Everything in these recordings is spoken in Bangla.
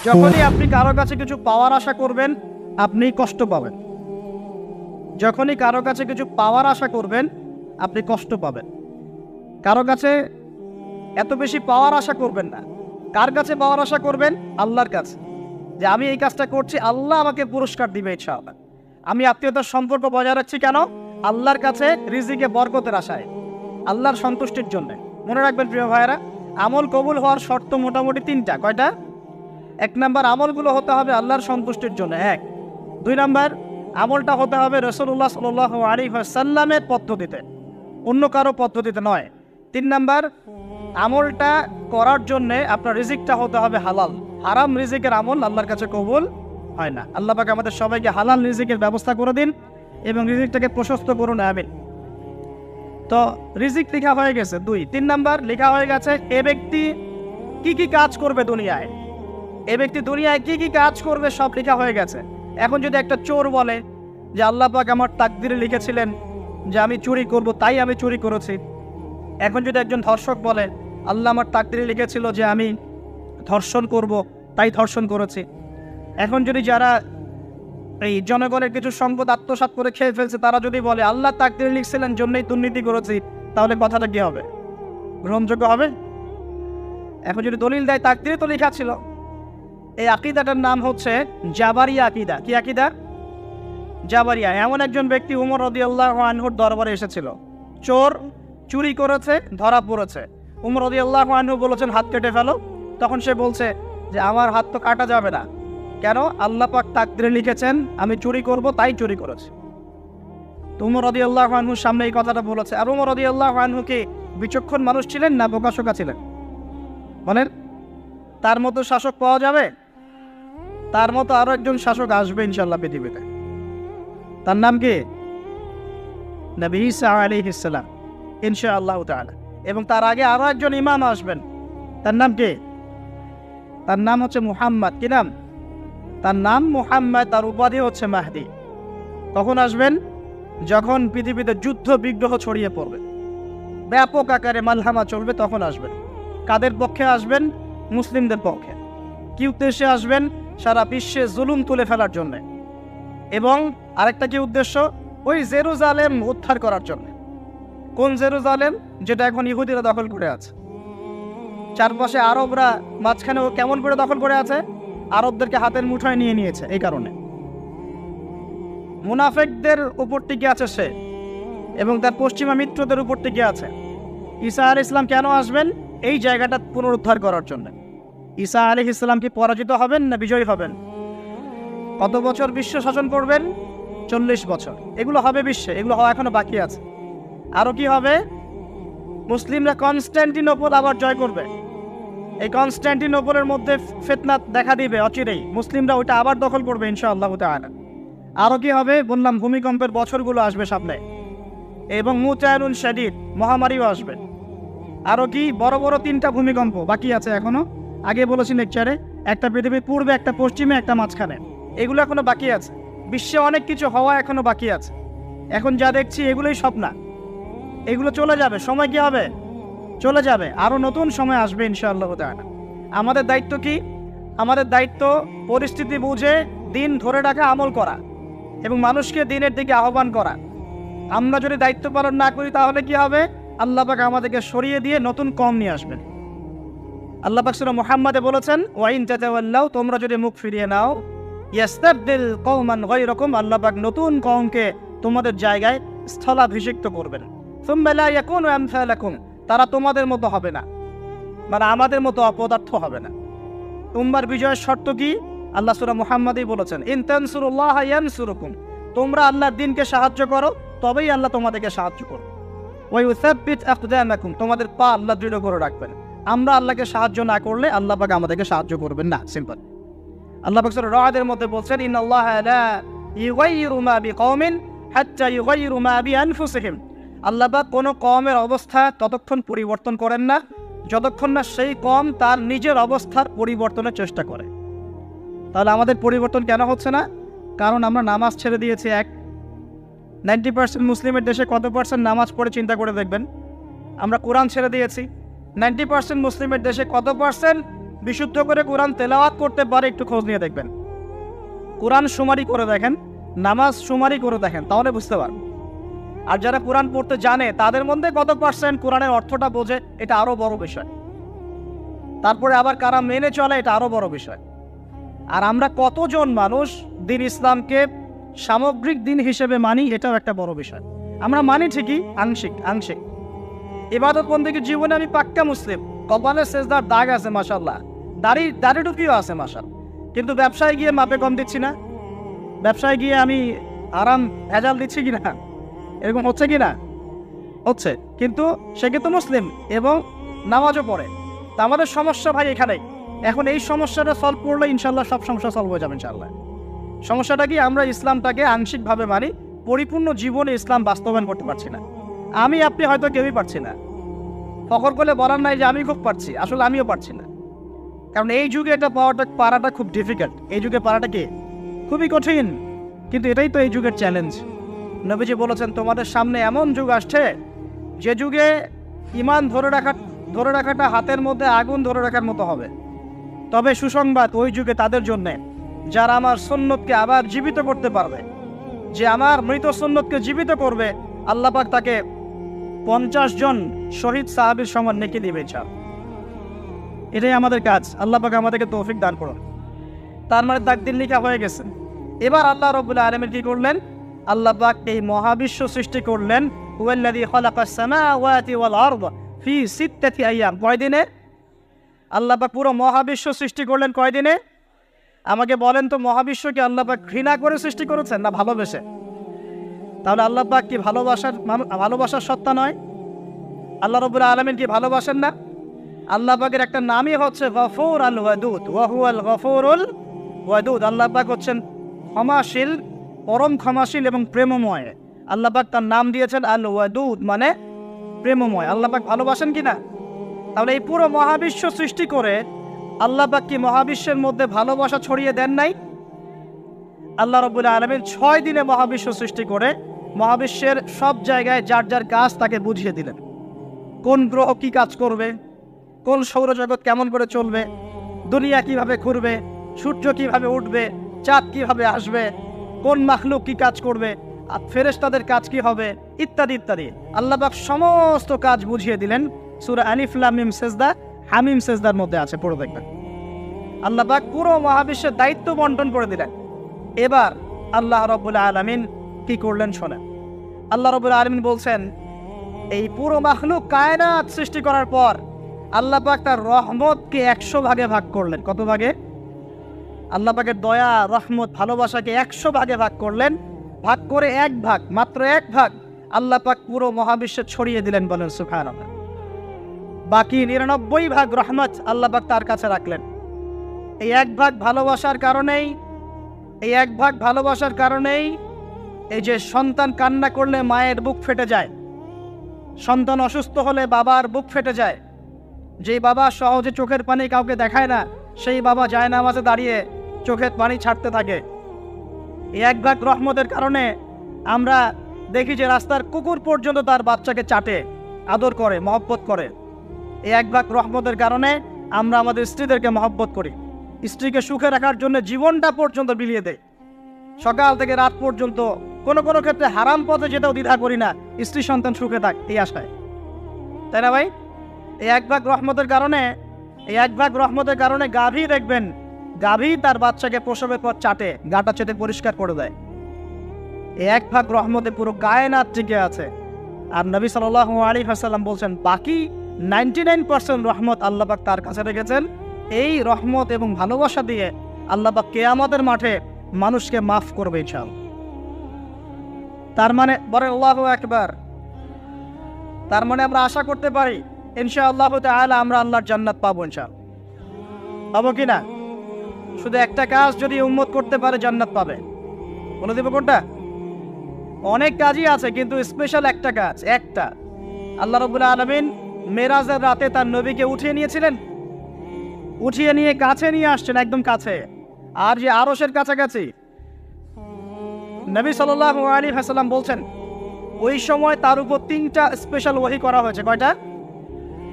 যখনই আপনি কারো কাছে কিছু পাওয়ার আশা করবেন, আপনি কষ্ট পাবেন। যখনই কারো কাছে কিছু পাওয়ার আশা করবেন, আপনি কষ্ট পাবেন। কারো কাছে এত বেশি পাওয়ার আশা করবেন না। কার কাছে পাওয়ার আশা করবেন? আল্লাহর কাছে, যে আমি এই কাজটা করছি, আল্লাহ আমাকে পুরস্কার দিবে ইনশাআল্লাহ। আমি আত্মীয়তার সম্পর্ক বজায় রাখছি কেন? আল্লাহর কাছে রিজিকে বরকতের আশায়, আল্লাহর সন্তুষ্টির জন্য। মনে রাখবেন প্রিয় ভাইয়েরা, আমল কবুল হওয়ার শর্ত মোটামুটি তিনটা। কয়টা? 1 নাম্বার, আমলগুলো হতে হবে আল্লাহর সন্তুষ্টির জন্য। 1। 2 নাম্বার, আমলটা হতে হবে রাসূলুল্লাহ সাল্লাল্লাহু আলাইহি ওয়াসাল্লামের পদ্ধতিতে, অন্য কারো পদ্ধতিতে নয়। 3 নাম্বার, আমলটা করার জন্যে আপনার রিজিকটা হতে হবে হালাল। হারাম রিজিকের আমল আল্লাহর কাছে কবুল হয় না। আল্লাহ পাক আমাদের সবাইকে হালাল রিজিকের ব্যবস্থা করে দিন এবং রিজিকটাকে প্রশস্ত করুন, আমিন। তো রিজিক লেখা হয়ে গেছে 2। 3 নাম্বার লেখা হয়ে গেছে এ ব্যক্তি কি কি কাজ করবে দুনিয়ায়, এ ব্যক্তি দুনিয়ায় কি কি কাজ করবে সব লেখা হয়ে গেছে। এখন যদি একটা চোর বলে যে আল্লাহ পাক আমার তাকদিরে লিখেছিলেন যে আমি চুরি করব, তাই আমি চুরি করেছি। এখন যদি একজন ধর্ষক বলে আল্লাহ আমার তাকদিরে লিখেছিল যে আমি ধর্ষণ করব, তাই ধর্ষণ করেছি। এখন যদি যারা এই জনগণের কিছু সম্পদ আত্মসাৎ করে খেয়ে ফেলছে, তারা যদি বলে আল্লাহ তাকদিরে লিখছিলেন জন্যই দুর্নীতি করেছি, তাহলে কথাটা কি হবে? গ্রহণযোগ্য হবে? এখন যদি দলিল দেয় তাকদিরে তো লেখা ছিল। এই আকীদাটার নাম হচ্ছে জাবারিয়া আকীদা। কি আকীদা? জাবারিয়া। এমন একজন ব্যক্তি উমর রাদিয়াল্লাহু আনহুর দরবারে এসেছিল। চোর চুরি করেছে, ধরা পড়েছে। উমর রাদিয়াল্লাহু আনহু বলেছেন হাত কেটে ফেলো। তখন সে বলছে যে আমার হাত তো কাটা যাবে না। কেন? আল্লাহ পাক তাকদিরে লিখেছেন আমি চুরি করব, তাই চুরি করেছি। তো উমর রাদিয়াল্লাহু আনহুর সামনে এই কথাটা বলেছে। আর উমর রাদিয়াল্লাহু আনহু কি বিচক্ষণ মানুষ ছিলেন না বোকাশোকা ছিলেন? বলেন, তার মতো শাসক পাওয়া যাবে? তার মতো আরো একজন শাসক আসবে ইনশাআল্লাহ পৃথিবীতে। তার নাম কি? নবী ঈসা আলাইহিস সালাম, ইনশাআল্লাহ তাআলা। এবং তার আগে আরো একজন ইমাম আসবেন। তার নাম কি? তার নাম হচ্ছে মুহাম্মদ। কি নাম? তার নাম মুহাম্মদ। তার উপাধি হচ্ছে মাহদি। কখন আসবেন? যখন পৃথিবীতে যুদ্ধ বিগ্রহ ছড়িয়ে পড়বে, ব্যাপক আকারে মালহামা চলবে, তখন আসবেন। কাদের পক্ষে আসবেন? মুসলিমদের পক্ষে। কি উদ্দেশ্যে আসবেন? সারা বিশ্বে জুলুম তুলে ফেলার জন্য। এবং আরেকটা কি উদ্দেশ্য? ওই জেরুজালেম উদ্ধার করার জন্য। কোন জেরুজালেম? যেটা এখন ইহুদিরা দখল করে আছে। চারপাশে আরবরা, মাঝখানেও কেমন করে দখল করে আছে? আরবদেরকে হাতের মুঠোয় নিয়ে নিয়েছে। এই কারণে মুনাফিকদের উপর টিকে আছে সে, এবং তার পশ্চিমা মিত্রদের উপর টিকে আছে। ঈসা আলাইহিস সালাম কেন আসবেন? এই জায়গাটা পুনরুদ্ধার করার জন্য। ঈসা আলাইহিস সালাম কি পরাজিত হবেন না বিজয়ী হবেন? কত বছর বিশ্ব শাসন করবেন? 40 বছর। এগুলো হবে বিশ্বে, এগুলো হওয়া এখনো বাকি আছে। আরো কি হবে? মুসলিমরা কনস্ট্যান্টিনোপল আবার জয় করবে। এই কনস্ট্যান্টিনোপলের মধ্যে ফিতনা দেখা দিবে অচিরেই, মুসলিমরা ওইটা আবার দখল করবে ইনশাআল্লাহ তাআলা। আরো কি হবে? বললাম ভূমিকম্পের বছরগুলো আসবে সামনে, এবং মুতায়রুন শাদীদ, মহামারীও আসবে। আরো কি? বড় বড় 3টা ভূমিকম্প বাকি আছে এখনো। আগে বলেছি লেকচারে, একটা পৃথিবীর পূর্বে, একটা পশ্চিমে, একটা মাঝখানে। এগুলো এখনো বাকি আছে। বিশ্বে অনেক কিছু হওয়া এখনো বাকি আছে। এখন যা দেখছি এগুলোই স্বপ্ন। এগুলো চলে যাবে, সময় কি হবে? চলে যাবে। আরো নতুন সময় আসবে ইনশাআল্লাহ তাআলা। আমাদের দায়িত্ব কি? আমাদের দায়িত্ব পরিস্থিতি বুঝে দিন ধরে রাখা, আমল করা এবং মানুষকে দিনের দিকে আহ্বান করা। আমরা যদি দায়িত্ব পালন না করি তাহলে কি হবে? আল্লাহ পাক আমাদেরকে সরিয়ে দিয়ে নতুন কওম নিয়ে আসবেন। আল্লাহ পাক সূরা মুহাম্মাদে বলেছেন ওয়া ইন তাতাওয়াল্লাউ, তোমরা যদি মুখ ফিরিয়ে নাও, ইয়াস্তাবদিল কওমান গায়রাকুম, আল্লাহ পাক নতুন কওমকে তোমাদের জায়গায় স্থলাভিষিক্ত করবেন। সুম্মা লা ইয়াকুনু আমসালাকুম, তারা তোমাদের মতো হবে না, মানে আমাদের মতো অপদার্থ হবে না। উম্মার বিজয়ের শর্ত কি? আল্লাহ সূরা মুহাম্মাদেই বলেছেন ইন তানসুরুল্লাহ ইয়ানসুরুকুম, তোমরা আল্লাহর দ্বীনকে সাহায্য করো, তবেই আল্লাহ তোমাদেরকে সাহায্য করবে। ওয়া ইউসাব্বিত আকদামাকুম, তোমাদের পা আল্লাহ দৃঢ় করে রাখবেন। আমরা আল্লাহকে সাহায্য না করলে আল্লাহ পাক আমাদেরকে সাহায্য করবেন না। সিম্পল। আল্লাহ পাক সূরা রা'দের মধ্যে বলছেন ইন্নাল্লাহা লা ইউগাইয়িরু মা বিকওমিন হাত্তা ইউগাইয়িরু মা বিআনফুসিহিম, আল্লাহ পাক কোনো কওমের অবস্থা ততক্ষণ পরিবর্তন করেন না যতক্ষণ না সেই কওম তার নিজের অবস্থার পরিবর্তনের চেষ্টা করে। তাহলে আমাদের পরিবর্তন কেন হচ্ছে না? কারণ আমরা নামাজ ছেড়ে দিয়েছি। 90% মুসলিমের দেশে কত পার্সেন্ট নামাজ পড়ে চিন্তা করে দেখবেন। আমরা কোরআন ছেড়ে দিয়েছি। 90% মুসলিমের দেশে কত পার্সেন্ট বিশুদ্ধ করে কোরআন তেলাওয়াত করতে পারে একটু খোঁজ নিয়ে দেখবেন। কোরআন শুমারি করে দেখেন, নামাজ শুমারি করে দেখেন, তাহলে বুঝতে পারবেন। আর যারা কোরআন পড়তে জানে তাদের মধ্যে কত পার্সেন্ট কোরআনের অর্থটা বোঝে, এটা আরো বড় বিষয়। তারপরে আবার কারা মেনে চলে, এটা আরো বড় বিষয়। আর আমরা কতজন মানুষ দিন ইসলামকে সামগ্রিক দিন হিসেবে মানি, এটাও একটা বড় বিষয়। আমরা মানি ঠিকই, আংশিক আংশিক। ইবাদত বন্দেগীর জীবনে আমি পাক্কা মুসলিম, কপালে সেজদার দাগ আছে মাশাআল্লাহ, দাড়ি টুপিও আছে মাশাআল্লাহ, কিন্তু ব্যবসায় গিয়ে মাপে কম দিচ্ছি না, ব্যবসায় গিয়ে আমি আরাম ভেজাল দিচ্ছি কিনা, এরকম হচ্ছে কিনা? হচ্ছে। কিন্তু সে কিন্তু মুসলিম এবং নামাজও পড়ে। তা আমাদের সমস্যা ভাই এখানেই। এখন এই সমস্যাটা সলভ করলে ইনশাল্লাহ সব সমস্যা সলভ হয়ে যাবে ইনশাল্লাহ। সমস্যাটা কি, আমরা ইসলামটাকে আংশিকভাবে মানি, পরিপূর্ণ জীবনে ইসলাম বাস্তবায়ন করতে পারছি না। আমি আপনি হয়তো কেউই পারছি না, ফখর করলে বলার নাই যে আমি খুব পারছি, আসলে আমিও পারছি না। কারণ এই যুগে এটা পারাটা খুব ডিফিকাল্ট। এই যুগে পারাটা কি খুবই কঠিন, কিন্তু এটাই তো এই যুগের চ্যালেঞ্জ। নবীজি বলেছেন তোমাদের সামনে এমন যুগ আসছে যে যুগে ঈমান ধরে রাখাটা হাতের মধ্যে আগুন ধরে রাখার মতো হবে। তবে সুসংবাদ ওই যুগে তাদের জন্য যারা আমার সুন্নতকে আবার জীবিত করতে পারবে। যে আমার মৃত সুন্নতকে জীবিত করবে, আল্লাহ পাক তাকে 50 জন শহীদ সাহাবীর সমান নেকি দিবে। এটাই আমাদের কাজ। আল্লাহ পাক আমাদেরকে তৌফিক দান করুন। তার মানে তাকদীর লিখা হয়ে গেছে। এবার আল্লাহ রাব্বুল আলামিন কি করলেন? আল্লাহ পাক এই মহাবিশ্ব সৃষ্টি করলেন। হুয়াল্লাযী খালাকাস সামাওয়াতি ওয়াল আরদ ফি সিত্তাতি আইয়াম। কয় দিনে? আল্লাহ পাক পুরো মহাবিশ্ব সৃষ্টি করলেন কয় দিনে? আমাকে বলেন তো, মহাবিশ্বকে আল্লাহ পাক ঘৃণা করে সৃষ্টি করেছেন না ভালোবেসে? তাহলে আল্লাহ পাক কি ভালোবাসার সত্তা নয়? আল্লাহ রাব্বুল আলামিন কি ভালোবাসেন না? আল্লাহ পাকের একটা নামই হচ্ছে গফুর আল ওয়াদুদ, ওয়া হুয়াল গফুরুল ওয়াদুদ। আল্লাহ পাক হচ্ছেন ক্ষমাশীল, পরম ক্ষমাশীল এবং প্রেমময়। আল্লাহ পাক তার নাম দিয়েছেন আল ওয়াদুদ, মানে প্রেমময়। আল্লাহ পাক ভালোবাসেন কিনা? তাহলে এই পুরো মহাবিশ্ব সৃষ্টি করে আল্লাহ পাক কি মহাবিশ্বের মধ্যে ভালোবাসা ছড়িয়ে দেন নাই? আল্লাহ রাব্বুল আলামিন 6 দিনে মহাবিশ্ব সৃষ্টি করে মহাবিশ্বের সব জায়গায় যার যার কাজ তাকে বুঝিয়ে দিলেন। কোন গ্রহ কি কাজ করবে, কোন সৌরজগৎ কেমন করে চলবে, দুনিয়া কিভাবে ঘুরবে, সূর্য কিভাবে উঠবে, চাঁদ কিভাবে আসবে, কোন মাখলুক কি কাজ করবে, আর ফেরেশতাদের কাজ কি হবে, ইত্যাদি ইত্যাদি। আল্লাহ পাক সমস্ত কাজ বুঝিয়ে দিলেন। সূরা আলিফ লাম মিম সেজদা, হামিম সেজদার মধ্যে আছে, পড়ে দেখবেন। আল্লাহ পাক পুরো মহাবিশ্বের দায়িত্ব বন্টন করে দিলেন। এবার আল্লাহ রাব্বুল আলামিন কি করলেন শোনেন। আল্লাহ রাব্বুল আলামিন বলছেন, এই পুরো মাখলুক কায়নাত সৃষ্টি করার পর আল্লাহ পাক তার রহমতকে 100 ভাগে ভাগ করলেন। কত ভাগে? আল্লাহ পাকের দয়া, রহমত, ভালোবাসাকে 100 ভাগে ভাগ করলেন। ভাগ করে মাত্র এক ভাগ আল্লাহ পাক পুরো মহাবিশ্বে ছড়িয়ে দিলেন, বলেন সুবহানাল্লাহ। বাকি 99 ভাগ রহমত আল্লাহ পাক তার কাছে রাখলেন। এই এক ভাগ ভালোবাসার কারণেই এই যে সন্তান কান্না করলে মায়ের বুক ফেটে যায়, সন্তান অসুস্থ হলে বাবার বুক ফেটে যায়, যেই বাবা সহজে চোখের পানি কাউকে দেখায় না, সেই বাবা জায়নামাজে দাঁড়িয়ে চোখের পানি ছাড়তে থাকে। এই এক ভাগ রহমতের কারণে আমরা দেখি যে রাস্তার কুকুর পর্যন্ত তার বাচ্চাকে চাটে, আদর করে, মহব্বত করে। এই এক ভাগ রহমতের কারণে আমরা আমাদের স্ত্রীদেরকে মহব্বত করি, স্ত্রীকে সুখে রাখার জন্য জীবনটা পর্যন্ত বিলিয়ে দেয়। সকাল থেকে রাত পর্যন্ত কোনো ক্ষেত্রে হারাম পথে যেতেও দ্বিধা করি না, স্ত্রী সন্তান সুখে থাক এই আশায়, তাই না ভাই? এই এক ভাগ রহমতের কারণে গাভী দেখবেন, গাভী তার বাচ্চাকে প্রসবের পর চাটে, গাটা চেটে পরিষ্কার করে দেয়। এই এক ভাগ রহমতে পুরো কায়নাত টিকে আছে। আর নবী সাল্লাল্লাহু আলাইহি ওয়াসাল্লাম বলছেন, বাকি 99% রহমত আল্লাহ পাক তার কাছে রেখেছেন। এই রহমত এবং ভালোবাসা দিয়ে আল্লাহ পাক কিয়ামতের মাঠে মানুষকে মাফ করবে ইনশাআল্লাহ। তার মানে বলে আল্লাহু আকবার, তার মানে আমরা আশা করতে পারি ইনশাআল্লাহ তাআলা আমরা আল্লাহর জান্নাত পাবো ইনশাআল্লাহ। পাবো কিনা? শুধু একটা কাজ যদি উম্মত করতে পারে জান্নাত পাবে। বলে দেব কোনটা? অনেক কাজই আছে, কিন্তু স্পেশাল একটা কাজ, একটা। আল্লাহ রাব্বুল আলামিন মেরাজের রাতে তার নবীকে উঠিয়ে নিয়ে কাছে নিয়ে আসছেন, একদম কাছে, আর যে আরশের কাছাকাছি। নবী সাল্লাল্লাহু আলাইহি ওয়াসাল্লাম বলছেন, ওই সময় তার উপর 3টা স্পেশাল ওহী করা হয়েছে। কয়টা?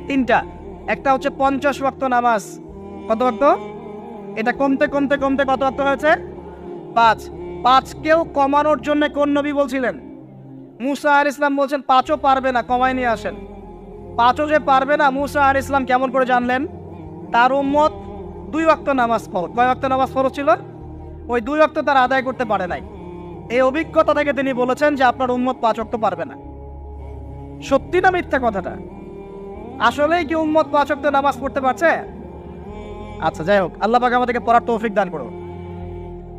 3টা। একটা হচ্ছে 50 ওয়াক্ত নামাজ কত ওয়াক্ত? এটা কমতে কমতে কমতে কত ওয়াক্ত হয়েছে? 5। 5কেও কমানোর জন্য কোন নবী বলছিলেন? মুসা আলাইহিস সালাম বলছেন 5ও পারবে না, কমায় নিয়ে আসেন। 5ও যে পারবে না, মুসা আলাইহিস সালাম কেমন করে জানলেন? তার উম্মত 2 ওয়াক্ত নামাজ ফরজ। কয় ওয়াক্ত নামাজ ফরজ ছিল? ওই 2 ওয়াক্ত তার আদায় করতে পারে নাই। এই অভিজ্ঞতা থেকে তিনি বলেছেন যে আপনার উম্মত 5 ওয়াক্ত পারবে না। সত্যি না মিথ্যা কথাটা? আসলেই কি উম্মত 5 ওয়াক্ত নামাজ পড়তে পারছে? আচ্ছা, যাই হোক, আল্লাহ পাক আমাদেরকে পড়ার তৌফিক দান করুন।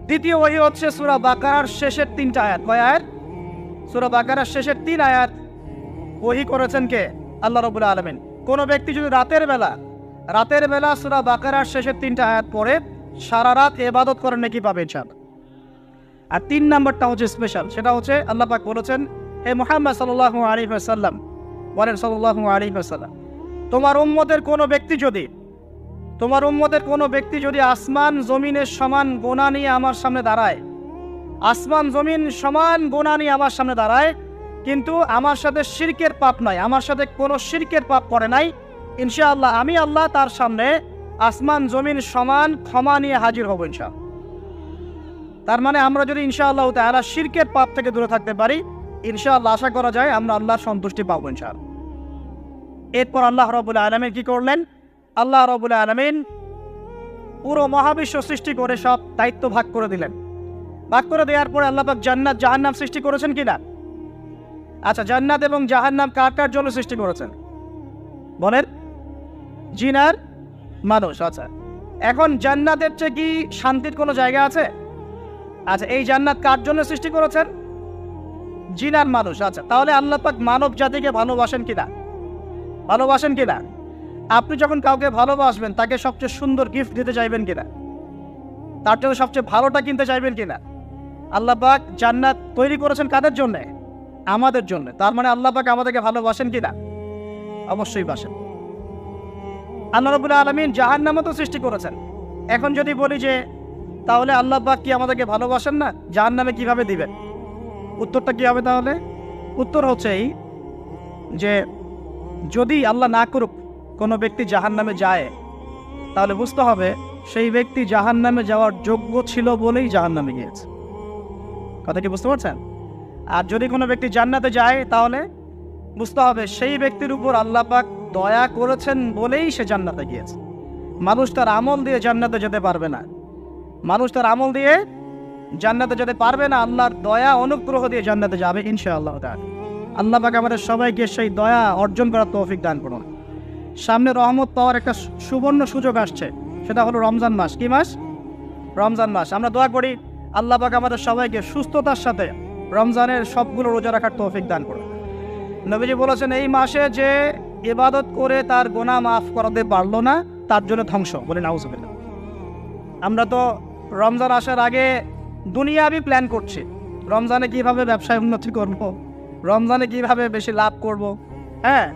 দ্বিতীয় ওহী হচ্ছে সূরা বাকারার শেষের 3টা আয়াত। কয় আয়াত? সূরা বাকারার শেষের 3 আয়াত ওহী করেছেন কে? আল্লাহ রাব্বুল আলামিন। কোন ব্যক্তি যদি রাতের বেলা সূরা বাকারার শেষের 3টা আয়াত পড়ে সারা রাত ইবাদত করেন, নাকি পাবে ইনশাআল্লাহ। আর 3 নাম্বারটা হচ্ছে স্পেশাল, সেটা হচ্ছে আল্লাহ পাক বলেছেন, হে মুহাম্মদ সাল্লাল্লাহু আলাইহি ওয়াসাল্লাম, বলেন সাল্লাল্লাহু আলাইহি ওয়াসাল্লাম, তোমার উম্মতের কোনো ব্যক্তি যদি আসমান জমিনের সমান গোনা নিয়ে আমার সামনে দাঁড়ায়, আসমান জমিন সমান গোনা নিয়ে আমার সামনে দাঁড়ায়, কিন্তু আমার সাথে শিরকের পাপ নাই, আমার সাথে কোনো শিরকের পাপ করে নাই, ইনশাআল্লাহ আমি আল্লাহ তার সামনে আসমান জমিন সমান ক্ষমা নিয়ে হাজির হব ইনশাআল্লাহ। তার মানে আমরা যদি ইনশাআল্লাহ তাআলা শিরকের পাপ থেকে দূরে থাকতে পারি, ইনশাআল্লাহ আশা করা যায় আমরা আল্লাহর সন্তুষ্টি পাবো ইনশাআল্লাহ। এরপর আল্লাহ রাব্বুল আলামিন কি করলেন? আল্লাহ রাব্বুল আলামিন পুরো মহাবিশ্ব সৃষ্টি করে সব দায়িত্ব ভাগ করে দিলেন। ভাগ করে দেওয়ার পরে আল্লাহ পাক জান্নাত জাহান্নাম সৃষ্টি করেছেন কিনা? আচ্ছা, জান্নাত এবং জাহান্নাম কার কার জন্য সৃষ্টি করেছেন বলেন? জিন আর মানুষ। আচ্ছা, এখন জান্নাতের চেয়ে কি শান্তির কোনো জায়গা আছে? আচ্ছা, এই জান্নাত কার জন্য সৃষ্টি করেছেন? জিন আর মানুষ। আচ্ছা, তাহলে আল্লাহ পাক মানব জাতিকে ভালোবাসেন কিনা? ভালোবাসেন কিনা? আপনি যখন কাউকে ভালোবাসবেন, তাকে সবচেয়ে সুন্দর গিফট দিতে চাইবেন কিনা? তার জন্য সবচেয়ে ভালোটা কিনতে চাইবেন কিনা? আল্লাহ পাক জান্নাত তৈরি করেছেন কাদের জন্য? আমাদের জন্য। তার মানে আল্লাহ পাক আমাদেরকে ভালোবাসেন কিনা? অবশ্যই বাসেন। আল্লাহ রাব্বুল আলামিন জাহান্নামও তো সৃষ্টি করেছেন। এখন যদি বলি যে তাহলে আল্লাহ পাক কি আমাদেরকে ভালোবাসেন না, জাহান্নামে কিভাবে দিবেন? উত্তরটা কি হবে তাহলে? উত্তর হচ্ছে এই যে যদি আল্লাহ না করুক কোনো ব্যক্তি জাহান্নামে যায়, তাহলে বুঝতে হবে সেই ব্যক্তি জাহান্নামে যাওয়ার যোগ্য ছিল বলেই জাহান্নামে গিয়েছে। কথা কি বুঝতে পারছেন? আর যদি কোনো ব্যক্তি জান্নাতে যায়, তাহলে বুঝতে হবে সেই ব্যক্তির উপর আল্লাহ পাক দয়া করেছেন বলেই সে জান্নাতে গিয়েছে। মানুষ তার আমল দিয়ে জান্নাতে যেতে পারবে না। মানুষ তার আমল দিয়ে জান্নাতে যেতে পারবে না, আল্লাহর দয়া অনুগ্রহ দিয়ে জান্নাতে যাবে ইনশাআল্লাহ তাআলা। আল্লাহ পাক আমাদের সবাইকে সেই দয়া অর্জন করার তৌফিক দান করুন। সামনে রহমত পাওয়ার একটা সুবর্ণ সুযোগ আসছে, সেটা হলো রমজান মাস। কি মাস? রমজান মাস। আমরা দোয়া করি আল্লাহ পাক আমাদের সবাইকে সুস্থতার সাথে রমজানের সবগুলো রোজা রাখার তৌফিক দান করুন। নবীজি বলেছেন, এই মাসে যে ইবাদত করে তার গুনাহ মাফ করাতে পারলো না, তার জন্য ধ্বংস। বলে নাউজুবিল্লাহ। আমরা তো রমজান আসার আগে দুনিয়াবি প্ল্যান করছি, রমজানে কিভাবে ব্যবসায় উন্নতি করব, রমজানে কিভাবে বেশি লাভ করব। হ্যাঁ,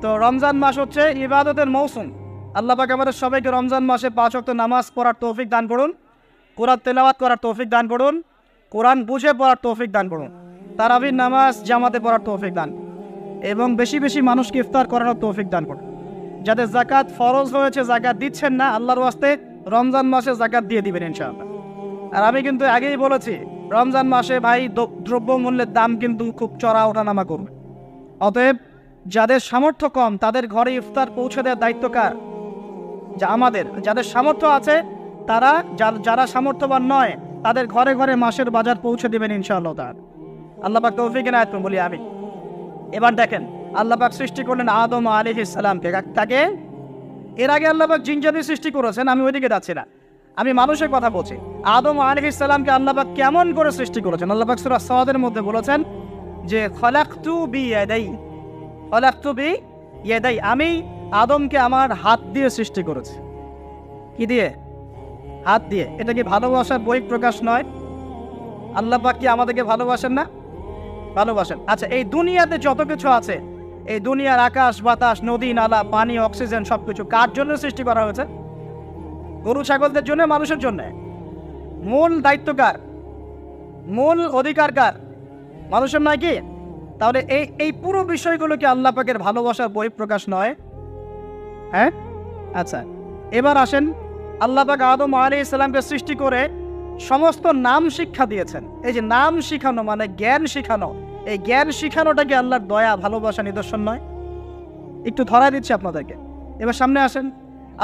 তো রমজান মাস হচ্ছে ইবাদতের মৌসুম। আল্লাহ পাক আমাদের সবাইকে রমজান মাসে 5 ওয়াক্ত নামাজ পড়ার তৌফিক দান করুন, কোরআন তেলাওয়াত করার তৌফিক দান করুন, কোরআন বুঝে পড়ার তৌফিক দান করুন, তারাবির নামাজ জামাতে পড়ার তৌফিক দান, এবং বেশি বেশি মানুষকে ইফতার করানোর তৌফিক দান করুন। যাদের যাকাত ফরজ হয়েছে, যাকাত দিচ্ছেন না, আল্লাহর ওয়াস্তে রমজান মাসে যাকাত দিয়ে দিবেন ইনশাআল্লাহ। আর আমি কিন্তু আগেই বলেছি, রমজান মাসে ভাই দ্রব্যমূল্যের দাম কিন্তু খুব চড়া ওঠানামা করবে। অতএব যাদের সামর্থ্য কম, তাদের ঘরে ইফতার পৌঁছে দেওয়ার দায়িত্ব কার? যা আমাদের। যাদের সামর্থ্য আছে তারা, যারা সামর্থ্যবান নয়, তাদের ঘরে ঘরে মাসের বাজার পৌঁছে দেবেন ইনশাআল্লাহ তাআলা। আল্লাহ পাক তৌফিক এনায়েত করুন বলি আমি। এবার দেখেন, আল্লাহ পাক সৃষ্টি করলেন আদম আলাইহিস সালামকে। তাকে এর আগে আল্লাহ পাক জিন জাতি সৃষ্টি করেছেন, আমি ওইদিকে যাচ্ছি না, আমি মানুষের কথা বলছি। আদম আলাইহিস সালামকে আল্লাহ পাক কেমন করে সৃষ্টি করেছেন? আল্লাহ পাক সূরা সাদের মধ্যে বলেছেন যে খলাকতু বিয়াদাই, খলাকতু বিয়াদাই, আমি আদমকে আমার হাত দিয়ে সৃষ্টি করেছি। কি দিয়ে? হাত দিয়ে। এটা কি ভালোবাসার বহিঃপ্রকাশ নয়? আল্লাহ পাক কি আমাদেরকে ভালোবাসেন না? ভালোবাসেন। আচ্ছা, এই দুনিয়াতে যত কিছু আছে, এই দুনিয়ার আকাশ বাতাস, নদী নালা, পানি, অক্সিজেন, সবকিছু কার জন্য সৃষ্টি করা হয়েছে? গরু ছাগলদের জন্য, মানুষের জন্য। মূল দায়িত্ব কার? মূল অধিকার কার? মানুষের নয় কি? তাহলে এই পুরো বিষয়গুলো কি আল্লাহ পাকের ভালোবাসার বহিঃপ্রকাশ নয়? হ্যাঁ। আচ্ছা, এবার আসেন আল্লাহ পাক আদম আলাইহিস সালামকে সৃষ্টি করে সমস্ত নাম শিক্ষা দিয়েছেন। এই যে নাম শিখানো মানে জ্ঞান শিখানো, এই জ্ঞান শিখানোটা কি আল্লাহর দয়া ভালোবাসা নিদর্শন নয়? একটু ধরা দিচ্ছি আপনাদেরকে। এবার সামনে আসেন।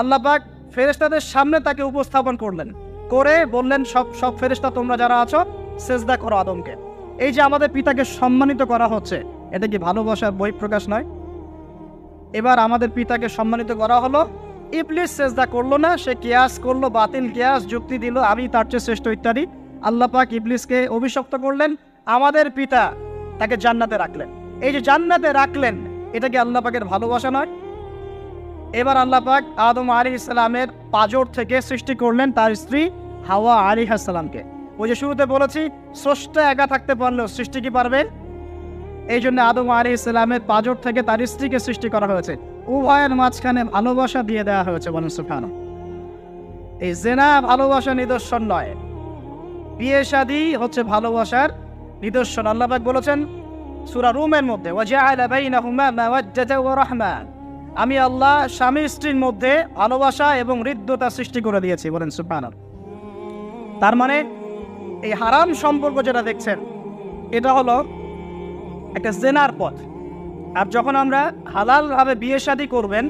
আল্লাহ পাক ফেরেশতাদের সামনে তাকে উপস্থাপন করলেন, করে বললেন সব ফেরেশতা তোমরা যারা আছো সেজদা করো আদমকে। এই যে আমাদের পিতাকে সম্মানিত করা হচ্ছে, এটা কি ভালোবাসার বহিঃপ্রকাশ নয়? এবার আমাদের পিতাকে সম্মানিত করা হলো, ইবলিস সেজদা করলো না, সে কিয়াস করলো, বাতিল কিয়াস যুক্তি দিল আমি তার চেয়ে শ্রেষ্ঠ ইত্যাদি। আল্লাহ পাক ইবলিসকে অভিশপ্ত করলেন, আমাদের পিতা তাকে জান্নাতে রাখলেন। এই যে জান্নাতে রাখলেন, এটা কি আল্লাহ পাকের ভালোবাসা নয়? এবার আল্লাহ পাক আদম আলাইহিস সালামের পাঁজর থেকে সৃষ্টি করলেন তার স্ত্রী হাওয়া আলাইহিস সালামকে। ওই যে শুরুতে বলেছি স্রষ্টা একা থাকতে পারলেও সৃষ্টি কি পারবে? এই জন্য আদম আলাইহিস সালামের পাঁজর থেকে তার স্ত্রীকে সৃষ্টি করা হয়েছে। উভয়ের মাঝখানে ভালোবাসা দিয়ে দেওয়া হয়েছে, বলেন সুবহানাল্লাহ। এই জিনা ভালোবাসার নিদর্শন নয়, বিয়ে শাদী হচ্ছে ভালোবাসার নিদর্শন। আল্লাহ পাক বলেছেন সূরা রুমের মধ্যে, ওয়াজআলা বাইনাহুমা মাওয়াজ্জাতা ওয়া রাহমা, আমি আল্লাহ স্বামী স্ত্রীর মধ্যে ভালোবাসা এবং হৃদ্যতা সৃষ্টি করে দিয়েছি, বলেন সুবহানাল্লাহ। তার মানে এই হারাম সম্পর্ক যেটা দেখছেন এটা হলো একটা জেনার পথ। আর যখন আমরা হালালভাবে বিয়ে শাদী করবেন,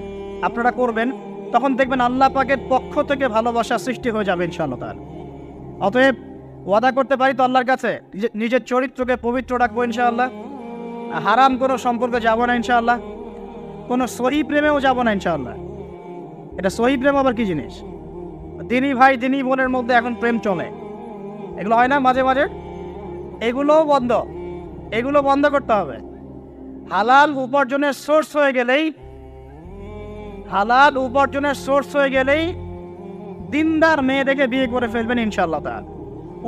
আপনারা করবেন, তখন দেখবেন আল্লাহ পাকের পক্ষ থেকে ভালোবাসা সৃষ্টি হয়ে যাবে ইনশাআল্লাহ তাআলা। অতএব ওয়াদা করতে পারি তো আল্লাহর কাছে নিজের চরিত্রকে পবিত্র রাখবো ইনশাআল্লাহ, হারাম কোনো সম্পর্কে যাব না ইনশাআল্লাহ, কোনো সহি প্রেমেও যাব না ইনশাআল্লাহ। এটা সহি প্রেম আবার কি জিনিস? দিনী ভাই দিনী বোনের মধ্যে এখন প্রেম চলে, এগুলো হয় না মাঝে মাঝে? এগুলোও এগুলো বন্ধ করতে হবে। হালাল উপার্জনের সোর্স হয়ে গেলেই দিনদার মেয়ে দেখে বিয়ে করে ফেলবেন ইনশাআল্লাহ তাআলা।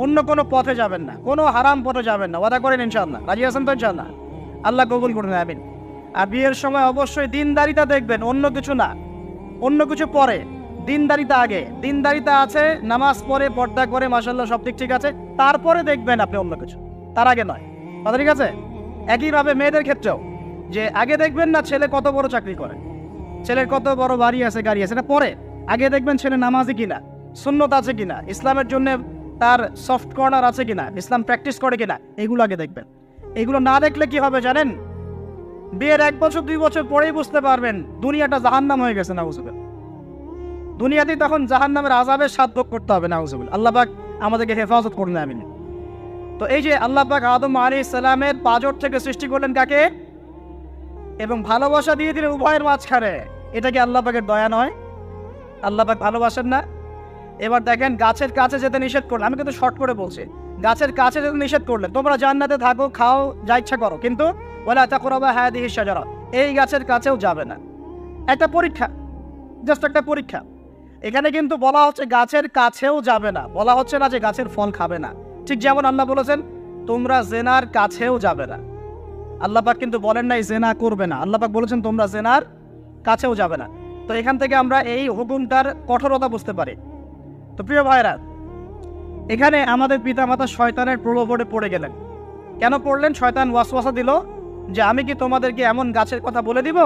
অন্য কোনো পথে যাবেন না, কোনো হারাম পথে যাবেন না, ওয়াদা করেন ইনশাআল্লাহ। রাজি আছেন তো ইনশাআল্লাহ? আল্লাহ কবুল করে নেবেন। আর বিয়ের সময় অবশ্যই দিনদারিতা দেখবেন, অন্য কিছু না। অন্য কিছু পরে, দিনদারিতা আগে। দিনদারিতা আছে, নামাজ পড়ে, পর্দা করে, মাশাআল্লাহ সব দিক ঠিক আছে, তারপরে দেখবেন আপনি অন্য কিছু, তার আগে নয়। কথা ঠিক আছে? একইভাবে মেয়েদের ক্ষেত্রেও, যে আগে দেখবেন না ছেলে কত বড় চাকরি করে, ছেলের কত বড় বাড়ি আছে, গাড়ি আছে, এটা পরে। আগে দেখবেন ছেলে নামাজি কিনা, সুন্নত আছে কিনা, ইসলামের জন্য তার সফট কর্নার আছে কিনা, ইসলাম প্র্যাকটিস করে কিনা, এগুলো আগে দেখবেন। এগুলো না দেখলে কি হবে জানেন? বিয়ের 1 বছর 2 বছর পরেই বুঝতে পারবেন দুনিয়াটা জাহান্নাম হয়ে গেছে, নাউজুবিল্লাহ। দুনিয়াতেই তখন জাহান্নামের আযাবের স্বাদ ভোগ করতে হবে, নাউজুবিল্লাহ। আল্লাহ পাক আমাদেরকে হেফাজত করুন, আমিন। তো এই যে আল্লাহ পাক আদম আলাইহিস সালামের পাঁজর থেকে সৃষ্টি করলেন কাকে, এবং ভালোবাসা দিয়ে দিলেন উভয়ের মাঝখানে, এটা কি আল্লাহ পাকের দয়া নয়? আল্লাহ পাক ভালোবাসেন না? এবার দেখেন গাছের কাছে যেতে নিষেধ করলেন, আমি কিন্তু শর্ট করে বলছি, গাছের কাছে যেতে নিষেধ করলেন, তোমরা জান্নাতে থাকো, খাও, যা ইচ্ছা করো, কিন্তু ওয়ালা তাকরাবা হাদিহি শাজারা, এই গাছের কাছেও যাবে না। একটা পরীক্ষা, জাস্ট একটা পরীক্ষা। এখানে কিন্তু বলা হচ্ছে গাছের কাছেও যাবে না, বলা হচ্ছে না যে গাছের ফল খাবে না। ঠিক যেমন আল্লাহ বলেছেন তোমরা জেনার কাছেও যাবে না, আল্লাহ পাক কিন্তু বলেন নাই জেনা করবে না, আল্লাহ পাক বলেছেন তোমরা জেনার কাছেও যাবে না। তো এখান থেকে আমরা এই হুকুমটার কঠোরতা বুঝতে পারি। তো প্রিয় ভাইরা, এখানে আমাদের পিতামাতা শয়তানের প্রলোভনে পড়ে গেলেন। কেন পড়লেন? শয়তান ওয়াসওয়াসা দিল যে আমি কি তোমাদেরকে এমন গাছের কথা বলে দিব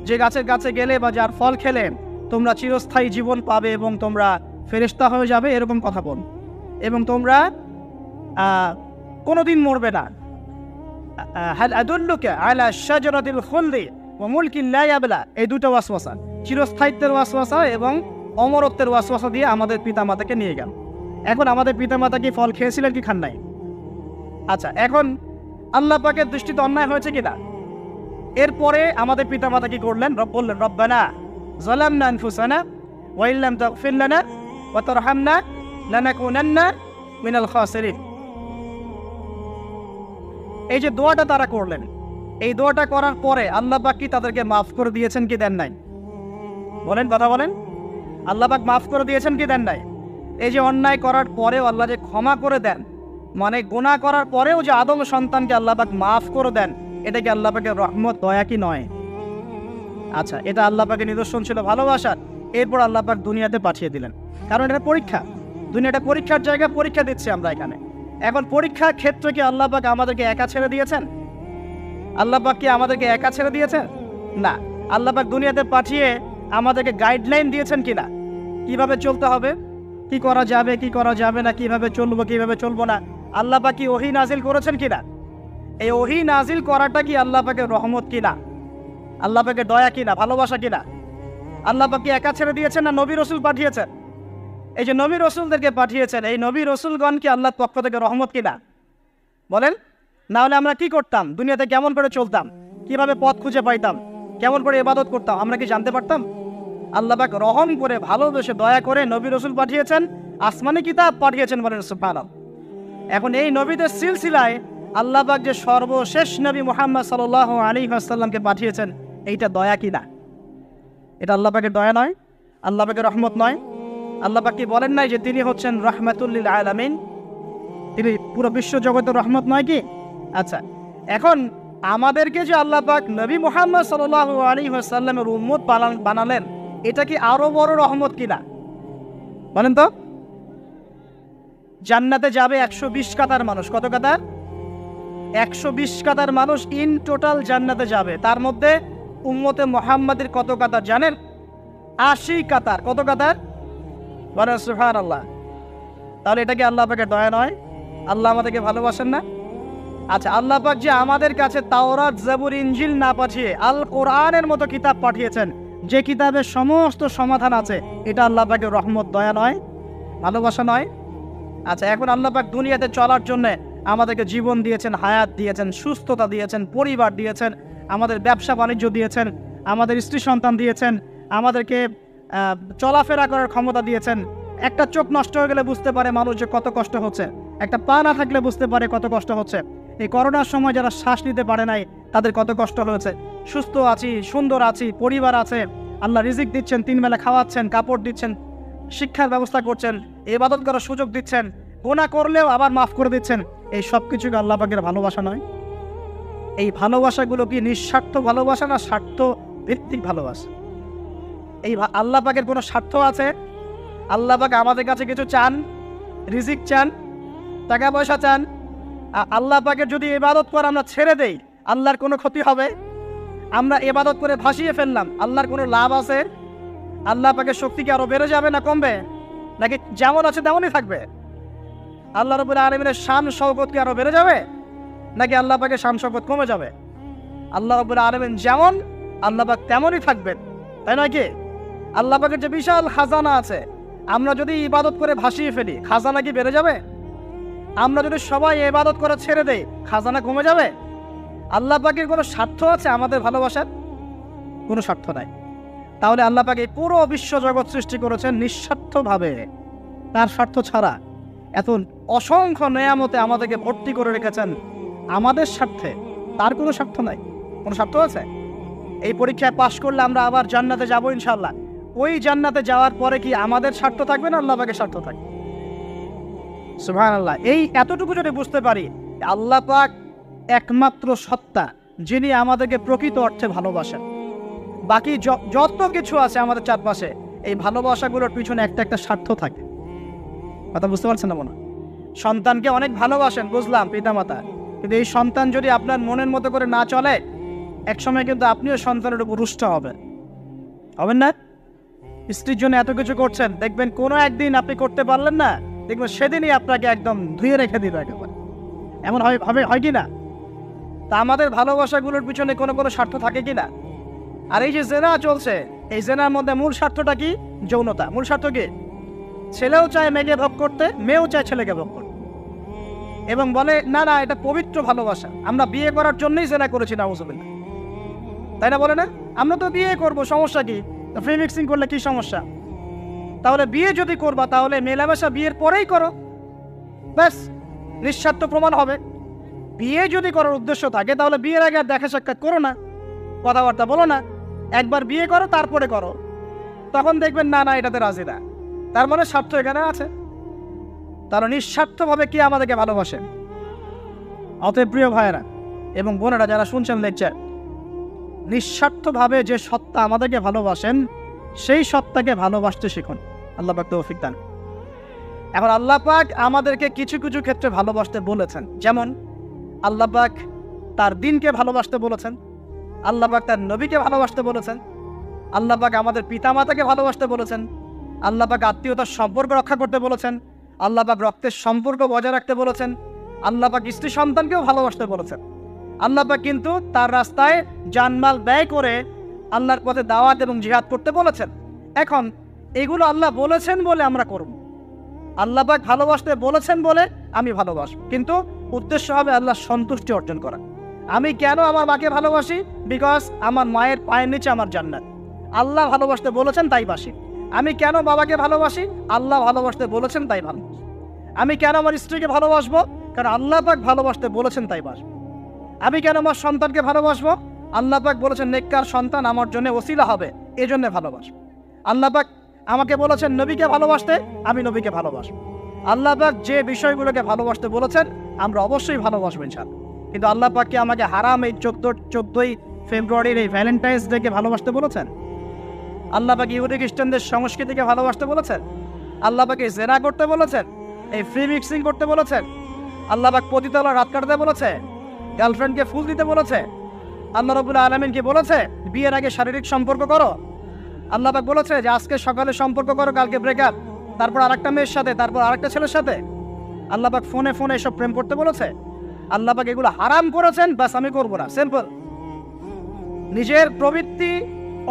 যে গাছের কাছে গেলে বা যার ফল খেলে তোমরা চিরস্থায়ী জীবন পাবে এবং তোমরা ফেরেশতা হয়ে যাবে, এরকম কথা বল, এবং তোমরা কোনোদিন মরবে না। হাল আদুল্লুকা আলা শাজারাতিল খুলদি ওয়া মুলকিন লা ইয়াবলা, এই দুটো ওয়াসওয়াসা, চিরস্থায়িত্বের ওয়াসওয়াসা এবং অমরত্বের ওয়াসওয়াসা দিয়ে আমাদের পিতামাতাকে নিয়ে গেল। এখন আমাদের পিতামাতা কি ফল খেয়েছিলেন কি খান নাই? আচ্ছা, এখন আল্লাহ পাকের দৃষ্টিতে অন্যায় হয়েছে কিনা? এরপরে আমাদের পিতামাতা কি করলেন? বললেন রব্বানা যালামনা আনফুসানা ওয়া ইল্লাম তাগফির লানা ওয়া তারহামনা লানাকুনান্না মিনাল খাসিরিন। এই যে দোয়াটা তারা করলেন, এই দোয়াটা করার পরে আল্লাহ পাক কি তাদেরকে মাফ করে দিয়েছেন কি দেন নাই? বলেন, কথা বলেন। আল্লাহ পাক মাফ করে দিয়েছেন কি দেন নাই? এই যে অন্যায় করার পরেও আল্লাহ যে ক্ষমা করে দেন, মানে গুনাহ করার পরেও যে আদম সন্তানকে আল্লাহ পাক মাফ করে দেন, এটা কি আল্লাহ পাকের রহমত, দয়া কি নয়? আচ্ছা, এটা আল্লাহ পাকের নিদর্শন ছিল ভালোবাসার। এরপর আল্লাহ পাক দুনিয়াতে পাঠিয়ে দিলেন, কারণ এটা পরীক্ষা, দুনিয়াটা পরীক্ষার জায়গায়, পরীক্ষা দিচ্ছি আমরা এখানে। এখন পরীক্ষার ক্ষেত্রে কি আল্লাহ পাক আমাদেরকে একা ছেড়ে দিয়েছেন? আল্লাহ পাক কি আমাদেরকে একা ছেড়ে দিয়েছেন? না, আল্লাহ পাক দুনিয়াতে পাঠিয়ে আমাদেরকে গাইডলাইন দিয়েছেন কিনা? কিভাবে চলতে হবে, কি করা যাবে কি করা যাবে না, কিভাবে চলবো কিভাবে চলবো না। আল্লাহ পাক কি ওহী নাজিল করেছেন কিনা? এই ওহী নাজিল করাটা কি আল্লাহ পাকের রহমত কিনা, আল্লাহ পাকের দয়া কিনা, ভালোবাসা কিনা? আল্লাহ পাক কি একা ছেড়ে দিয়েছেন না নবী রসুল পাঠিয়েছেন? এই যে নবী রসুলদেরকে পাঠিয়েছেন, এই নবী রসুলগণ কি আল্লাহর পক্ষ থেকে রহমত কিনা? বলেন। না হলে আমরা কি করতাম? দুনিয়াতে কেমন করে চলতাম, কিভাবে পথ খুঁজে পাইতাম, কেমন করে ইবাদত করতাম, আমরা কি জানতে পারতাম? আল্লাহ পাক রহম করে ভালোবেসে দয়া করে নবী রসুল পাঠিয়েছেন, আসমানি কিতাব পাঠিয়েছেন, বলেন সুবহানাল্লাহ। এখন এই নবীদের সিলসিলায় আল্লাহ পাক যে সর্বশেষ নবী মুহাম্মদ সাল্লাল্লাহু আলাইহি ওয়াসাল্লামকে পাঠিয়েছেন, এইটা দয়া কিনা? এটা আল্লাহ পাকের দয়া নয়? আল্লাহ পাকের রহমত নয়? আল্লাহ পাক কি বলেন নাই যে তিনি হচ্ছেন রাহমাতুল লিল আলামিন, তিনি পুরো বিশ্ব জগতের রহমত নয় কি? আচ্ছা, এখন আমাদেরকে যে আল্লাহ পাক নবী মুহাম্মদ সাল্লাল্লাহু আলাইহি ওয়াসাল্লামের উম্মত বানালেন, এটা কি আরো বড় রহমত কিনা? বলেন তো। জান্নাতে যাবে 120 কাতার মানুষ। কত কাতার? 120 কাতার মানুষ ইন টোটাল জান্নাতে যাবে। তার মধ্যে উম্মতে মুহাম্মাদের কত কাতার জানেন? 80 কাতার। কত কাতার? বলেন সুবহানাল্লাহ। তাহলে এটা কি আল্লাহ পাকের দয়া নয়? আল্লাহ আমাদেরকে ভালোবাসেন না? আচ্ছা, আল্লাহ পাক যে আমাদের কাছে তাওরাত, জাবুর, ইনজিল না পাঠিয়ে আল কোরআনের মতো কিতাব পাঠিয়েছেন, যে কিতাবের সমস্ত সমাধান আছে, এটা আল্লাহ পাকের রহমত, দয়া নয়, ভালোবাসা নয়? আচ্ছা, এখন আল্লাহ পাক দুনিয়াতে চলার জন্য আমাদেরকে জীবন দিয়েছেন, হায়াত দিয়েছেন, সুস্থতা দিয়েছেন, পরিবার দিয়েছেন, আমাদের ব্যবসা বাণিজ্য দিয়েছেন, আমাদের স্ত্রী সন্তান দিয়েছেন, আমাদেরকে চলাফেরা করার ক্ষমতা দিয়েছেন। একটা চোখ নষ্ট হয়ে গেলে বুঝতে পারে মানুষ যে কত কষ্ট হচ্ছে, একটা পা না থাকলে বুঝতে পারে কত কষ্ট হচ্ছে। এই করোনার সময় যারা শ্বাস নিতে পারে নাই, তাদের কত কষ্ট হয়েছে। সুস্থ আছি, সুন্দর আছি, পরিবার আছে, আল্লাহ রিজিক দিচ্ছেন, 3 বেলা খাওয়াচ্ছেন, কাপড় দিচ্ছেন, শিক্ষার ব্যবস্থা করছেন, ইবাদত করার সুযোগ দিচ্ছেন, গুনাহ করলেও আবার মাফ করে দিচ্ছেন। এই সব কিছুকে আল্লাহ পাকের ভালোবাসা নয়? এই ভালোবাসাগুলো কি নিঃস্বার্থ ভালোবাসা না স্বার্থ ভিত্তিক ভালোবাসা? এই আল্লাহ পাকের কোনো স্বার্থ আছে? আল্লাহ পাক আমাদের কাছে কিছু চান? রিজিক চান, টাকা পয়সা চান? আল্লাহ পাকের যদি ইবাদত করে আমরা ছেড়ে দেই, আল্লাহর কোনো ক্ষতি হবে? আমরা ইবাদত করে ভাসিয়ে ফেললাম, আল্লাহর কোনো লাভ আছে? আল্লাহ পাকের শক্তি কি আরো বেড়ে যাবে না কমবে? নাকি যেমন আছে তেমনই থাকবে? আল্লাহ রাব্বুল আলামিনের শান শওকত কি আরো বেড়ে যাবে, নাকি আল্লাহ পাকের শান শওকত কমে যাবে? আল্লাহ রাব্বুল আলামিন যেমন, আল্লাহ পাক তেমনই থাকবেন, তাই নয় কি? আল্লাহ পাকের যে বিশাল খাজানা আছে, আমরা যদি ইবাদত করে ভাসিয়ে ফেলি, খাজানা কি বেড়ে যাবে? আমরা যদি সবাই ইবাদত করে ছেড়ে দেই, খাজানা কমে যাবে? আল্লাহ পাকের কোনো স্বার্থ আছে আমাদের ভালোবাসার? কোনো স্বার্থ নাই। তাহলে আল্লাহ পাক এই পুরো বিশ্ব জগৎ সৃষ্টি করেছেন নিঃস্বার্থভাবে, তার স্বার্থ ছাড়া। এত অসংখ্য নেয়ামতে আমাদেরকে ভর্তি করে রেখেছেন আমাদের স্বার্থে, তার কোনো স্বার্থ নাই। কোনো স্বার্থ আছে? এই পরীক্ষায় পাশ করলে আমরা আবার জান্নাতে যাবো ইনশাআল্লাহ। ওই জান্নাতে যাওয়ার পরে কি আমাদের স্বার্থ থাকবে না আল্লাহ পাকের স্বার্থ থাকবে? সুবহানাল্লাহ। এই এতটুকু যদি বুঝতে পারি, আল্লাহ পাক একমাত্র সত্তা যিনি আমাদেরকে প্রকৃত অর্থে ভালোবাসেন। বাকি যত কিছু আছে আমাদের চারপাশে, এই ভালোবাসাগুলোর পিছনে একটা একটা স্বার্থ থাকে। কথা বুঝতে পারছেন না? মনে সন্তানকে অনেক ভালোবাসেন, বুঝলাম, পিতামাতা, কিন্তু এই সন্তান যদি আপনার মনের মতো করে না চলে, একসময় কিন্তু আপনিও সন্তানের উপর রুষ্ট হবেন না? স্ত্রীর জন্য এত কিছু করছেন, দেখবেন কোনো একদিন আপনি করতে পারলেন না, দেখবেন সেদিনই আপনাকে একদম ধুয়ে রেখে দিল একেবারে। এমন হয় কি না? তা আমাদের ভালোবাসাগুলোর পিছনে কোনো কোনো স্বার্থ থাকে কি না? আর এই যে জেনা চলছে, এই জেনার মধ্যে মূল স্বার্থটা কি? যৌনতা। মূল স্বার্থ কি? ছেলেও চায় মেয়েকে ভোগ করতে, মেয়েও চায় ছেলেকে ভোগ করতে, এবং বলে না না এটা পবিত্র ভালোবাসা, আমরা বিয়ে করার জন্যই জেনা করেছি, নাউজুবিল্লাহ, তাই না? বলে না আমরা তো বিয়ে করব, সমস্যা কি? ফ্রি মিক্সিং করলে কি সমস্যা? তাহলে বিয়ে যদি করবা, তাহলে মেলামেশা বিয়ের পরেই করো, ব্যাস, নিঃস্বার্থ প্রমাণ হবে। বিয়ে যদি করার উদ্দেশ্য থাকে, তাহলে বিয়ের আগে আর দেখা সাক্ষাৎ করো না, কথাবার্তা বলো না, একবার বিয়ে করো তারপরে করো, তখন দেখবেন না না এটাতে রাজি না, তার মানে স্বার্থ এখানে আছে। তারা নিঃস্বার্থভাবে কি আমাদেরকে ভালোবাসে। অতএব প্রিয় ভাইয়েরা এবং বোনেরা যারা শুনছেন লেকচার, নিঃস্বার্থভাবে যে সত্তা আমাদেরকে ভালোবাসেন, সেই সত্তাকে ভালোবাসতে শিখুন। আল্লাহ পাক তৌফিক দান। এখন আল্লাহ পাক আমাদেরকে কিছু কিছু ক্ষেত্রে ভালোবাসতে বলেছেন, যেমন আল্লাহ পাক তার দ্বীনকে ভালোবাসতে বলেছেন, আল্লাহ পাক তার নবীকে ভালোবাসতে বলেছেন, আল্লাহ পাক আমাদের পিতামাতাকে ভালোবাসতে বলেছেন, আল্লাহ পাক আত্মীয়তার সম্পর্ক রক্ষা করতে বলেছেন, আল্লাহ পাক রক্তের সম্পর্ক বজায় রাখতে বলেছেন, আল্লাহ পাক স্ত্রী সন্তানকেও ভালোবাসতে বলেছেন। আল্লাহ পাক কিন্তু তার রাস্তায় জানমাল ব্যয় করে আল্লাহর পথে দাওয়াত এবং জিহাদ করতে বলেছেন। এখন এগুলো আল্লাহ বলেছেন বলে আমরা করব, আল্লাহ পাক ভালোবাসতে বলেছেন বলে আমি ভালোবাসব, কিন্তু উদ্দেশ্য হবে আল্লাহর সন্তুষ্টি অর্জন করা। আমি কেন আমার মাকে ভালোবাসি? বিকজ আমার মায়ের পায়ের নিচে আমার জান্নাত। আল্লাহ ভালোবাসতে বলেছেন তাই বাসি। আমি কেন বাবাকে ভালোবাসি? আল্লাহ ভালোবাসতে বলেছেন তাই ভালোবাসি। আমি কেন আমার স্ত্রীকে ভালোবাসবো? কারণ আল্লাহ পাক ভালোবাসতে বলেছেন তাই বাসবো। আমি কেন আমার সন্তানকে ভালোবাসবো? আল্লাহ পাক বলেছেন নেককার সন্তান আমার জন্য ওসিলা হবে, এজন্য ভালোবাসবো। আল্লাহ পাক আমাকে বলেছেন নবীকে ভালোবাসতে, আমি নবীকে ভালোবাসবো। আল্লাহ পাক যে বিষয়গুলোকে ভালোবাসতে বলেছেন আমরা অবশ্যই ভালোবাসবো ইনশাআল্লাহ। কিন্তু আল্লাহ পাক কি আমাকে হারাম এই 14ই ফেব্রুয়ারির এই ভ্যালেন্টাইন্স ডেকে ভালোবাসতে বলেছেন? আল্লাহ পাক ইহুদি খ্রিস্টানদের সংস্কৃতিকে ভালোবাসতে বলেছেন? আল্লাহ পাক জেনা করতে বলেছেন? এই ফ্রি মিক্সিং করতে বলেছেন? আল্লাহ পাক পতিতলা রাত কাটতে বলেছে? গার্লফ্রেন্ডকে ফুল দিতে বলেছে? আল্লাহ রাব্বুল আলামিন কি বলেছে বিয়ের আগে শারীরিক সম্পর্ক করো? আল্লাহ পাক বলেছে যে আজকে সকালে সম্পর্ক করো, কালকে ব্রেকআপ, তারপর আরেকটা মেয়ের সাথে, তারপর আরেকটা ছেলের সাথে? আল্লাহ পাক ফোনে ফোনে এসব প্রেম করতে বলেছে? আল্লাহ পাক এগুলো হারাম করেছেন, বাস আমি করবো না, সিম্পল। নিজের প্রবৃত্তি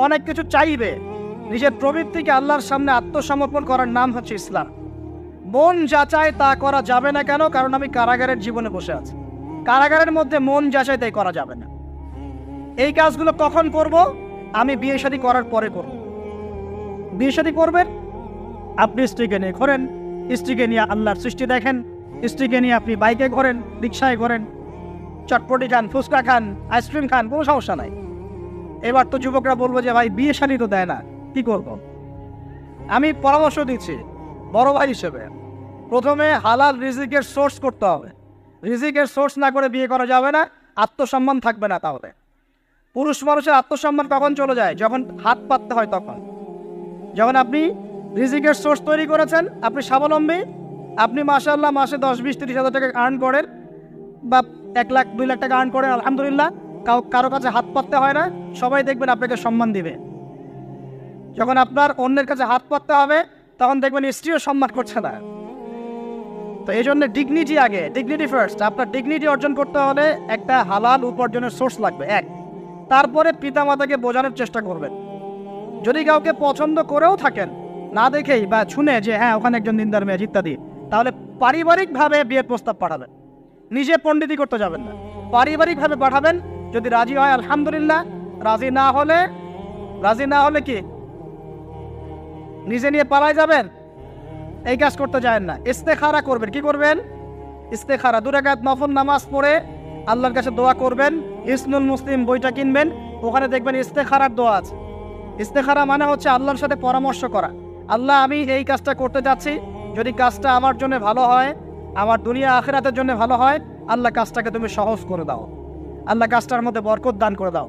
অনেক কিছু চাইবে, নিজের প্রবৃত্তিকে আল্লাহর সামনে আত্মসমর্পণ করার নাম হচ্ছে ইসলাম। মন যা চায় তা করা যাবে না। কেন? কারণ আমি কারাগারের জীবনে বসে আছি। কারাগারের মধ্যে মন যা চায় তাই করা যাবে না। এই কাজগুলো কখন করব? আমি বিয়ে শাদী করার পরে করব। বিয়ে শাদী করবেন, আপনি স্ত্রীকে নিয়ে ঘোরেন, স্ত্রীকে নিয়ে আল্লাহর সৃষ্টি দেখেন, স্ত্রীকে নিয়ে আপনি বাইকে ঘোরেন, রিক্সায় ঘোরেন, চটপটি খান, ফুচকা খান, আইসক্রিম খান, কোনো সমস্যা নাই। এবার তো যুবকরা বলবো যে ভাই বিয়ে শাদী তো দেয় না, কি করব? আমি পরামর্শ দিচ্ছি বড় ভাই হিসেবে, প্রথমে হালাল রিজিকের সোর্স করতে হবে। রিজিকের সোর্স না করে বিয়ে করা যাবে না, আত্মসম্মান থাকবে না। তাহলে পুরুষ মানুষের আত্মসম্মান কখন চলে যায়? যখন হাত পাততে হয় তখন। যখন আপনি রিজিকের সোর্স তৈরি করেছেন, আপনি স্বাবলম্বী, আপনি মাশাআল্লাহ মাসে 10, 20, 30 হাজার টাকা আর্ন করেন বা 1 লাখ 2 লাখ টাকা আর্ন করেন, আলহামদুলিল্লাহ, কারো কাছে হাত পাততে হয় না, সবাই দেখবেন আপনাকে সম্মান দিবে। যখন আপনার অন্যের কাছে হাত পাততে হবে তখন দেখবেন স্ত্রীও সম্মান করছে না। তো এই জন্য ডিগনিটি আগে, ডিগনিটি ফার্স্ট। আপনার ডিগনিটি অর্জন করতে হলে একটা হালাল উপার্জনের সোর্স লাগবে, এক। তারপরে পিতামাতাকে বোঝানোর চেষ্টা করবেন। যদি কাউকে পছন্দ করেও থাকেন, না দেখেই বা শুনে যে হ্যাঁ ওখানে একজন দিনদার মেয়ে ইত্যাদি, তাহলে পারিবারিকভাবে বিয়ের প্রস্তাব পাঠাবেন, নিজে পণ্ডিতি করতে যাবেন না, পারিবারিকভাবে পাঠাবেন। যদি রাজি হয় আলহামদুলিল্লাহ, রাজি না হলে কি নিজে নিয়ে পালায় যাবেন? এই কাজ করতে যাবেন না। ইস্তেখারা করবেন। কি করবেন? ইস্তেখারা 2 রাকাত নফল নামাজ পড়ে আল্লাহর কাছে দোয়া করবেন। ইসনুল মুসলিম বইটা কিনবেন, ওখানে দেখবেন ইস্তেখারার দোয়া আছে। ইস্তেখারা মানে হচ্ছে আল্লাহর সাথে পরামর্শ করা। আল্লাহ, আমি এই কাজটা করতে যাচ্ছি, যদি কাজটা আমার জন্য ভালো হয়, আমার দুনিয়া আখিরাতের জন্য ভালো হয়, আল্লাহ কাজটাকে তুমি সহজ করে দাও, আল্লাহ কাজটার মধ্যে বরকত দান করে দাও।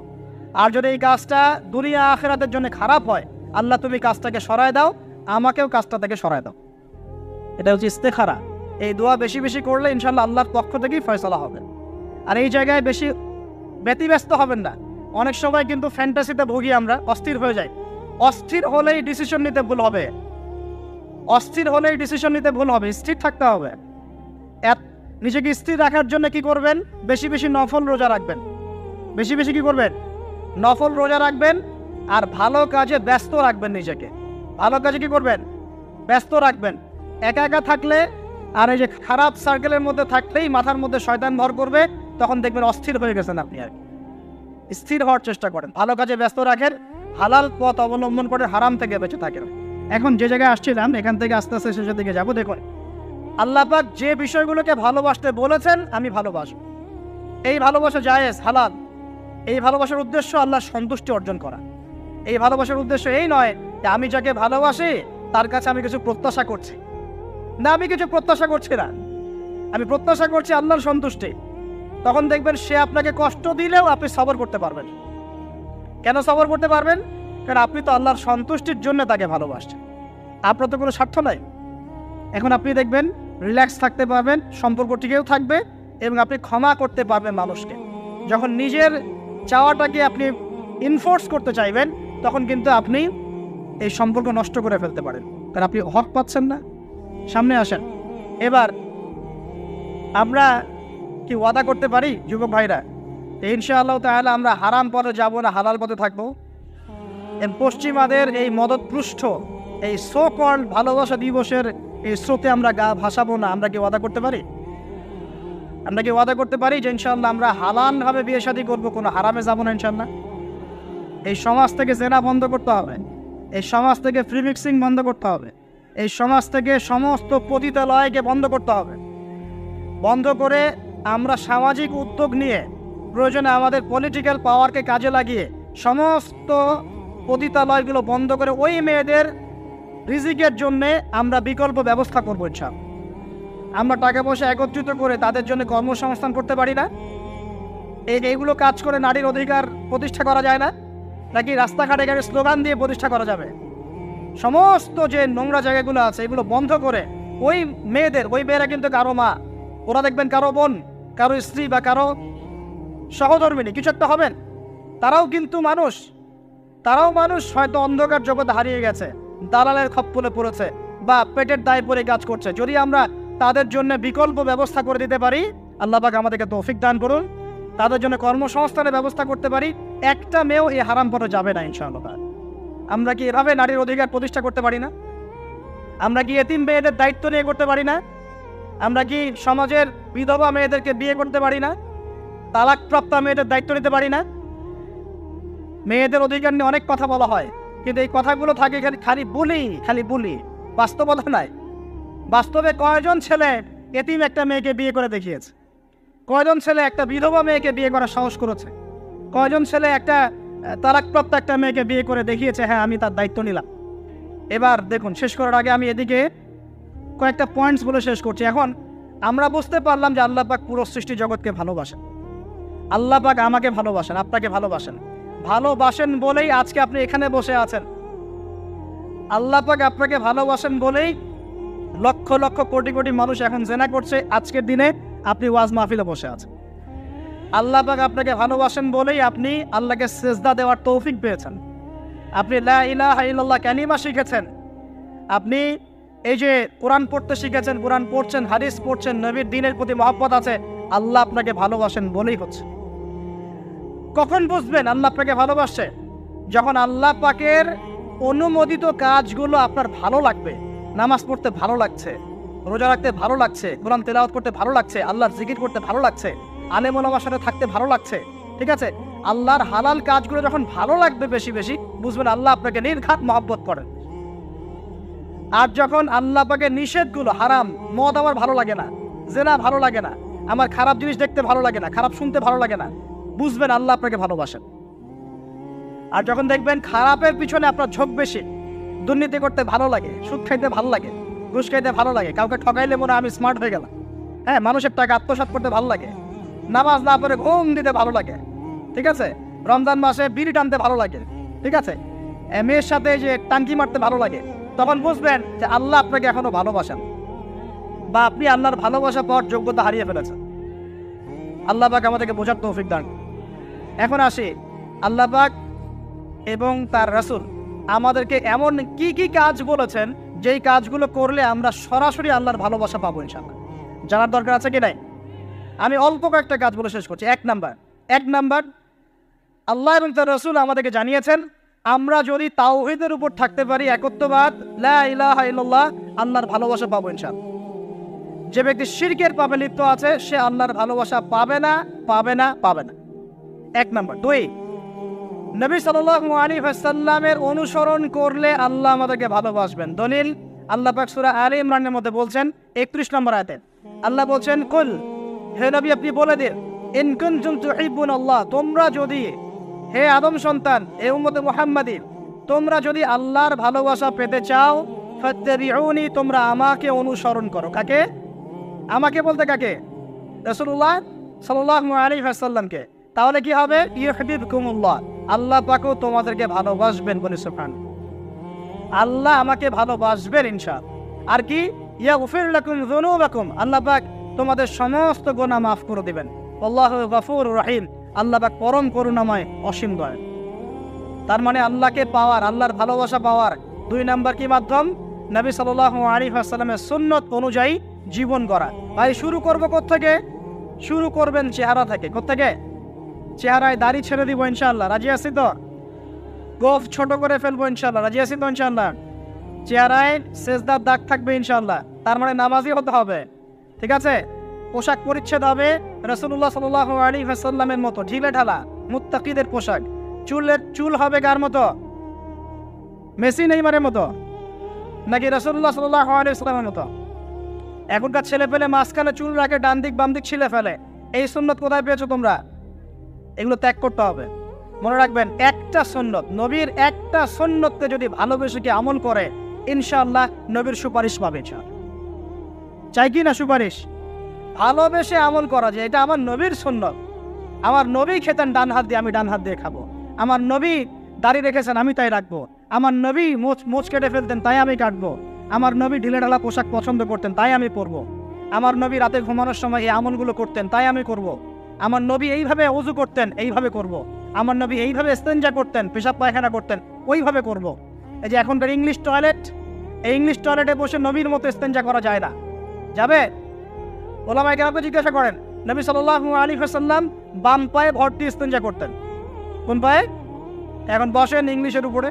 আর যদি এই কাজটা দুনিয়া আখিরাতের জন্য খারাপ হয়, আল্লাহ তুমি কাজটাকে সরায় দাও, আমাকেও কাজটা থেকে সরায় দাও। এটা হচ্ছে ইস্তেখারা। এই দোয়া বেশি বেশি করলে ইনশাআল্লাহ আল্লাহর পক্ষ থেকেই ফয়সালা হবে। আর এই জায়গায় বেশি ব্যতিব্যস্ত হবেন না। অনেক সময় কিন্তু ফ্যান্টাসিতে ভুগি আমরা, অস্থির হয়ে যাই। অস্থির হলেই ডিসিশন নিতে ভুল হবে, স্থির থাকতে হবে। নিজেকে স্থির রাখার জন্য কি করবেন? বেশি বেশি নফল রোজা রাখবেন। বেশি বেশি কি করবেন? নফল রোজা রাখবেন। আর ভালো কাজে ব্যস্ত রাখবেন নিজেকে। ভালো কাজে কি করবেন? ব্যস্ত রাখবেন। একা একা থাকলে আর এই যে খারাপ সার্কেলের মধ্যে থাকলেই মাথার মধ্যে শয়তান ভর করবে, তখন দেখবেন অস্থির হয়ে গেছেন আপনি। আর স্থির হওয়ার চেষ্টা করেন, ভালো কাজে ব্যস্ত রাখেন, হালাল পথ অবলম্বন করে হারাম থেকে বেঁচে থাকেন। এখন যে জায়গায় আসছিলাম, এখান থেকে আস্তে আস্তে শেষের দিকে যাবো। দেখুন, আল্লাহ পাক যে বিষয়গুলোকে ভালোবাসতে বলেছেন আমি ভালোবাসব, এই ভালোবাসা জায়েজ, হালাল। এই ভালোবাসার উদ্দেশ্য আল্লাহর সন্তুষ্টি অর্জন করা। এই ভালোবাসার উদ্দেশ্য এই নয় যে আমি যাকে ভালোবাসি তার কাছে আমি কিছু প্রত্যাশা করছি। না, আমি কিছু প্রত্যাশা করছি না, আমি প্রত্যাশা করছি আল্লাহর সন্তুষ্টি। তখন দেখবেন সে আপনাকে কষ্ট দিলেও আপনি সবর করতে পারবেন। কেন সবর করতে পারবেন? কারণ আপনি তো আল্লাহর সন্তুষ্টির জন্য তাকে ভালোবাসছেন, আপনার তো কোনো স্বার্থ নাই। এখন আপনি দেখবেন রিল্যাক্স থাকতে পারবেন, সম্পর্ক টিকেও থাকবে এবং আপনি ক্ষমা করতে পারবেন মানুষকে। যখন নিজের চাওয়াটাকে আপনি ইনফোর্স করতে চাইবেন, তখন কিন্তু আপনি এই সম্পর্ক নষ্ট করে ফেলতে পারেন। কারণ আপনি হক পাচ্ছেন না। সামনে আসেন। এবার আমরা কি ওয়াদা করতে পারি যুবক ভাইরা, ইনশাআল্লাহ তাআলা আমরা হারাম পথে যাব না, হালাল পথে থাকবো? পশ্চিমাদের এই মদতপৃষ্ঠ এই সো কল্ড ভালোবাসা দিবসের এই স্রোতে আমরা গা ভাসাবো না। আমরা কি ওয়াদা করতে পারি? আমরা কি ওয়াদা করতে পারি যে ইনশাআল্লাহ আমরা হালালভাবে বিয়ে শাদী করবো, কোনো হারামে যাবো না ইনশাআল্লাহ? এই সমাজ থেকে জেনা বন্ধ করতে হবে, এই সমাজ থেকে ফ্রি মিক্সিং বন্ধ করতে হবে, এই সমাজ থেকে সমস্ত পতিতালয়কে বন্ধ করতে হবে। বন্ধ করে আমরা সামাজিক উদ্যোগ নিয়ে প্রয়োজনে আমাদের পলিটিক্যাল পাওয়ারকে কাজে লাগিয়ে সমস্ত পতিতালয়গুলো বন্ধ করে ওই মেয়েদের রিজিকের জন্যে আমরা বিকল্প ব্যবস্থা করবো ইনশাআল্লাহ। আমরা টাকা পয়সা একত্রিত করে তাদের জন্য কর্মসংস্থান করতে পারি না? এইগুলো কাজ করে নারীর অধিকার প্রতিষ্ঠা করা যায় না? নাকি রাস্তাঘাটে গাড়ি স্লোগান দিয়ে প্রতিষ্ঠা করা যাবে? সমস্ত যে নোংরা জায়গাগুলো আছে এগুলো বন্ধ করে ওই মেয়েরা কিন্তু কারো মা, ওরা দেখবেন কারো বোন, কারো স্ত্রী বা কারো সহধর্মিনী কিছু একটা হবেন। তারাও কিন্তু মানুষ, হয়তো অন্ধকার জগতে হারিয়ে গেছে, দালালের খপ্পরে পড়েছে বা পেটের দায়ে পড়ে কাজ করছে। যদি আমরা তাদের জন্য বিকল্প ব্যবস্থা করে দিতে পারি, আল্লাহ পাক আমাদেরকে তৌফিক দান করুন, তাদের জন্য কর্মসংস্থানের ব্যবস্থা করতে পারি, একটা মেয়েও এই হারাম পথে যাবে না ইনশাআল্লাহ। আমরা কি এভাবে নারীর অধিকার প্রতিষ্ঠা করতে পারি না? আমরা কি এতিম মেয়েদের দায়িত্ব নিয়ে করতে পারি না? আমরা কি সমাজের বিধবা মেয়েদেরকে বিয়ে করতে পারি না? তালাকপ্রাপ্ত মেয়েদের দায়িত্ব নিতে পারি না? মেয়েদের অধিকার নিয়ে অনেক কথা বলা হয়, কিন্তু এই কথাগুলো থাকে খালি বলি, বাস্তবতা নাই। বাস্তবে কয়জন ছেলে এতিম একটা মেয়েকে বিয়ে করে দেখিয়েছে? কয়জন ছেলে একটা বিধবা মেয়েকে বিয়ে করার সাহস করেছে? কয়জন ছেলে একটা তালাকপ্রাপ্ত একটা মেয়েকে বিয়ে করে দেখিয়েছে হ্যাঁ আমি তার দায়িত্ব নিলাম? এবার দেখুন, শেষ করার আগে আমি এদিকে কয়েকটা পয়েন্টস বলে শেষ করছি। এখন আমরা বুঝতে পারলাম যে আল্লাহ পাক পুরো সৃষ্টি জগৎকে ভালোবাসেন। আল্লাহ পাক আমাকে ভালোবাসেন, আপনাকে ভালোবাসেন বলেই আজকে আপনি এখানে বসে আছেন। আল্লাহ পাক আপনাকে ভালোবাসেন বলেই লক্ষ লক্ষ কোটি কোটি মানুষ এখন জেনা করছে, আজকের দিনে আপনি ওয়াজ মাহফিলে বসে আছেন। আল্লাহ পাক আপনাকে ভালোবাসেন বলেই আপনি আল্লাহকে সেজদা দেওয়ার তৌফিক পেয়েছেন। আপনি লা ইলাহা ইল্লাল্লাহ কালিমা শিখেছেন, আপনি এই যে কোরআন পড়তে শিখেছেন, কোরআন পড়ছেন, হাদিস পড়ছেন, নবীর দ্বীনের প্রতি মহব্বত আছে, আল্লাহ আপনাকে ভালোবাসেন বলেই হচ্ছে। কখন বুঝবেন আল্লাহ আপনাকে ভালোবাসে? যখন আল্লাহ পাকের অনুমোদিত কাজগুলো আপনার ভালো লাগবে। নামাজ পড়তে ভালো লাগছে, রোজা রাখতে ভালো লাগছে, কোরআন তেলাওয়াত করতে ভালো লাগছে, আল্লাহর জিকির করতে ভালো লাগছে, আলেম ওলামার সাথে থাকতে ভালো লাগছে, ঠিক আছে? আল্লাহর হালাল কাজগুলো যখন ভালো লাগবে বেশি বেশি, বুঝবেন আল্লাহ আপনাকে নির্ঘাত মহব্বত করেন। আর যখন আল্লাহ পাকের নিষেধগুলো, হারাম, মদ আমার ভালো লাগে না, জেনা ভালো লাগে না, আমার খারাপ জিনিস দেখতে ভালো লাগে না, খারাপ শুনতে ভালো লাগে না, বুঝবেন আল্লাহ আপনাকে ভালোবাসেন। আর যখন দেখবেন খারাপের পিছনে আপনার ঝোঁক বেশি, দুর্নীতি করতে ভালো লাগে, সুদ খাইতে ভালো লাগে, ঘুষ খাইতে ভালো লাগে, কাউকে ঠকাইলে মনে আমি স্মার্ট হয়ে গেলাম, হ্যাঁ, মানুষের টাকা আত্মসাৎ করতে ভালো লাগে, নামাজ না পড়ে ঘুম দিতে ভালো লাগে, ঠিক আছে, রমজান মাসে বিড়ি টানতে ভালো লাগে, ঠিক আছে, মেয়ের সাথে যে টাঙ্কি মারতে ভালো লাগে, তখন বুঝবেন যে আল্লাহ আপনাকে এখনো ভালোবাসেন বা আপনি আল্লাহর ভালোবাসা পাওয়ার যোগ্যতা হারিয়ে ফেলেছেন। আল্লাহ পাক আমাদেরকে বোঝার তৌফিক দান। এখন আসি, আল্লাহ পাক এবং তার রাসূল আমাদেরকে এমন কি কি কাজ বলেছেন যেই কাজগুলো করলে আমরা সরাসরি আল্লাহর ভালোবাসা পাবো ইনশাআল্লাহ। জানার দরকার আছে কি নাই? আমি অল্প কয়েকটা কাজ বলে শেষ করছি। এক নাম্বার, আল্লাহ এবং তার রাসূল আমাদেরকে জানিয়েছেন আমরা যদি তাওহীদের উপর থাকতে পারি, একত্ববাদ, লা ইলাহা ইল্লাল্লাহ, আল্লাহর ভালোবাসা পাবো ইনশাআল্লাহ। যে ব্যক্তি শিরকের পাপে লিপ্ত আছে সে আল্লাহর ভালোবাসা পাবে না। এক নাম্বার। দুই, নবী সাল্লাল্লাহু আলাইহি ওয়াসাল্লামের অনুসরণ করলে আল্লাহ আমাদেরকে ভালোবাসবেন। দলিল, আল্লাহ পাক সূরা আলে ইমরানের মধ্যে বলছেন 31 নম্বর আয়াতে আল্লাহ বলছেন, কুল, হে নবী আপনি বলে দিন, ইন কুনতুম তুহিব্বুনাল্লাহ, তোমরা যদি, হে আদম সন্তান, হে উম্মতে মুহাম্মাদী, তোমরা যদি আল্লাহর ভালোবাসা পেতে চাও, ফাত্তাবিউনি, তোমরা আমাকে অনুসরণ করো। কাকে? আমাকে বলতে কাকে? রাসূলুল্লাহ সাল্লাল্লাহু আলাইহি ওয়াসাল্লামকে। তাহলে কি হবে? ইউহিব্বুকুমুল্লাহ, আল্লাহ পাকও তোমাদেরকে ভালোবাসবেন। বলে সুবহান, আল্লাহ আমাকে ভালোবাসবেন ইনশাআল্লাহ। আর কি? ইয়াগফির লাকুম যুনুবাকুম, আল্লাহ পাক তোমাদের সমস্ত গুনাহ মাফ করে দিবেন। আল্লাহু গফুরুর রহিম, আল্লাহ পাক পরম করুণাময়, অসীম দয়ালু। তার মানে আল্লাহকে পাওয়ার, আল্লাহর ভালোবাসা পাওয়ার 2 নাম্বার কি মাধ্যম? নবী সাল্লাল্লাহু আলাইহি ওয়াসাল্লামের সুন্নত অনুযায়ী জীবন গড়া। ভাই শুরু করবো কোত্থেকে? শুরু করবেন চেহারা থেকে। কোত্থেকে? চেহারায় দাড়ি ছেড়ে দিব ইনশাআল্লাহ, রাজি আছি তো? গোফ ছোট করে ফেলবো ইনশাআল্লাহ, রাজি আছি তো ইনশাআল্লাহ? চেহারায় সেজদার দাগ থাকবে ইনশাআল্লাহ, তার মানে নামাজি হতে হবে, ঠিক আছে? পোশাক পরিচ্ছদ হবে রাসূলুল্লাহ সাল্লাল্লাহু আলাইহি ওয়াসাল্লামের মতো ঢিলে ঢালা মুত্তাকিদের পোশাক। চুল হবে কার মতো? মেসি নেইমারের মতো নাকি রাসূলুল্লাহ সাল্লাল্লাহু আলাইহি ওয়াসাল্লামের মতো? এখনকার ছেলে পেলে মাঝখানে চুল রাখে, ডান দিক বাম দিক ছিলে ফেলে। এই সুন্নত কোথায় পেয়েছো তোমরা? এগুলো ত্যাগ করতে হবে। মনে রাখবেন, একটা সুন্নত, নবীর একটা সুন্নতকে যদি ভালোবেসে কি আমল করে, ইনশাআল্লাহ নবীর সুপারিশ পাবে। চাই কি না সুপারিশ? ভালোবেসে আমল করা যায়, এটা আমার নবীর সুন্নত। আমার নবী খেতেন ডান হাত দিয়ে, আমি ডান হাত দিয়ে খাবো। আমার নবী দাড়ি রেখেছেন, আমি তাই রাখবো। আমার নবী মোচ কেটে ফেলতেন, তাই আমি কাটবো। আমার নবী ঢিলে ঢালা পোশাক পছন্দ করতেন, তাই আমি পরবো। আমার নবী রাতে ঘুমানোর সময় এই আমলগুলো করতেন, তাই আমি করব। আমার নবী এইভাবে ওযু করতেন, এইভাবে করব। আমার নবী এইভাবে ইস্তেঞ্জা করতেন, পেশাব পায়খানা করতেন, ওইভাবে করব। এই যে এখনকার ইংলিশ টয়লেট, এই ইংলিশ টয়লেটে বসে নবীর মতো ইস্তেঞ্জা করা যায় না। যাবে? ওলামায়ে কেরামকে জিজ্ঞাসা করেন, নবী সাল্লাল্লাহু আলাইহি ওয়াসাল্লাম বাম পায়ে ভর্তি ইস্তেঞ্জা করতেন। কোন পায়ে? এখন বসেন ইংলিশের উপরে,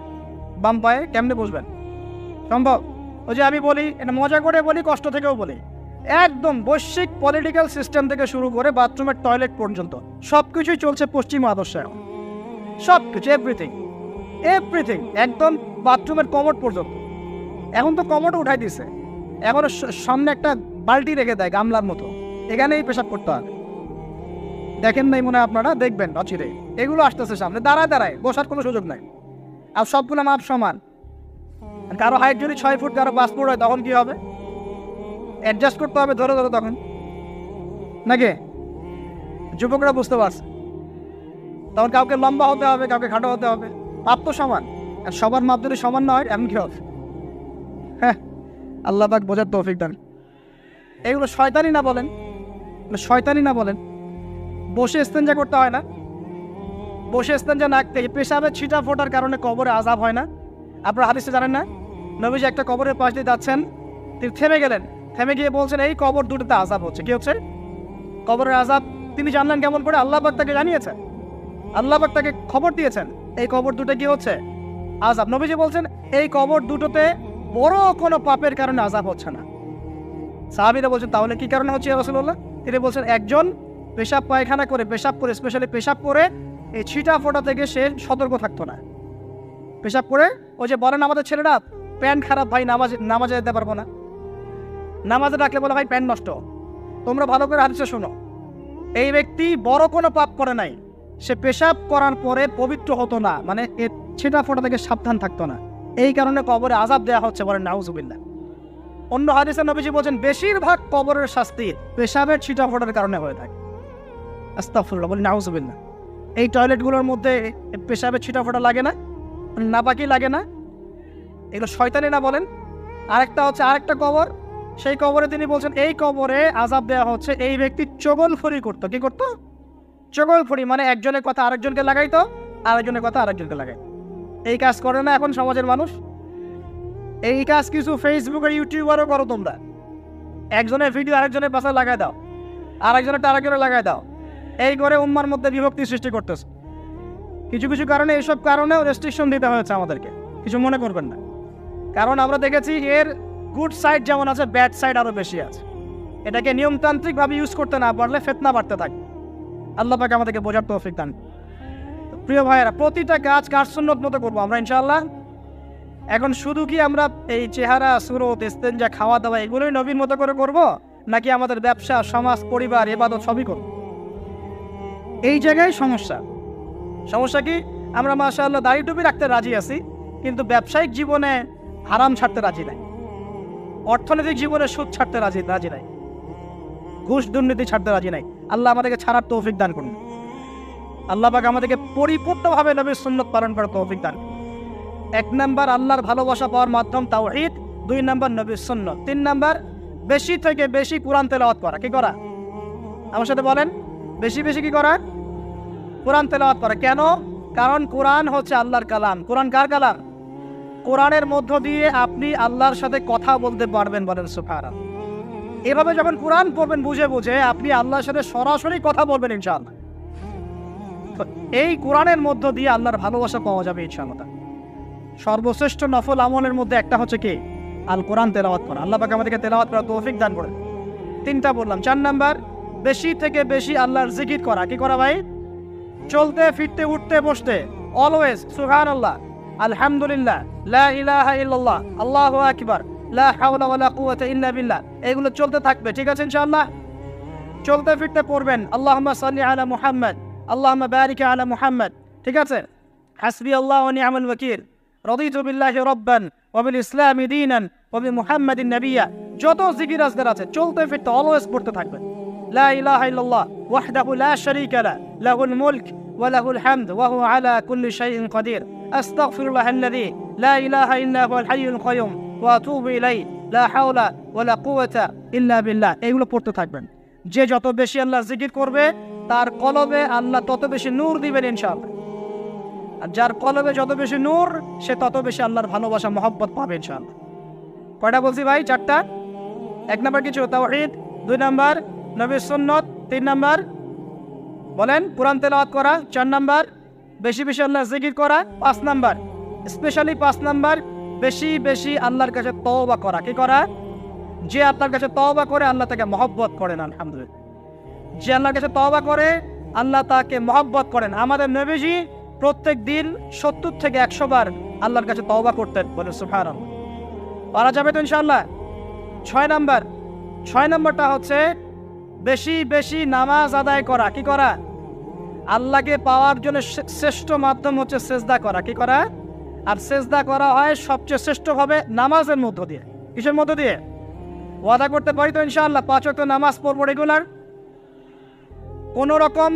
বাম পায়ে কেমনে বসবেন? সম্ভব? ওই যে আমি বলি, এটা মজা করে বলি, কষ্ট থেকেও বলি, একদম বৈশ্বিক পলিটিক্যাল সিস্টেম থেকে শুরু করে বাথরুমের টয়লেট পর্যন্ত সব কিছুই চলছে পশ্চিমা আদর্শে। সব কিছু, এভরিথিং, একদম বাথরুমের কমোড পর্যন্ত। এখন তো কমোড উঠাই দিছে, এখন সামনে একটা বালতি রেখে দেয় গামলার মতো, এখানেই পেশাব করতে হবে। দেখেন নাই মনে হয় আপনারা? দেখবেন অচিরে এগুলো আসতেছে সামনে, দাঁড়ায় বসার কোনো সুযোগ নাই। আর সবগুলো মাপ সমান। কারো হাইট যদি 6 ফুট, কারো 5 ফুট হয়, তখন কি হবে? অ্যাডজাস্ট করতে হবে ধরে তখন, নাকি? যুবকরা বুঝতে পারছে, তখন কাউকে লম্বা হতে হবে, কাউকে খাটো হতে হবে। মাপ তো সমান, আর সবার মাপ যদি সমান না হয় এমন কি হবে? হ্যাঁ, আল্লাহ পাক বোঝার তৌফিক দান। এগুলো শয়তানি না বলেন? শয়তানি না বলেন? বসে ইস্তেঞ্জা করতে হয় না? বসে ইস্তেঞ্জা না করতে পেশাবের ছিটা ফোটার কারণে কবরে আযাব হয় না? আপনারা হাদিসে জানেন না? নবীজি একটা কবরের পাশ দিয়ে যাচ্ছেন, তিনি থেমে গেলেন, থেমে গিয়ে বলছেন, এই কবর দুটোতে আযাব হচ্ছে। কি হচ্ছে? কবরের আযাব। তিনি জানলেন কেমন করে? আল্লাহ পাক তাকে জানিয়েছেন, আল্লাহ পাক তাকে খবর দিয়েছেন এই কবর দুটো কি হচ্ছে? আযাব। নবীজি বলছেন, এই কবর দুটোতে বড় কোনো পাপের কারণে আযাব হচ্ছে না। সাহাবীরা বলছেন, তাহলে কি কারণে হচ্ছে ইয়া রাসূলুল্লাহ? তিনি বলছেন, একজন পেশাব পায়খানা করে, স্পেশালি পেশাব করে এই ছিটা ফোটা থেকে সে সতর্ক থাকতো না। পেশাব করে, ওই যে বলেন আমাদের ছেলেরা, প্যান্ট খারাপ ভাই, নামাজে যেতে পারবো না। নামাজে ডাকলে বলে, ভাই প্যান্ট নষ্ট। তোমরা ভালো করে হাদিসে শোনো, এই ব্যক্তি বড় কোনো পাপ করে নাই, সে পেশাব করার পরে পবিত্র হতো না, মানে ছিটা ফোটা থেকে সাবধান থাকতো না, এই কারণে কবরে আযাব দেওয়া হচ্ছে। বলেন নাউজুবিল্লাহ। অন্য হাদিসে নবীজি বলেছেন, বেশিরভাগ কবরের শাস্তি পেশাবের ছিটা ফোটার কারণে হয়ে থাকে। আস্তাগফিরুল্লাহ, বলি নাউজুবিল্লাহ। এই টয়লেটগুলোর মধ্যে পেশাবের ছিটা ফোটা লাগে না? নাপাকি লাগে না? এগুলো শয়তানি না বলেন? আরেকটা হচ্ছে আরেকটা কবর, সেই কবরে তিনি বলছেন, এই কবরে আযাব দেওয়া হচ্ছে এই ব্যক্তি চগলখড়ি করতো। কি করতো? চগলখড়ি, মানে একজনের কথা আরেকজনকে লাগাইতো, আরেকজনের কথা আরেকজনকে লাগাইতো। এই কাজ করে না এখন সমাজের মানুষ? এই কাজ কিছু ফেসবুকের ইউটিউবারও করো তোমরা। একজনের ভিডিও আরেকজনের পাশে লাগাই দাও, আরেকজনের আরেকজনে লাগাই দাও, এই করে উম্মার মধ্যে বিভক্তি সৃষ্টি করতেছে। কিছু কিছু কারণে, এইসব কারণেও রেস্ট্রিকশন দিতে হয়েছে আমাদেরকে, কিছু মনে করবেন না। কারণ আমরা দেখেছি এর গুড সাইড যেমন আছে, ব্যাড সাইড আরও বেশি আছে। এটাকে নিয়মতান্ত্রিকভাবে ইউজ করতে না পারলে ফিতনা বাড়তে থাকে। আল্লাহ পাক আমাদেরকে বোঝার তৌফিক দান। প্রিয় ভাইয়েরা, প্রতিটা কাজ কার সুন্নত মতো করবো আমরা ইনশাআল্লাহ। এখন শুধু কি আমরা এই চেহারা, সুরত, ইস্তেঞ্জা, খাওয়া দাওয়া এগুলোই নবীর মতো করে করব, নাকি আমাদের ব্যবসা, সমাজ, পরিবার, ইবাদত সবই করব? এই জায়গায় সমস্যা। সমস্যা কি? আমরা মাশাআল্লাহ দাড়ি টুপি রাখতে রাজি আছি, কিন্তু ব্যবসায়িক জীবনে হারাম ছাড়তে রাজি নাই, অর্থনৈতিক জীবনে সুদ ছাড়তে রাজি নাই, ঘুষ দুর্নীতি ছাড়তে রাজি নাই। আল্লাহ আমাদেরকে ছাড়ার তৌফিক দান করুন। আল্লাহ পাক আমাদেরকে পরিপূর্ণভাবে নবীর সুন্নত পালন করার তৌফিক দান। 1 নাম্বার আল্লাহর ভালোবাসা পাওয়ার মাধ্যম তাওহীদ, 2 নাম্বার নবীর সুন্নত, 3 নাম্বার বেশি থেকে বেশি কোরআন তেলাওয়াত করা। কি করা? আমার সাথে বলেন, বেশি বেশি কি করা? কোরআন তেলাওয়াত করা। কেন? কারণ কোরআন হচ্ছে আল্লাহর কালাম। কোরআন কার কালাম? কোরআনের মধ্য দিয়ে আপনি আল্লাহর সাথে কথা বলতে পারবেন, বলেন সুবহানাল্লাহ। এভাবে যখন কোরআন পড়বেন বুঝে বুঝে, আপনি আল্লাহর সাথে সরাসরি কথা বলবেন ইনশাআল্লাহ। তো এই কোরআনের মধ্য দিয়ে আল্লাহর ভালোবাসা পাওয়া যাবে ইনশাআল্লাহ। সর্বশ্রেষ্ঠ নফল আমলের মধ্যে একটা হচ্ছে কি? আল কোরআন তেলাওয়াত করা। আল্লাহ পাক আমাদেরকে তেলাওয়াত করার তৌফিক দান করেন। 3টা বললাম। 4 নাম্বার, বেশি থেকে বেশি আল্লাহর জিকির করা। কি করা ভাই? চলতে ফিরতে উঠতে বসতে অলওয়েজ সুবহানাল্লাহ, আলহামদুলিল্লাহ, লা ইলাহা ইল্লাল্লাহ, আল্লাহু আকবার, লা হাওলা ওয়ালা কুওয়াতা ইল্লা বিল্লাহ, এগুলো চলতে থাকবে। ঠিক আছে ইনশাআল্লাহ? চলতে ফিরতে পড়বেন আল্লাহুম্মা সাল্লি আলা মুহাম্মদ, আল্লাহুম্মা বারিক আলা মুহাম্মদ। ঠিক আছে? হাসবি আল্লাহ ওয়া নি'মাল ওয়াকিল, রাদিতু বিল্লাহি রাব্বান ওয়া বিল ইসলামি দীনান ওয়া বি মুহাম্মাদিন নাবিয়্যা। যত জিকির আজকার আছে চলতে ফিরতে অলওয়েজ পড়তে থাকবেন। লা ইলাহা ইল্লাল্লাহ ওয়াহদাহু লা শারীকা লা, লাহুল মুলক ওয়া লাহুল হামদ ওয়া হুয়া আলা কুল্লি শাইইন কাদির। আস্তাগফিরুল্লাহাল্লাযী লা ইলাহা ইল্লা হুয়াল হাইয়ুল কাইয়ুম ওয়া আতুবু ইলাইহি, লা হাওলা ওয়া লা কুওয়াতা ইল্লা বিল্লাহ। এগুলো পড়তে থাকবেন। যে যত বেশি আল্লাহর জিকির করবে তার কলবে আল্লাহ তত বেশি নূর দিবেন ইনশাআল্লাহ। আর যার কলবে যত বেশি নূর, সে তত বেশি আল্লাহর ভালোবাসা মহব্বত পাবে ইনশাআল্লাহ। কয়টা বলছি ভাই? 4টা। 1 নাম্বার কিছু তাওহীদ, 2 নাম্বার নবীর সুন্নাত, 3 নাম্বার বলেন কোরআন তেলাওয়াত করা, 4 নাম্বার বেশি বেশি আল্লাহর জিকির করা, 5 নাম্বার স্পেশালি 5 নাম্বার বেশি বেশি আল্লাহর কাছে তওবা করা। কি করা? যে আপনার কাছে তওবা করে আল্লাহ তাকে মহব্বত করেন। আলহামদুলিল্লাহ, যে আল্লাহর কাছে তওবা করে আল্লাহ তাকে মহব্বত করেন। আমাদের নবীজি প্রত্যেক দিন 70 থেকে 100 বার আল্লাহর কাছে তওবা করতেন, বলে সুবহানাল্লাহ। পারা যাবে তো ইনশাআল্লাহ? 6 নাম্বারটা হচ্ছে বেশি বেশি নামাজ আদায় করা। কি করা? আল্লাহকে পাওয়ার জন্য শ্রেষ্ঠ মাধ্যম হচ্ছে সেজদা করা। কি করা? আর সেজদা করা হয় সবচেয়ে শ্রেষ্ঠভাবে নামাজের মধ্য দিয়ে। কিসের মধ্য দিয়ে? ওয়াদা করতে পারি তো ইনশাআল্লাহ 5 ওয়াক্ত নামাজ পড়বো রেগুলার। কোন রকম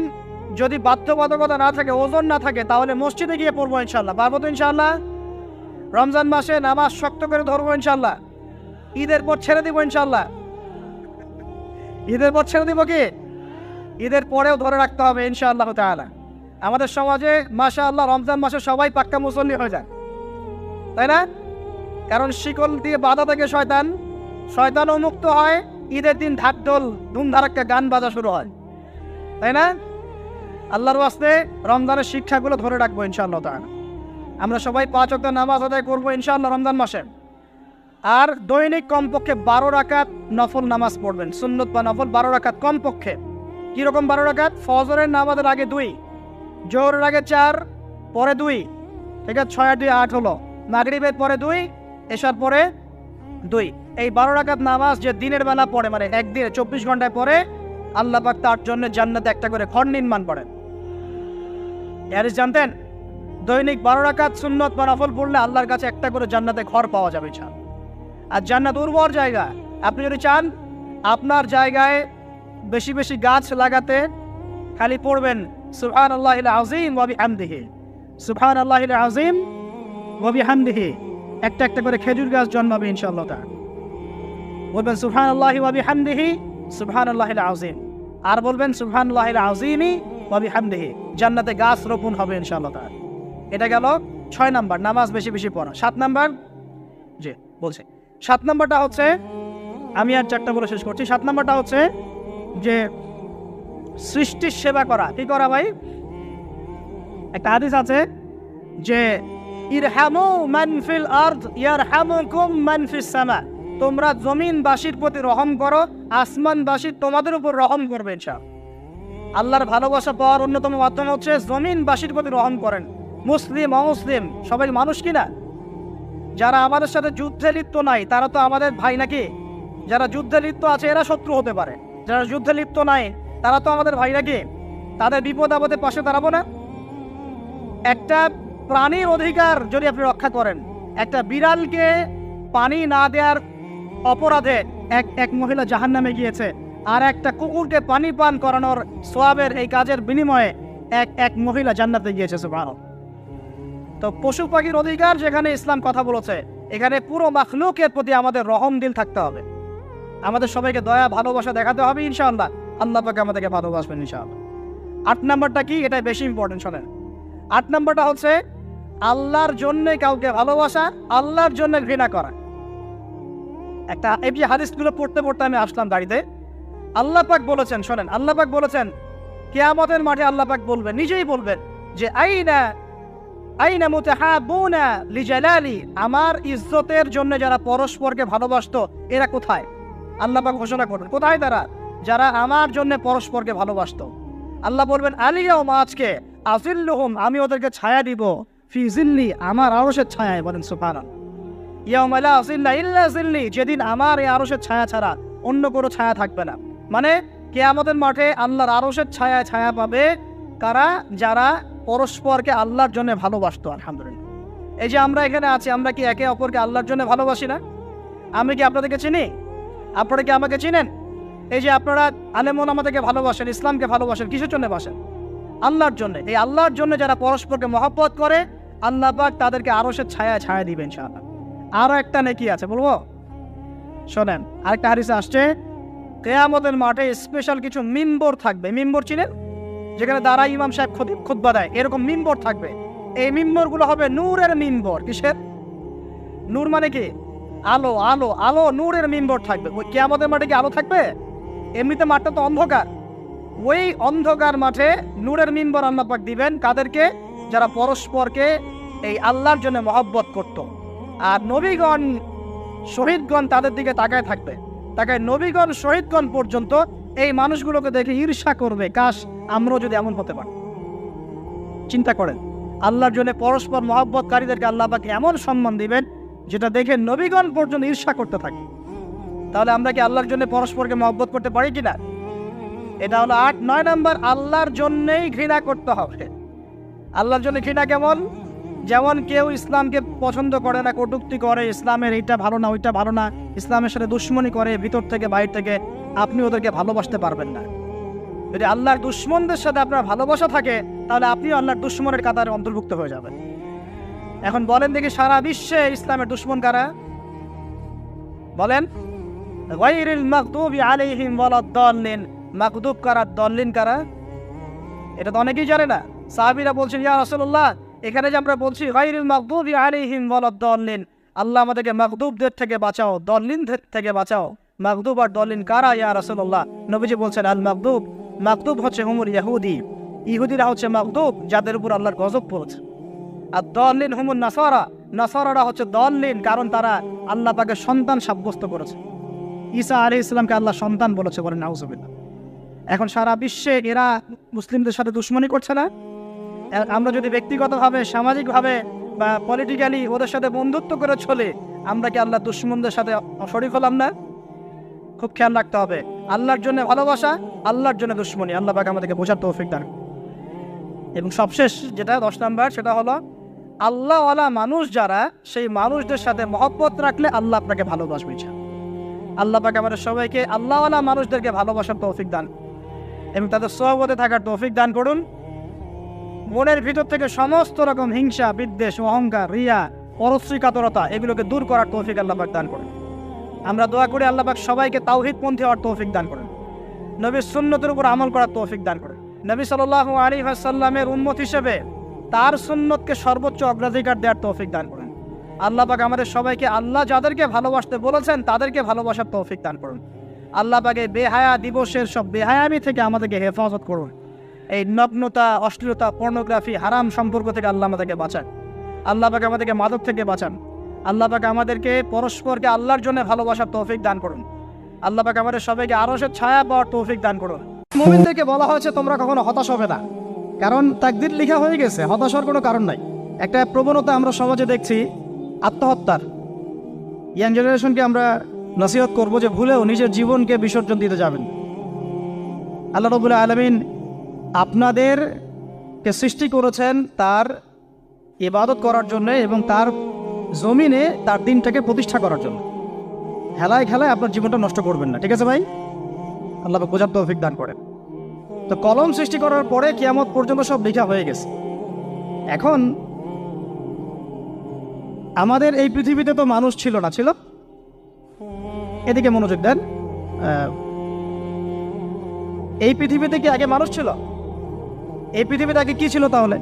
যদি বাধ্যবাধকতা না থাকে, ওজন না থাকে, তাহলে মসজিদে গিয়ে পড়বো ইনশাআল্লাহ। পারবো তো ইনশাআল্লাহ? রমজান মাসে নামাজ শক্ত করে ধরবো ইনশাআল্লাহ। ঈদের পর ছেড়ে দিব ইনশাআল্লাহ। ঈদের পর ছেড়ে দিব কি? ঈদের পরেও ধরে রাখতে হবে ইনশাআল্লাহ তাআলা। আমাদের সমাজে মাশাআল্লাহ রমজান মাসে সবাই পাক্কা মুসল্লি হয়ে যায়, তাই না? কারণ শিকল দিয়ে বাধা থাকে শয়তান, শয়তানও মুক্ত হয়। ঈদের দিন ঢাকঢোল ধুমধারাক্কা গান বাজা শুরু হয়, তাই না? আল্লাহর ওয়াস্তে রমজানের শিক্ষাগুলো ধরে রাখবো ইনশাআল্লাহ তাআলা। আমরা সবাই 5 ওয়াক্ত নামাজ আদায় করবো ইনশাআল্লাহ রমজান মাসে। আর দৈনিক কমপক্ষে 12 রাকাত নফল নামাজ পড়বেন, সুন্নত বা নফল 12 রাকাত কমপক্ষে। কিরকম 12 রাকাত? ফজরের নামাজের আগে 2, জোহরের আগে 4, পরে 2। ঠিক আছে? 6 আর 2 8 হলো। মাগরিবের পরে 2, এশার পরে 2। এই 12 রাকাত নামাজ যে দিনের বেলা পড়ে, মানে একদিনে 24 ঘন্টায় পড়ে, আল্লাহ পাক তার জন্য জান্নাতে একটা করে ঘর নির্মাণ করেন। এর জানতেন? দৈনিক 12 রাকাত সুন্নত বা নফল পড়লে আল্লাহর কাছে একটা করে জান্নাতে ঘর পাওয়া যাবে। আর জান্নাত উর্বর জায়গা। আপনি যদি চান আপনার জায়গায় বেশি বেশি গাছ লাগাতে, খালি পড়বেন সুবহানাল্লাহিল আযীম ওয়া বিহামদিহি, সুবহানাল্লাহিল আযীম ওয়া বিহামদিহি। একটা একটা করে খেজুর গাছ জন্মাবে ইনশাআল্লাহ তাআলা। বলবেন সুবহানাল্লাহি ওয়া বিহামদিহি, সুবহানাল্লাহিল আযীম। আর বলবেন সুবহানাল্লাহিল আযীমি ওয়া বিহামদিহি। জান্নাতে গাছ রোপণ হবে ইনশাআল্লাহ তাআলা। এটা গেল 6 নাম্বার, নামাজ বেশি বেশি পড়া। 7 নাম্বার, জি বলছি, 7 নাম্বারটা হচ্ছে, আমি আর 4টা বলে শেষ করছি। 7 নাম্বারটা হচ্ছে যে সৃষ্টির সেবা করা। কি করা ভাই? একটা হাদিস আছে যে ইরহামু মান ফিল আরদ ইয়ারহামুকুম মান ফিস সামা। তোমরা জমিনবাসীর প্রতি রহম করো, আসমানবাসী তোমাদের উপর রহম করবে ইনশাআল্লাহ। আল্লাহর ভালোবাসা পাওয়ার অন্যতম মাধ্যম হচ্ছে জমিনবাসীর প্রতি রহম করেন। মুসলিম অমুসলিম সবাই মানুষ কিনা? যারা আমাদের সাথে যুদ্ধে লিপ্ত নাই তারা তো আমাদের ভাই নাকি? যারা যুদ্ধে লিপ্ত আছে এরা শত্রু হতে পারে, যারা যুদ্ধে লিপ্ত নাই তারা তো আমাদের ভাই নাকি? তাদের বিপদ আপদে পাশে দাঁড়াবো না? একটা প্রাণীর অধিকার যদি আপনি রক্ষা করেন, একটা বিড়ালকে পানি না দেওয়ার অপরাধে এক মহিলা জাহান্নামে গিয়েছে, আর একটা কুকুরকে পানি পান করানোর সওয়াবের এই কাজের বিনিময়ে এক মহিলা জান্নাতে গিয়েছে। সুবহানাল্লাহ। তো পশু পাখির অধিকার যেখানে ইসলাম কথা বলেছে, এখানে পুরো মাখলুকের প্রতি আমাদের রহম দিল থাকতে হবে। আমাদের সবাইকে দয়া ভালোবাসা দেখাতে হবে ইনশাআল্লাহ। আল্লাহ পাক আমাদেরকে ভালোবাসবেন ইনশাআল্লাহ। 8 নাম্বারটা কি? এটা বেশি ইম্পর্টেন্ট। শোনেন, 8 নাম্বারটা হচ্ছে আল্লাহর জন্য কাউকে ভালোবাসা, আল্লাহর জন্য ঘৃণা করা। একটা এই যে হাদিসগুলো পড়তে পড়তে আমি আসলাম গাড়িতে। আল্লাহ পাক বলেছেন, শোনেন, আল্লাহ পাক বলেছেন কিয়ামতের মাঠে আল্লাহ পাক বলবেন, নিজেই বলবেন যে আইনা আইনা মুতাহাবুনা লিজালালি, আমার ইজ্জতের জন্য যারা পরস্পরকে ভালোবাসতো এরা কোথায়? আল্লাহ পাক ঘোষণা করবেন কোথায় তারা, যারা আমার জন্য পরস্পরকে ভালোবাসতো। আল্লাহ বলবেন আলিয়াউম, আজকে আজিল্লুহুম, আমি ওদেরকে ছায়া দিব, ফি জিল্লি, আমার আরশের ছায়ায়। বলেন সুবহানাল্লাহ। ইয়াউমা লা জিল্লা ইল্লা জিল্লি, যেদিন আমার এই আরশের ছায়া ছাড়া অন্য কোনো ছায়া থাকবে না। মানে কিয়ামতের মাঠে আল্লাহর আরশের ছায়া ছায়া পাবে কারা? যারা পরস্পরকে আল্লাহর জন্য ভালোবাসতো। আলহামদুলিল্লাহ, এই যে আমরা এখানে আছি, আমরা কি একে অপরকে আল্লাহর জন্য ভালোবাসি না? আমি কি আপনাদেরকে চিনি? আপনারা কি আমাকে চিনেন? এই যে আপনারা আলেমন আমাদেরকে ভালোবাসেন, ইসলামকে ভালোবাসেন, কিসের জন্য বাসেন? আল্লাহর জন্য। এই আল্লাহর জন্য যারা পরস্পরকে মহব্বত করে, আল্লাহ পাক তাদেরকে আরশের ছায়া ছায়া দিবেন ইনশাআল্লাহ। আরো একটা নেকি আছে, বলবো? শোনেন, আরেকটা হাদিসে আসছে কিয়ামতের মাঠে স্পেশাল কিছু মিম্বর থাকবে। মিম্বর চিনেন? যেখানে দ্বারা ইমাম সাহেব খুতবা দেয়, এরকম মিম্বর থাকবে। এই মিম্বর গুলো হবে নূরের মিম্বর। কিসের? নূর মানে কি? আলো, আলো, আলো, নূরের মিম্বর থাকবে। ওই কিয়ামতের মাঠে কি আলো থাকবে? এমনিতে মাঠটা তো অন্ধকার। ওই অন্ধকার মাঠে নূরের মিম্বর আল্লাহ পাক দিবেন কাদেরকে? যারা পরস্পরকে এই আল্লাহর জন্য মহব্বত করত। আর নবীগণ, শহীদগণ তাদের দিকে তাকায় থাকবে। তাকায় নবীগণ, শহীদগণ পর্যন্ত এই মানুষগুলোকে দেখে ঈর্ষা করবে, কাশ আমরাও যদি এমন হতে পারি। চিন্তা করেন, আল্লাহর জন্য পরস্পর মহব্বতকারীদেরকে আল্লাহ পাক এমন সম্মান দিবেন যেটা দেখে নবীগণ পর্যন্ত ঈর্ষা করতে থাকে। তাহলে আমরা কি আল্লাহর জন্য পরস্পরকে মহব্বত করতে পারি কিনা? এটা হলো 8-9 নাম্বার। আল্লাহর জন্যই ঘৃণা করতে হবে। আল্লাহর জন্য ঘৃণা কেমন? যেমন কেউ ইসলামকে পছন্দ করে না, কটূক্তি করে, ইসলামের এইটা ভালো না, ওইটা ভালো না, ইসলামের সাথে দুশ্মনী করে ভিতর থেকে বাইরে থেকে, আপনি ওদেরকে ভালোবাসতে পারবেন না। যদি আল্লাহর দুশ্মনদের সাথে আপনার ভালোবাসা থাকে, তাহলে আপনিও আল্লাহর দুশ্মনের কাতারে অন্তর্ভুক্ত হয়ে যাবেন। এখন বলেন দেখি, সারা বিশ্বে ইসলামের দুশ্মন কারা? বলেন। গায়রিল মাগদুবি আলাইহিম ওয়ালাদ-দাল্লিন, মাগদুব কারা, দল্লিন কারা? এটা তো অনেকেই জানে না। সাহাবীরা বলছেন, ইয়া রাসূলুল্লাহ, এখানে যে আমরা বলছি গায়রিল মাগদুবি আলাইহিম ওয়ালাদ-দাল্লিন, আল্লাহ আমাদেরকে মাগদুবদের থেকে বাঁচাও, দল্লিনদের থেকে বাঁচাও। মাগদুব আর দল্লিন কারা ইয়া রাসূলুল্লাহ? নবীজি বলছেন, আল মাগদুব, মাগদুব হচ্ছে হুমুল ইহুদি, ইহুদিরা হচ্ছে মাগদুব, যাদের উপর আল্লাহর গজব পড়েছে। আর দল্লিন হুমুল নাসারা, নাসারারা হচ্ছে দল্লিন, কারণ তারা আল্লাহ পাকের সন্তান সাব্যস্ত করেছে। ঈসা আলাইহিস সালামকে আল্লাহ সন্তান বলেছে, বলেন নাউজুবিল্লাহ। এখন সারা বিশ্বে এরা মুসলিমদের সাথে দুশ্মনী করছে না? আমরা যদি ব্যক্তিগতভাবে, সামাজিকভাবে বা পলিটিক্যালি ওদের সাথে বন্ধুত্ব করে চলে, আমরা কি আল্লাহ দুশ্মনদের সাথে শরীক হলাম না? খুব খেয়াল রাখতে হবে। আল্লাহর জন্য ভালোবাসা, আল্লাহর জন্য দুশ্মনী। আল্লাহ পাক আমাদেরকে বোঝার তৌফিক দান। এবং সবশেষ যেটা 10 নাম্বার, সেটা হলো আল্লাহওয়ালা মানুষ যারা, সেই মানুষদের সাথে মহব্বত রাখলে আল্লাহ আপনাকে ভালোবাসবে। আল্লাহ পাক আমাদের সবাইকে আল্লাহওয়ালা মানুষদেরকে ভালোবাসার তৌফিক দান এবং তাদের সহবতে থাকার তৌফিক দান করুন। মনের ভিতর থেকে সমস্ত রকম হিংসা, বিদ্বেষ, অহংকার, রিয়া, পরশ্রীকাতরতা, এগুলোকে দূর করার তৌফিক আল্লাহ পাক দান করুন। আমরা দোয়া করি আল্লাহ পাক সবাইকে তাওহীদপন্থী হওয়ার তৌফিক দান করেন, নবীর সুন্নতের উপর আমল করার তৌফিক দান করেন। নবী সাল্লাল্লাহু আলাইহি ওয়াসাল্লামের উম্মত হিসেবে তার সুন্নতকে সর্বোচ্চ অগ্রাধিকার দেওয়ার তৌফিক দান করেন। আল্লাহ পাক আমাদের সবাইকে আল্লাহ যাদেরকে ভালোবাসতে বলেছেন তাদেরকে ভালোবাসার তৌফিক দান করুন। আল্লাহ পাক এই বেহায়া দিবসের সব বেহায়ামি থেকে আমাদেরকে হেফাজত করুন। এই নগ্নতা, অশ্লীলতা, পর্নোগ্রাফি, হারাম সম্পর্ক থেকে আল্লাহ আমাদেরকে বাঁচান। আল্লাহ পাক আমাদেরকে মাদক থেকে বাঁচান। আল্লাহ পাক আমাদেরকে পরস্পরকে আল্লাহর জন্য ভালোবাসার তৌফিক দান করুন। আল্লাহ পাক আমাদের সবাইকে আরশের ছায়া পাওয়ার তৌফিক দান করুন। মুমিনদেরকে বলা হয়েছে তোমরা কখনো হতাশ হবে না, কারণ তাকদীর লেখা হয়ে গেছে, হতাশ হওয়ার কোনো কারণ নাই। একটা প্রবণতা আমরা সমাজে দেখছি আত্মহত্যার। ইয়াং জেনারেশনকে আমরা নসিহত করব যে ভুলেও নিজের জীবনকে বিসর্জন দিতে যাবেন। আল্লাহ রাব্বুল আলামিন আপনাদেরকে সৃষ্টি করেছেন তার ইবাদত করার জন্য এবং তার জমিনে তার দিনটাকে প্রতিষ্ঠা করার জন্য। হেলায় খেলায় আপনার জীবনটা নষ্ট করবেন না, ঠিক আছে ভাই? আল্লাহ বোঝার তৌফিক দান করেন। তো কলম সৃষ্টি করার পরে কিয়ামত পর্যন্ত সব লেখা হয়ে গেছে। এখন আমাদের এই পৃথিবীতে তো মানুষ ছিল না, ছিল? এদিকে মনোযোগ দেন। এই পৃথিবীতে কি আগে মানুষ ছিল? এই পৃথিবীতে আগে কি ছিল তাহলে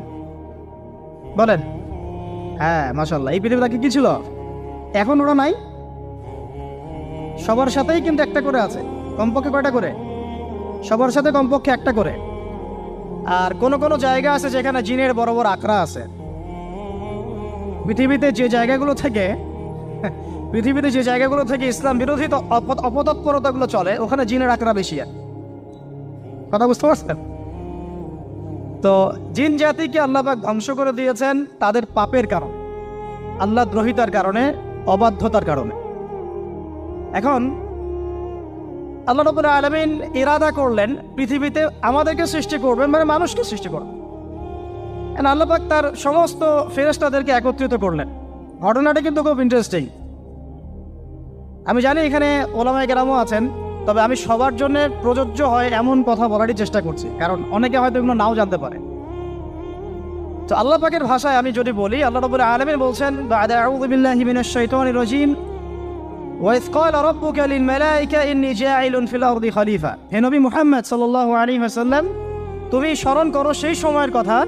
বলেন? হ্যাঁ মাশাআল্লাহ, এই পৃথিবীতে কি ছিল? এখন ওরা নাই, সবার সাথেই কিন্তু একটা করে আছে। কমপক্ষে কয়টা করে? সবার সাথে কমপক্ষে একটা করে। আর কোন কোন জায়গা আছে যেখানে জিনের বড় বড় আকড়া আছে। পৃথিবীতে যে জায়গাগুলো থেকে ইসলাম বিরোধী অপতৎপরতাগুলো চলে, ওখানে জিনের আকড়া বেশি। কথা বুঝতে পারছেন? তো জিন জাতিকে আল্লাহ পাক ধ্বংস করে দিয়েছেন তাদের পাপের কারণে, আল্লাহ দ্রোহিতার কারণে, অবাধ্যতার কারণে। এখন আল্লাহ রাব্বুল আলামিন ইরাদা করলেন পৃথিবীতে আমাদেরকে সৃষ্টি করবেন, মানে মানুষকে সৃষ্টি করবেন। আল্লাহ পাক তার সমস্ত ফেরেশতাদেরকে একত্রিত করলেন। ঘটনাটা কিন্তু খুব ইন্টারেস্টিং। আমি জানি এখানে ওলামায়ে কেরামও আছেন, তবে আমি সবার জন্য প্রযোজ্য হয় এমন কথা বলারই চেষ্টা করছি, কারণ অনেকে হয়তো এগুলো নাও জানতে পারে। তো আল্লাহ পাকের ভাষায় আমি যদি বলি, আল্লাহ রাব্বুল আলামিন বলছেন, বা'দা আউযু বিল্লাহি মিনাশ শাইতানির রাজীম, ওয়া ইয ক্বালা রাব্বুকা লিল মালাইকা ইন্নী জাঈলুন ফিল আরদি খলিফা। হে নবী মুহাম্মদ সাল্লাল্লাহু আলাইহি ওয়াসাল্লাম, তুমি স্মরণ করো সেই সময়ের কথা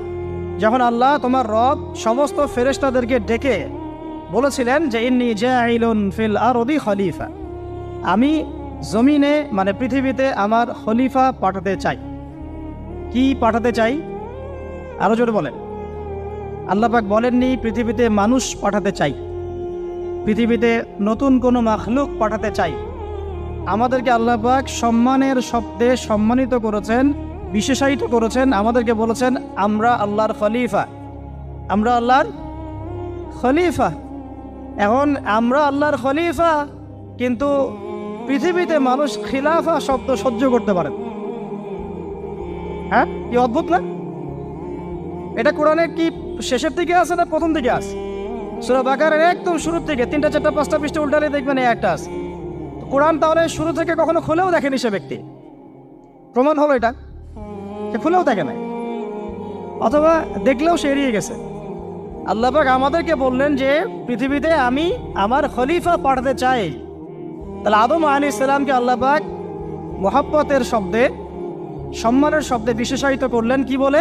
যখন আল্লাহ তোমার রব সমস্ত ফেরেশতাদেরকে ডেকে বলেছিলেন যে ইন্নী জাঈলুন ফিল আরদি খলিফা, আমি জমিনে মানে পৃথিবীতে আমার খলিফা পাঠাতে চাই। কি পাঠাতে চাই? আরো জোরে বলেন। আল্লাহ পাক বলেননি পৃথিবীতে মানুষ পাঠাতে চাই, পৃথিবীতে নতুন কোনো মাখলুক পাঠাতে চাই। আমাদেরকে আল্লাহ পাক সম্মানের শব্দে সম্মানিত করেছেন, বিশেষায়িত করেছেন। আমাদেরকে বলেছেন আমরা আল্লাহর খলিফা, আমরা আল্লাহর খলিফা। এখন আমরা আল্লাহর খলিফা, কিন্তু পৃথিবীতে মানুষ খিলাফা শব্দ সহ্য করতে পারে। হ্যাঁ, কি অদ্ভুত না? এটা কোরআনে কি শেষের দিকে আছে না প্রথম দিকে আছে? সূরা বাকারার একদম শুরুর থেকে 3টা 4টা 5টা পৃষ্ঠা উল্টালে দেখবেন এই একটা আছে। কোরআন তাহলে শুরু থেকে কখনো খুলেও দেখেনি সে ব্যক্তি। প্রমাণ হলো এটা, সে খুলেও দেখে নাই, অথবা দেখলেও সে এড়িয়ে গেছে। আল্লাহ পাক আমাদেরকে বললেন যে পৃথিবীতে আমি আমার খলিফা পাঠাতে চাই। তাহলে আদম আলাইহিস সালামকে আল্লাহ পাক মুহাব্বতের শব্দে, সম্মানের শব্দে বিশেষায়িত করলেন কি বলে?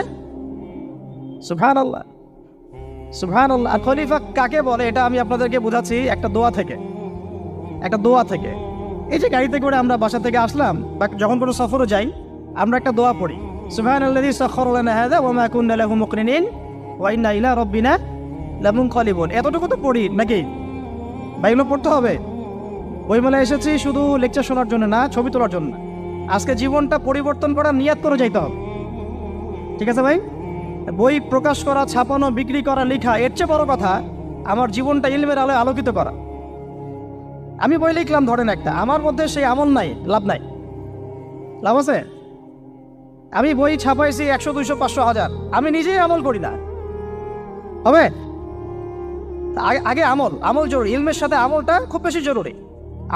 সুবহানাল্লাহ, সুবহানাল্লাহ। আর খলিফা কাকে বলে এটা আমি আপনাদেরকে বোঝাচ্ছি একটা দোয়া থেকে। এই যে গাড়িতে করে আমরা বাসা থেকে আসলাম বা যখন কোনো সফরে যাই, আমরা একটা দোয়া পড়ি, সুবহানাল্লাযী সাখখারা লানা হাযা ওয়া মা কুন্না লাহু মুকরিনিন ওয়া ইন্না ইলা রাব্বিনা লামুনকালিবুন। এতটুকু তো পড়ি নাকি? ভাই এগুলো পড়তে হবে। বইমেলায় এসেছি শুধু লেকচার শোনার জন্য না, ছবি তোলার জন্য। আজকে জীবনটা পরিবর্তন করার নিয়াত করে যাইতে হবে, ঠিক আছে ভাই? বই প্রকাশ করা, ছাপানো, বিক্রি করা, লেখা, এর চেয়ে বড় কথা আমার জীবনটা ইলমের আলোয় আলোকিত করা। আমি বই লিখলাম ধরেন একটা, আমার মধ্যে সেই আমল নাই, লাভ নাই। লাভ আছে? আমি বই ছাপাইছি 100, 200, 500, 1000, আমি নিজেই আমল করি না, হবে? আগে আমল জরুরি। ইলমের সাথে আমলটা খুব বেশি জরুরি।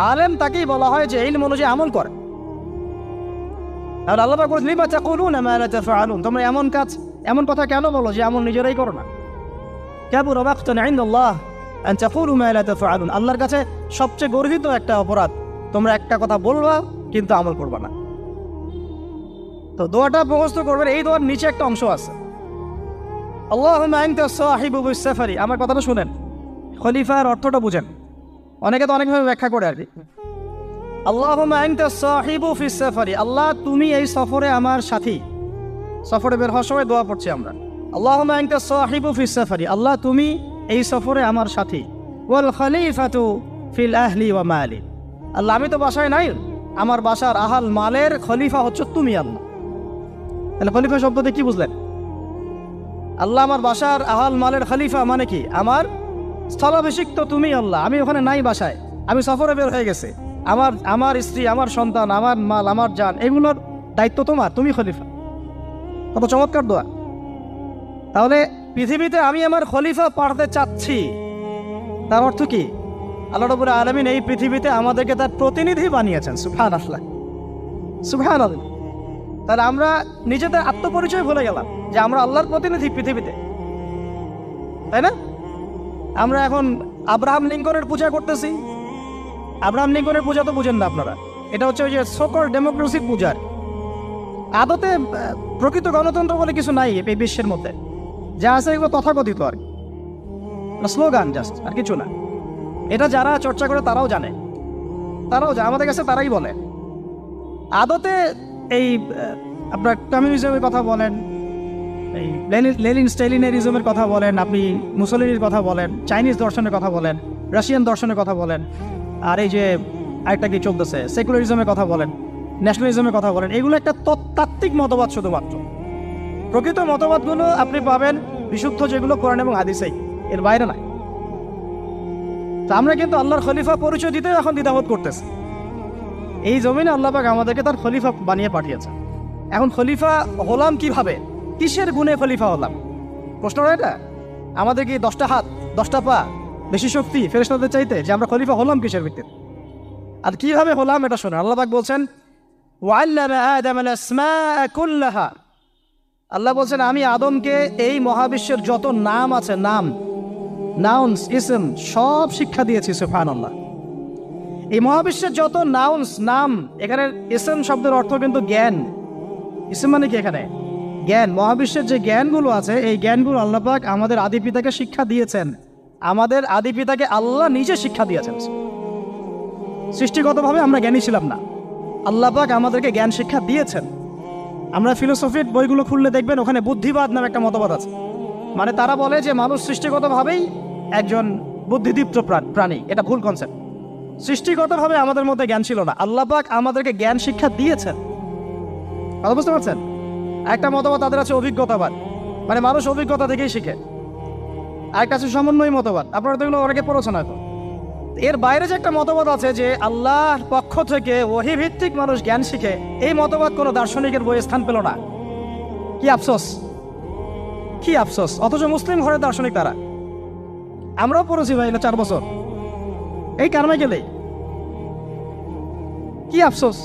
আলেম তাকেই বলা হয় যে ইলম অনুযায়ী আমল করে। আর আল্লাহ পাক বলেন লিমা তাকুলুনা মা লা তাফআলুন, তোমরা এমন কথা কেন বলো যে আমল নিজেরাই করো না? কাবুরা মাকতান ইনদাল্লাহ আন তাকুলু মা লা তাফআলুন, আল্লাহর কাছে সবচেয়ে গর্হিত একটা অপরাধ তোমরা একটা কথা বলবা কিন্তু আমল করবা না। তো দোয়াটা মুখস্থ করবেন। এই দোয়ার নিচে একটা অংশ আছে, আল্লাহুম্মা আনতা সাহিবু বিস সাফারি। আমার কথাটা শুনেন, খলিফার অর্থটা বুঝেন। অনেকে তো অনেকভাবে ব্যাখ্যা করে আর কি। আল্লাহুম্মা আনতা সাহিবু ফিস সাফারি, আল্লাহ তুমি এই সফরে আমার সাথী। সফরে বের হওয়ার সময় দোয়া পড়ছি আমরা, আল্লাহুম্মা আনতা সাহিবু ফিস সাফারি, আল্লাহ তুমি এই সফরে আমার সাথী। ওয়াল খলিফাতু ফিল আহলি ওয়া মালি, আল্লাহ আমি তো বাসায় নাই, আমার বাসার আহাল মালের খলিফা হচ্ছে তুমি আল্লাহ। তাহলে খলিফা শব্দতে কি বুঝলেন? আল্লাহ আমার বাসার আহাল মালের খলিফা মানে কি? আমার স্থলাভিষিক্ত তুমি আল্লাহ। আমি ওখানে নাই বাসায়, আমি সফরে বের হয়ে গেছি। আমার স্ত্রী, আমার সন্তান, আমার মাল, আমার জান, এগুলোর দায়িত্ব তোমার, তুমি খলিফা। কত চমৎকার দোয়া। তাহলে পৃথিবীতে আমি আমার খলিফা পাঠাতে চাচ্ছি, তার অর্থ কি? আল্লাহ রাব্বুল আলামিন এই পৃথিবীতে আমাদেরকে তার প্রতিনিধি বানিয়েছেন। সুবহানাল্লাহ, সুবহানাল্লাহ। তাহলে আমরা নিজেদের আত্মপরিচয় ভুলে গেলাম যে আমরা আল্লাহর প্রতিনিধি পৃথিবীতে, তাই না? আমরা এখন আব্রাহাম লিঙ্কনের পূজা করতেছি। আব্রাহাম লিঙ্কনের পূজা তো বুঝেন না আপনারা, এটা হচ্ছে ওই যে সকল ডেমোক্রেসির পূজার। আদতে প্রকৃত গণতন্ত্র বলে কিছু নাই এই বিশ্বের মধ্যে, যা আছে এগুলো তথাকথিত আর। স্লোগান জাস্ট, আর কিছু না। এটা যারা চর্চা করে তারাও জানে, আমাদের কাছে তারাই বলে। আদতে এই আপনার কমিউনিজমের কথা বলেন, এই লেনিন স্টেলিনারিজমের কথা বলেন, আপনি মুসলিনের কথা বলেন, চাইনিজ দর্শনের কথা বলেন, রাশিয়ান দর্শনের কথা বলেন, আর এই যে আরেকটা কি চলতেছে সেকুলারিজমের কথা বলেন, ন্যাশনালিজমের কথা বলেন, এগুলো একটা তাত্ত্বিক মতবাদ শুধুমাত্র। প্রকৃত মতবাদগুলো আপনি পাবেন বিশুদ্ধ যেগুলো কোরআন এবং হাদিসেই, এর বাইরে নাই। তা আমরা কিন্তু আল্লাহর খলিফা পরিচয় দিতে এখন দ্বিধাবোধ করতেছি। এই জমিনে আল্লাহ পাক আমাদেরকে তার খলিফা বানিয়ে পাঠিয়েছে। এখন খলিফা হলাম কিভাবে, কিসের গুণে খলিফা হলাম? প্রশ্নটা এটা। আমাদের কি 10টা হাত 10টা পা বেশি শক্তি ফেরেশতাদের চাইতে, যে আমরা খলিফা হলাম কিসের ভিত্তিতে আর কিভাবে হলাম? এটা শোনেন, আল্লাহ পাক বলছেন ওয়াল্লামা আদামাল আসমাআ কুল্লাহা। আল্লাহ বলছেন আমি আদমকে এই মহাবিশ্বের যত নাম আছে, নাউন্স ইসম সব শিক্ষা দিয়েছি। সুবহানাল্লাহ। এই মহাবিশ্বের যত নাম, এখানে ইসম শব্দের অর্থ কিন্তু জ্ঞান। ইসম মানে কি? এখানে জ্ঞান। মহাবিশ্বের যে জ্ঞানগুলো আছে, এই জ্ঞানগুলো আল্লাহ পাক আমাদের আদি পিতাকে শিক্ষা দিয়েছেন। আমাদের আদি পিতাকে আল্লাহ নিজে শিক্ষা দিয়েছেন। সৃষ্টিগতভাবে আমরা জ্ঞানী ছিলাম না, আল্লাহ পাক আমাদেরকে জ্ঞান শিক্ষা দিয়েছেন। আমরা ফিলোসফির বইগুলো খুললে দেখবেন ওখানে বুদ্ধিবাদ নামে একটা মতবাদ আছে। মানে তারা বলে যে মানুষ সৃষ্টিগতভাবেই একজন বুদ্ধিদীপ্ত প্রাণী। এটা ভুল কনসেপ্ট। সৃষ্টিগতভাবে আমাদের মধ্যে জ্ঞান ছিল না, আল্লাহ পাক আমাদেরকে জ্ঞান শিক্ষা দিয়েছেন। কথা বুঝতে পারছেন? একটা মতবাদ তাদের আছে অভিজ্ঞতাবাদ, মানে মানুষ অভিজ্ঞতা থেকেই শিখে। আরেকটা আছে সমন্বয় মতবাদ, আপনারা তো এগুলো অনেকে পড়েছেন হয়তো। এর বাইরে যে একটা মতবাদ আছে যে আল্লাহর পক্ষ থেকে ওহী ভিত্তিক মানুষ জ্ঞান শিখে, এই মতবাদ কোনো দার্শনিকের বইয়ে স্থান পেল না। কি আফসোস, কি আফসোস! অথচ মুসলিম ঘরের দার্শনিক তারা। আমরাও পড়েছি ভাই 4 বছর এই কারণে গেলে। কি আফসোস!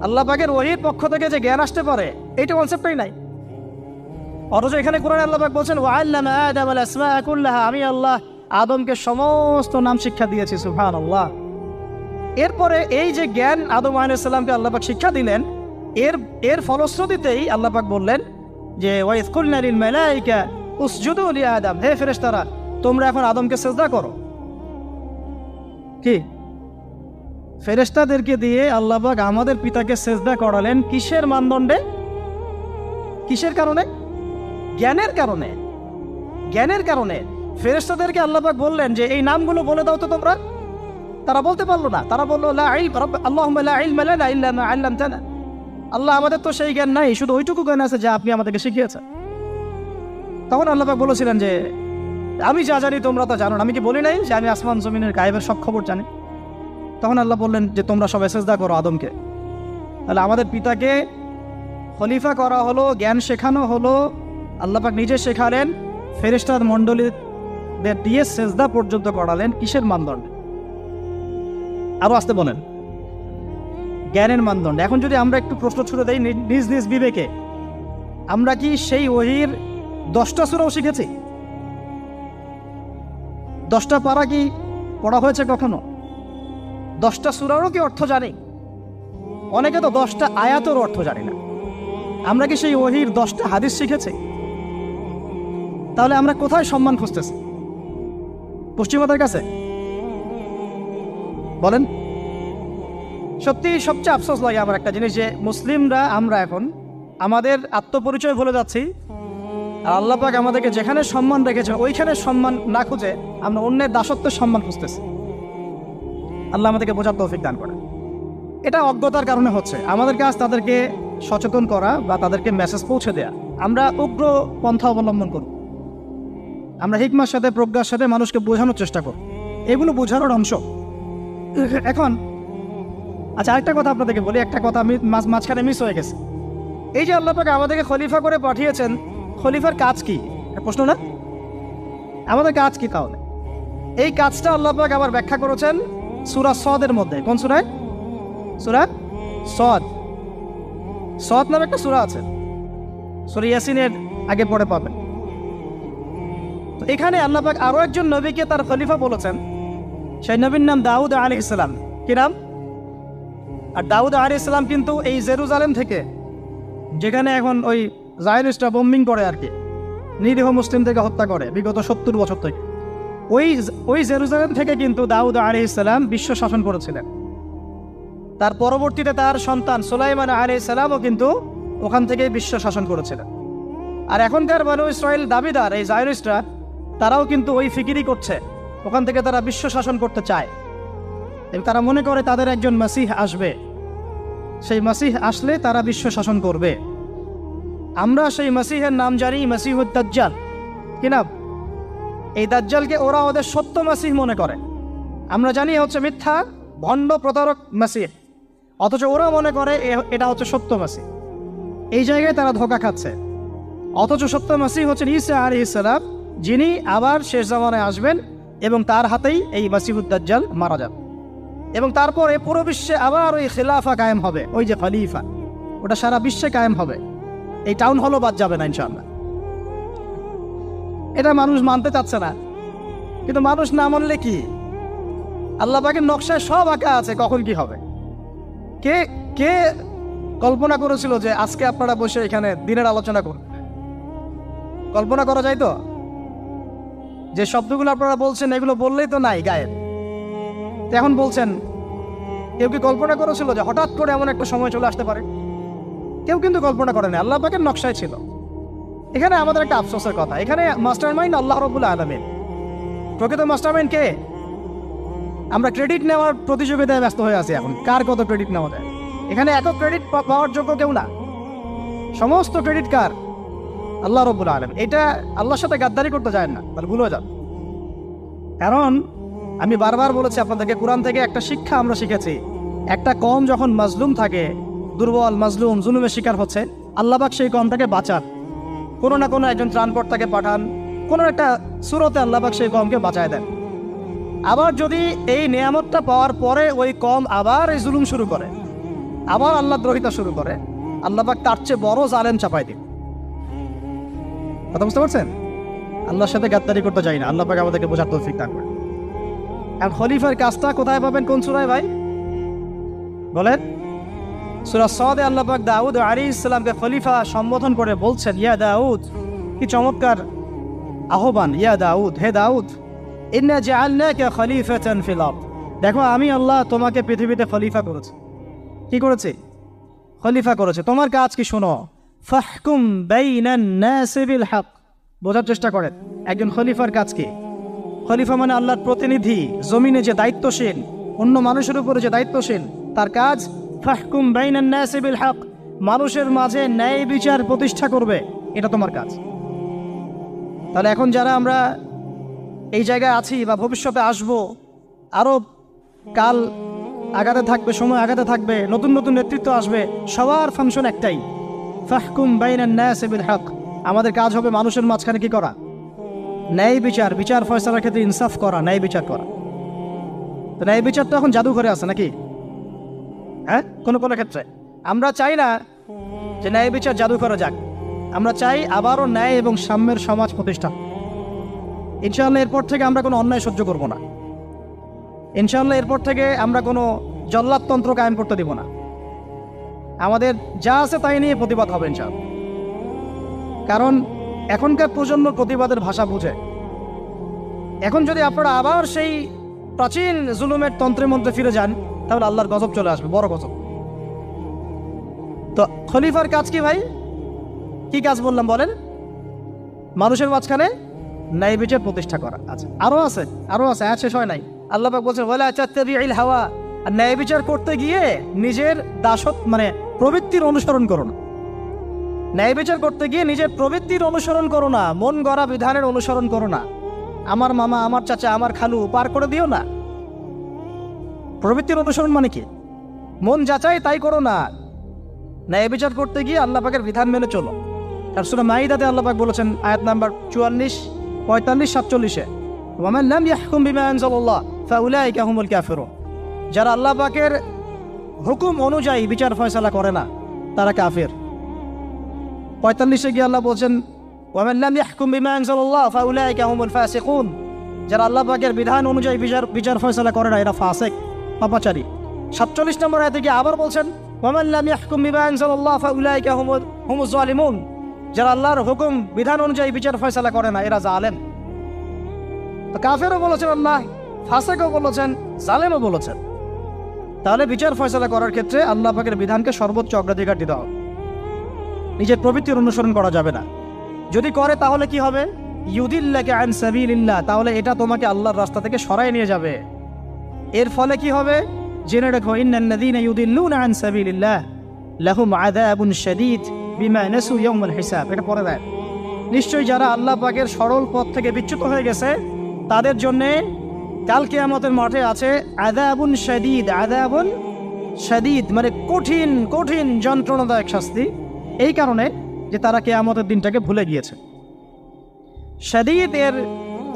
আল্লাহ পাকের ওহীর পক্ষ থেকে যে জ্ঞান আসতে পারে, এইটা কনসেপ্টই নাই। অথচ এখানে কোরআনে আল্লাহ পাক বলছেন ওয়াল্লামা আদামাল আসমাআ কুল্লাহা, আমি আল্লাহ আদমকে সমস্ত নাম শিক্ষা দিয়েছি। সুবহানাল্লাহ। এরপরে এই যে জ্ঞান আদম আলাইহিস সালামকে আল্লাহ পাক শিক্ষা দিলেন, এর ফলশ্রুতিতেই আল্লাহ পাক বললেন যে ওয়াইয কুলনা লিল মালাইকা উসজুদু লি আদম, হে ফেরেশতারা তোমরা এখন আদমকে সিজদা করো। কি ফেরেশতাদেরকে দিয়ে আল্লাহ পাক আমাদের পিতাকে সিজদা করালেন কিসের মানদণ্ডে? কিসের কারণে? জ্ঞানের কারণে। জ্ঞানের কারণে ফেরেশতাদেরকে আল্লাহ পাক বললেন যে এই নামগুলো বলে দাও তো তোমরা। তারা বলতে পারলো না। তারা বললো লা ইলম আল্লাহুম্মা লা ইলমা লানা ইল্লা মা আল্লামতানা। আল্লাহ আমাদের তো সেই জ্ঞান নাই, শুধু ওইটুকু জ্ঞান আছে যা আপনি আমাদেরকে শিখিয়েছেন। তখন আল্লাহ পাক বলেছিলেন যে আমি যা জানি তোমরা তা জানো না। আমি কি বলি নাই যে আমি আসমান জমিনের গায়েবের সব খবর জানি? তখন আল্লাহ বললেন যে তোমরা সবাই সিজদা করো আদমকে। তাহলে আমাদের পিতাকে খলিফা করা হলো, জ্ঞান শেখানো হলো, আল্লাহ পাক নিজে শেখালেন, ফেরেশতা মণ্ডলীদের দিয়ে সিজদা পর্যন্ত করালেন। কিসের মানদণ্ডে? আরো আসতে বলেন, জ্ঞানের মানদণ্ডে। এখন যদি আমরা একটু প্রশ্ন ছুড়ে দেই নিজ নিজ বিবেকে, আমরা কি সেই ওহীর 10টা সূরাও শিখেছি? 10টা পারা কি পড়া হয়েছে কখনো? 10টা সূরারও কি অর্থ জানি? অনেকে তো 10টা আয়াতের অর্থ জানি না। আমরা কি সেই ওহীর 10টা হাদিস শিখেছি? তাহলে আমরা কোথায় সম্মান খুঁজতেছি? পশ্চিমাদের কাছে? বলেন। সত্যি সবচেয়ে আফসোস লাগে আমার একটা জিনিস, যে মুসলিমরা আমরা এখন আমাদের আত্মপরিচয় ভুলে যাচ্ছি, আর আল্লাহ পাক আমাদেরকে যেখানে সম্মান রেখেছে ওইখানে সম্মান না খুঁজে আমরা অন্যের দাসত্বের সম্মান খুঁজতেছি। আল্লাহ আমাদেরকে বোঝার তৌফিক দান করে। এটা অজ্ঞতার কারণে হচ্ছে। আমাদের কাজ তাদেরকে সচেতন করা বা তাদেরকে মেসেজ পৌঁছে দেয়া। আমরা উগ্র পন্থা অবলম্বন করব, আমরা হিকমার সাথে প্রজ্ঞার সাথে মানুষকে বোঝানোর চেষ্টা করব, এগুলো বোঝানোর অংশ। এখন আচ্ছা, আরেকটা কথা আপনাদেরকে বলি, একটা কথা আমি মাঝখানে মিস হয়ে গেছে। এই যে আল্লাহ পাক আমাদেরকে খলিফা করে পাঠিয়েছেন, খলিফার কাজ কি? প্রশ্ন না? আমাদের কাজ কি তাহলে? এই কাজটা আল্লাহ পাক আবার ব্যাখ্যা করেছেন সূরা সদের মধ্যে। কোন সূরায়? সূরা সদ। সদ নামে একটা সূরা আছে, সূরা ইয়াসিনের আগে পড়ে পাবেন। তো এখানে আল্লাহ পাক আরো একজন নবীকে তার খলিফা বলেছেন। সেই নবীর নাম দাউদ আলাইহিস সালাম। কি নাম? আর দাউদ আলাইহিস সালাম কিন্তু এই জেরুজালেম থেকে, যেখানে এখন ওই জায়নিস্টরা বোম্বিং করে আর কি, নিরীহ মুসলিম থেকে হত্যা করে বিগত 70 বছর থেকে, ওই ওই জেরুজালেম থেকে কিন্তু দাউদ আলাইহিস সালাম বিশ্ব শাসন করেছিলেন। তার পরবর্তীতে তার সন্তান সুলাইমান আলাইহিস সালামও কিন্তু ওখান থেকেই বিশ্ব শাসন করেছিলেন। আর এখনকার বনু ইসরাইল দাবিদার এই জায়নিস্টরা, তারাও কিন্তু ওই ফিকিরই করছে, ওখান থেকে তারা বিশ্ব শাসন করতে চায় এবং তারা মনে করে তাদের একজন মাসিহ আসবে, সেই মাসিহ আসলে তারা বিশ্ব শাসন করবে। আমরা সেই মাসিহের নাম জানি মাসিহুদ দাজ্জাল। কি নাম? এই দাজ্জালকে ওরা ওদের সত্য মাসিহ মনে করে, আমরা জানি হচ্ছে মিথ্যা ভণ্ড প্রতারক মাসিহ, অথচ ওরা মনে করে এটা হচ্ছে সত্য মাসিহ। এই জায়গায় তারা ধোঁকা খাচ্ছে। অথচ সত্য মাসিহ হচ্ছেন ঈসা আলাইহিস সালাম, যিনি আবার শেষ জামানায় আসবেন এবং তার হাতেই এই মাসিহুদ দাজ্জাল মারা যাবে এবং তারপরে পুরো বিশ্বে আবার ওই খিলাফা কায়েম হবে, ওই যে খলিফা, ওটা সারা বিশ্বে কায়েম হবে। এই টাউন হলও বাদ যাবে না ইনশাআল্লাহ। এটা মানুষ মানতে চাচ্ছে না, কিন্তু মানুষ না মানলে কি, আল্লাহ পাকের নকশায় সব আঁকা আছে কখন কি হবে। কে কে কল্পনা করেছিল যে আজকে আপনারা বসে এখানে দিনের আলোচনা করবেন? কল্পনা করা যায় তো? যে শব্দগুলো আপনারা বলছেন এগুলো বললেই তো নাই গায়েব, এখন বলছেন। কেউ কি কল্পনা করেছিল যে হঠাৎ করে এমন একটা সময় চলে আসতে পারে? কেউ কিন্তু কল্পনা করেনি, আল্লাহ পাকের নকশায় ছিল। এখানে আমাদের একটা আফসোসের কথা, এখানে মাস্টার মাইন্ড আল্লাহ রাব্বুল আলামিন। প্রকৃত মাস্টার মাইন্ড কে? আমরা ক্রেডিট নেওয়ার প্রতিযোগিতায় ব্যস্ত হয়ে আছি এখন, কার কত ক্রেডিট নেওয়া যায়। এখানে একক ক্রেডিট পাওয়ার যোগ্য কেউ না, সমস্ত ক্রেডিট কার? আল্লাহ রাব্বুল আলামিন। এটা আল্লাহর সাথে গাদ্দারি করতে যায় না, তাহলে ভুলে যান। কারণ আমি বারবার বলেছি আপনাদেরকে, কোরআন থেকে একটা শিক্ষা আমরা শিখেছি, একটা কওম যখন মাজলুম থাকে, দুর্বল মাজলুম জুলুমের শিকার হচ্ছে, আল্লাহ পাক সেই কওমটাকে বাঁচান, কোনো না কোনো একজন ত্রাণকর্তাকে পাঠান, কোনো একটা সূরতে আল্লাহ পাক সেই কওমকে বাঁচায় দেন। আবার যদি এই নিয়ামতটা পাওয়ার পরে ওই কওম আবার এই জুলুম শুরু করে, আবার আল্লাহ দ্রোহিতা শুরু করে, আল্লাহ পাক তার চেয়ে বড় জালেম চাপাই দিন। কথা বুঝতে পারছেন? আল্লাহর সাথে গাদ্দারি করতে যাই না, আল্লাহ পাক আমাদেরকে বোঝার তৌফিক দান করেন। আর খলিফার কাজটা কোথায় পাবেন? কোন সূরায় ভাই বলেন? সূরা সাদে আল্লাহ পাক দাউদ আলাইহিস সালামকে খলিফা সম্বোধন করে বলছেন, ইয়া দাউদ, কি চমৎকার আহ্বান, ইয়া দাউদ, হে দাউদ, ইন্না জাআলনাকা খলিফাতান ফিল আরদ। দেখো আমি আল্লাহ তোমাকে পৃথিবীতে খলিফা করেছি। কি করেছি? খলিফা করেছে। তোমার কাজ কি শোনো, ফাহকুম বাইনান নাসি বিল হক। বোঝার চেষ্টা করেন একজন খলিফার কাজ কি। খলিফা মানে আল্লাহর প্রতিনিধি, জমিনে যে দায়িত্বশীল, অন্য মানুষের উপরে যে দায়িত্বশীল, তার কাজ ফাহকুম বাইনান নাসি বিল হক, মানুষের মাঝে ন্যায় বিচার প্রতিষ্ঠা করবে, এটা তোমার কাজ। তাহলে এখন যারা আমরা এই জায়গায় আছি বা ভবিষ্যতে আসব, আরও কাল আগাতে থাকবে, সময় আগাতে থাকবে, নতুন নতুন নেতৃত্ব আসবে, সবার ফাংশন একটাই, ফাহকুম বাইনান নাসি বিল হক। আমাদের কাজ হবে মানুষের মাঝখানে কি করা? ন্যায় বিচার, বিচার ফয়সালার ক্ষেত্রে ইনসাফ করা, ন্যায় বিচার করা। তো ন্যায় বিচার তো এখন জাদুঘরে আছে নাকি? হ্যাঁ, কোনো কোনো ক্ষেত্রে আমরা চাই না যে ন্যায় বিচার জাদুঘরে যাক, আমরা চাই আবারও ন্যায় এবং সাম্যের সমাজ প্রতিষ্ঠা। ইনশাআল্লাহ এরপর থেকে আমরা কোনো অন্যায় সহ্য করব না। ইনশাআল্লাহ এরপর থেকে আমরা কোনো জল্লাদতন্ত্র কায়েম করতে দিব না। আমাদের যা আছে তাই নিয়ে প্রতিবাদ হবে ইনশাআল্লাহ। কারণ এখনকার প্রজন্ম প্রতিবাদের ভাষা বুঝে। এখন যদি আপনারা আবার সেই প্রাচীন জুলুমের তন্ত্রে মন্ত্রে ফিরে যান, তাহলে আল্লাহর গজব চলে আসবে, বড় গজব। তো খলিফার কাজ কি ভাই? কি কাজ বললাম বলেন? মানুষের মাঝখানে ন্যায় বিচার প্রতিষ্ঠা করা। আচ্ছা, আরো আছে, আয়াত শেষ হয় নাই। আল্লাহ পাক বলছেন, ওয়ালা তাত্তাবিউল হাওয়া। আর ন্যায় বিচার করতে গিয়ে নিজের দাসত্ব মানে প্রবৃত্তির অনুসরণ করো না। ন্যায় বিচার করতে গিয়ে নিজের প্রবৃত্তির অনুসরণ করো না, মন গড়া বিধানের অনুসরণ করো না। আমার মামা, আমার চাচা, আমার খালু পার করে দিও না। প্রবৃত্তির অনুসরণ মানে কি? মন যাচাই তাই করো না। ন্যায় বিচার করতে গিয়ে আল্লাহ পাকের বিধান মেনে চলো। আর সূরা মাইদাতে আল্লাহ পাক বলেছেন, আয়াত নাম্বার 44, 45, 47, ওয়ামান লাম ইয়াহকুম বিমা আনজালাল্লাহ ফাউলাইকা হুমুল কাফিরুন। যারা আল্লাহ পাকের হুকুম অনুযায়ী বিচার ফয়সালা করে না, তারা কাফের। 45-এ গিয়ে আল্লাহ বলছেন, ওয়ামান লাম ইয়াহকুম বিমা আনজালাল্লাহ ফাউলাইকা হুমুল ফাসিকুন। যারা আল্লাহ পাকের বিধান অনুযায়ী বিচার ফয়সালা করে না, এরা ফাসিক, পাপাচারী। 47 নম্বর আয়াতে গিয়ে আবার বলছেন, ওয়ামান লাম ইয়াহকুম বিমা আনজালাল্লাহ ফাউলাইকা হুমুজ জালিমুন। যারা আল্লাহর হুকুম বিধান অনুযায়ী বিচার ফয়সালা করে না, এরা জালেম। কাফেরও বলেছেন আল্লাহ, ফাসেকও বলেছেন, জালেমও বলেছেন। তাহলে বিচার ফয়সালা করার ক্ষেত্রে আল্লাহ পাকের বিধানকে সর্বোচ্চ অগ্রাধিকার দিতে হবে, নিজের প্রবৃত্তির অনুসরণ করা যাবে না। যদি করে তাহলে কি হবে? ইউদিল্লাকে আন সাবিলিল্লাহ, তাহলে এটা তোমাকে আল্লাহর রাস্তা থেকে সরায় নিয়ে যাবে। এর ফলে কি হবে? জেনে রাখো, ইন্নাল্লাযীনা ইউদিল্লুনা আন সাবিলিল্লাহ লাহুম আযাবুন শাদীদ বিমা নাসু ইয়াউমাল হিসাব। এটা পরে দেয়, নিশ্চয়ই যারা আল্লাহ পাকের সরল পথ থেকে বিচ্যুত হয়ে গেছে তাদের জন্যে কাল কিয়ামতের মাঠে আছে আযাবুন শাদীদ। আযাবুন শাদীদ মানে কঠিন কঠিন যন্ত্রণাদায়ক শাস্তি, এই কারণে যে তারা কিয়ামতের দিনটাকে ভুলে গিয়েছে। শাদীদ এর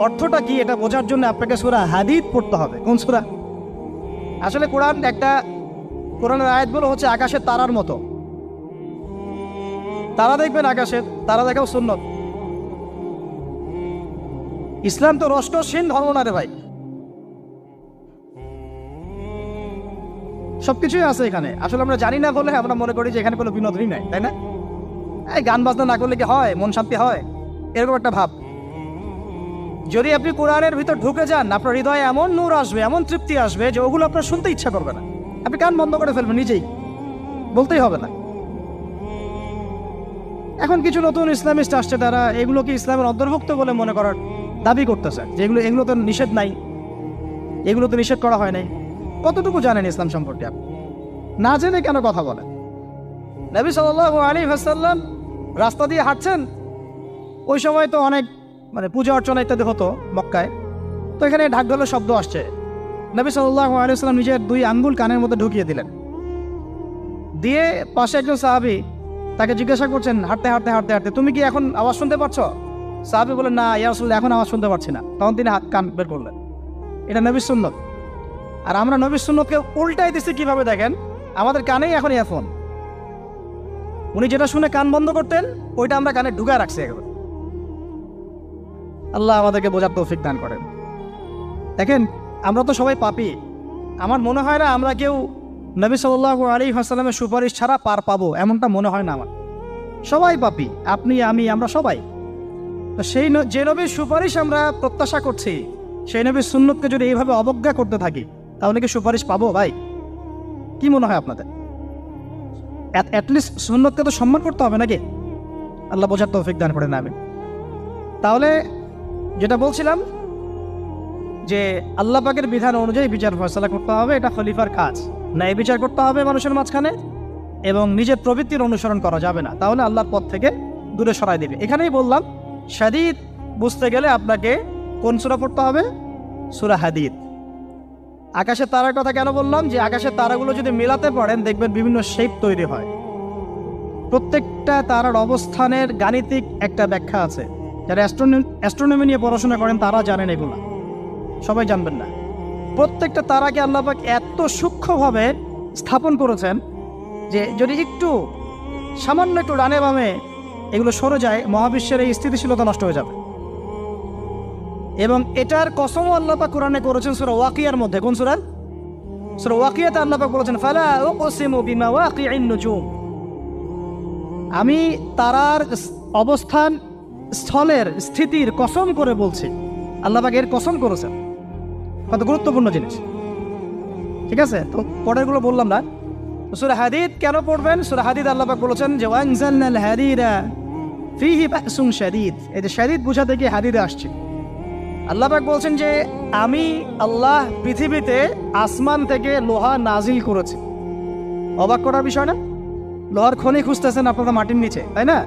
অর্থটা কি এটা বোঝার জন্য আপনাকে সূরা হাদীদ পড়তে হবে। কোন সূরা? আসলে কোরআনের আয়াতগুলো হচ্ছে আকাশের তারার মতো। তারা দেখবেন আকাশের, তারা দেখাও সুন্নত। ইসলাম তো রষ্টহীন ধর্ম না রে ভাই, সবকিছুই আছে এখানে। আসলে আমরা জানি না বলে আমরা মনে করি যে এখানে কোনো বিনোদনই নাই, তাই না? এই গান বাজনা না করলে কি হয়, মন শান্তি হয়, এরকম একটা ভাব। যদি আপনি কোরআনের ভিতর ঢুকে যান, আপনার হৃদয়ে এমন নূর আসবে, এমন তৃপ্তি আসবে যে ওগুলো আপনার শুনতে ইচ্ছা করবে না, আপনি কান বন্ধ করে ফেলবেন, নিজেই বলতেই হবে না। এখন কিছু নতুন ইসলামিস্ট আসছে, তারা এগুলোকে ইসলামের অন্তর্ভুক্ত বলে মনে করার দাবি করতেছে, যে এগুলো তো নিষেধ নাই, এগুলো তো নিষেধ করা হয় নাই। কতটুকু জানেন ইসলাম সম্পর্কে আপনি? না জেনে কেন কথা বলেন? নবী সাল্লাল্লাহু আলাইহি ওয়াসাল্লাম রাস্তা দিয়ে হাঁটছেন, ওই সময় তো অনেক পূজা অর্চনা ইত্যাদি হতো মক্কায়, তো এখানে ঢাক ঢোলের শব্দ আসছে। নবী সাল্লাল্লাহু আলাইহি ওয়াসাল্লাম নিজের 2 আঙ্গুল কানের মধ্যে ঢুকিয়ে দিলেন, দিয়ে পাশে একজন সাহাবী তাকে জিজ্ঞাসা করছেন হাঁটতে হাঁটতে হাঁটতে হাঁটতে, তুমি কি এখন আওয়াজ শুনতে পাচ্ছ? সাহাবী বলেন, না ইয়া রাসূলুল্লাহ, এখন আওয়াজ শুনতে পাচ্ছি না। তখন তিনি কান বের করলেন। এটা নবীর সুন্নত। আর আমরা নবীর সুন্নতকে উল্টাই দিচ্ছি কিভাবে দেখেন, আমাদের কানেই এখন ইয়ারফোন। উনি যেটা শুনে কান বন্ধ করতেন, ওইটা আমরা কানে ঢুকায় রাখছি একবার। আল্লাহ আমাদেরকে বোঝার তৌফিক দান করেন। দেখেন, আমরা তো সবাই পাপী। আমার মনে হয় না আমরা কেউ নবী সাল্লাল্লাহু আলাইহি ওয়াসাল্লামের সুপারিশ ছাড়া পার পাবো, এমনটা মনে হয় না আমার। সবাই পাপী, আপনি আমি, আমরা সবাই। তো যে নবীর সুপারিশ আমরা প্রত্যাশা করছি, সেই নবীর সুন্নতকে যদি এইভাবে অবজ্ঞা করতে থাকি, তাহলে কি সুপারিশ পাবো ভাই? কি মনে হয় আপনাদের? অ্যাটলিস্ট সুন্নতকে তো সম্মান করতে হবে নাকি? আল্লাহ বোঝার তৌফিক দান করেন। আমি তাহলে যেটা বলছিলাম যে আল্লাহ পাকের বিধান অনুযায়ী বিচার ফয়সালা করতে হবে, এটা খলিফার কাজ। ন্যায় বিচার করতে হবে মানুষের মাঝখানে, এবং নিজের প্রবৃত্তির অনুসরণ করা যাবে না, তাহলে আল্লাহর পথ থেকে দূরে সরাই দেবে। এখানেই বললাম, শাদীদ বুঝতে গেলে আপনাকে কোন সূরা পড়তে হবে? সূরা হাদীদ। আকাশের তারার কথা কেন বললাম? যে আকাশের তারাগুলো যদি মেলাতে পারেন, দেখবেন বিভিন্ন শেপ তৈরি হয়। প্রত্যেকটা তারার অবস্থানের গাণিতিক একটা ব্যাখ্যা আছে। যারা অ্যাস্ট্রোনমি নিয়ে পড়াশোনা করেন তারা জানেন, এগুলো সবাই জানবেন না। প্রত্যেকটা তারাকে আল্লাহ পাক এত সূক্ষ্মভাবে স্থাপন করেছেন যে যদি সামান্য একটু ডানে বামে এগুলো সরে যায়, মহাবিশ্বের এই স্থিতিশীলতা নষ্ট হয়ে যাবে। এবং এটার কসমও আল্লাহ পাক কোরআনে করেছেন সূরা ওয়াকিয়ার মধ্যে। কোন সূরা? সূরা ওয়াকিয়াতে আল্লাহ পাক বলেছেন, ফালা উকসিমু বিমাওয়াকিইন নুজুম। আমি তারার অবস্থান স্থলের স্থিতির কসম করে বলছি। আল্লাহ পাক এর কসম করেছেন। কত গুরুত্বপূর্ণ জিনিস, ঠিক আছে? তো পরেরগুলো বললাম না। সূরা হাদীদ কেন পড়বেন? সূরা হাদীদ আল্লাহ পাক বলেছেন যে ওয়ানজালনাল হাদীদা ফীহি বাসুন শাদীদ। এই যে শাদীদ বোঝাতে গিয়ে হাদীদে আসছে। আল্লাহ পাক বলছেন যে আমি আল্লাহ পৃথিবীতে আসমান থেকে লোহা নাজিল করেছি। অবাক করার বিষয় না? লোহার খনি খুঁজতেছেন আপনারা মাটির নিচে, তাই না?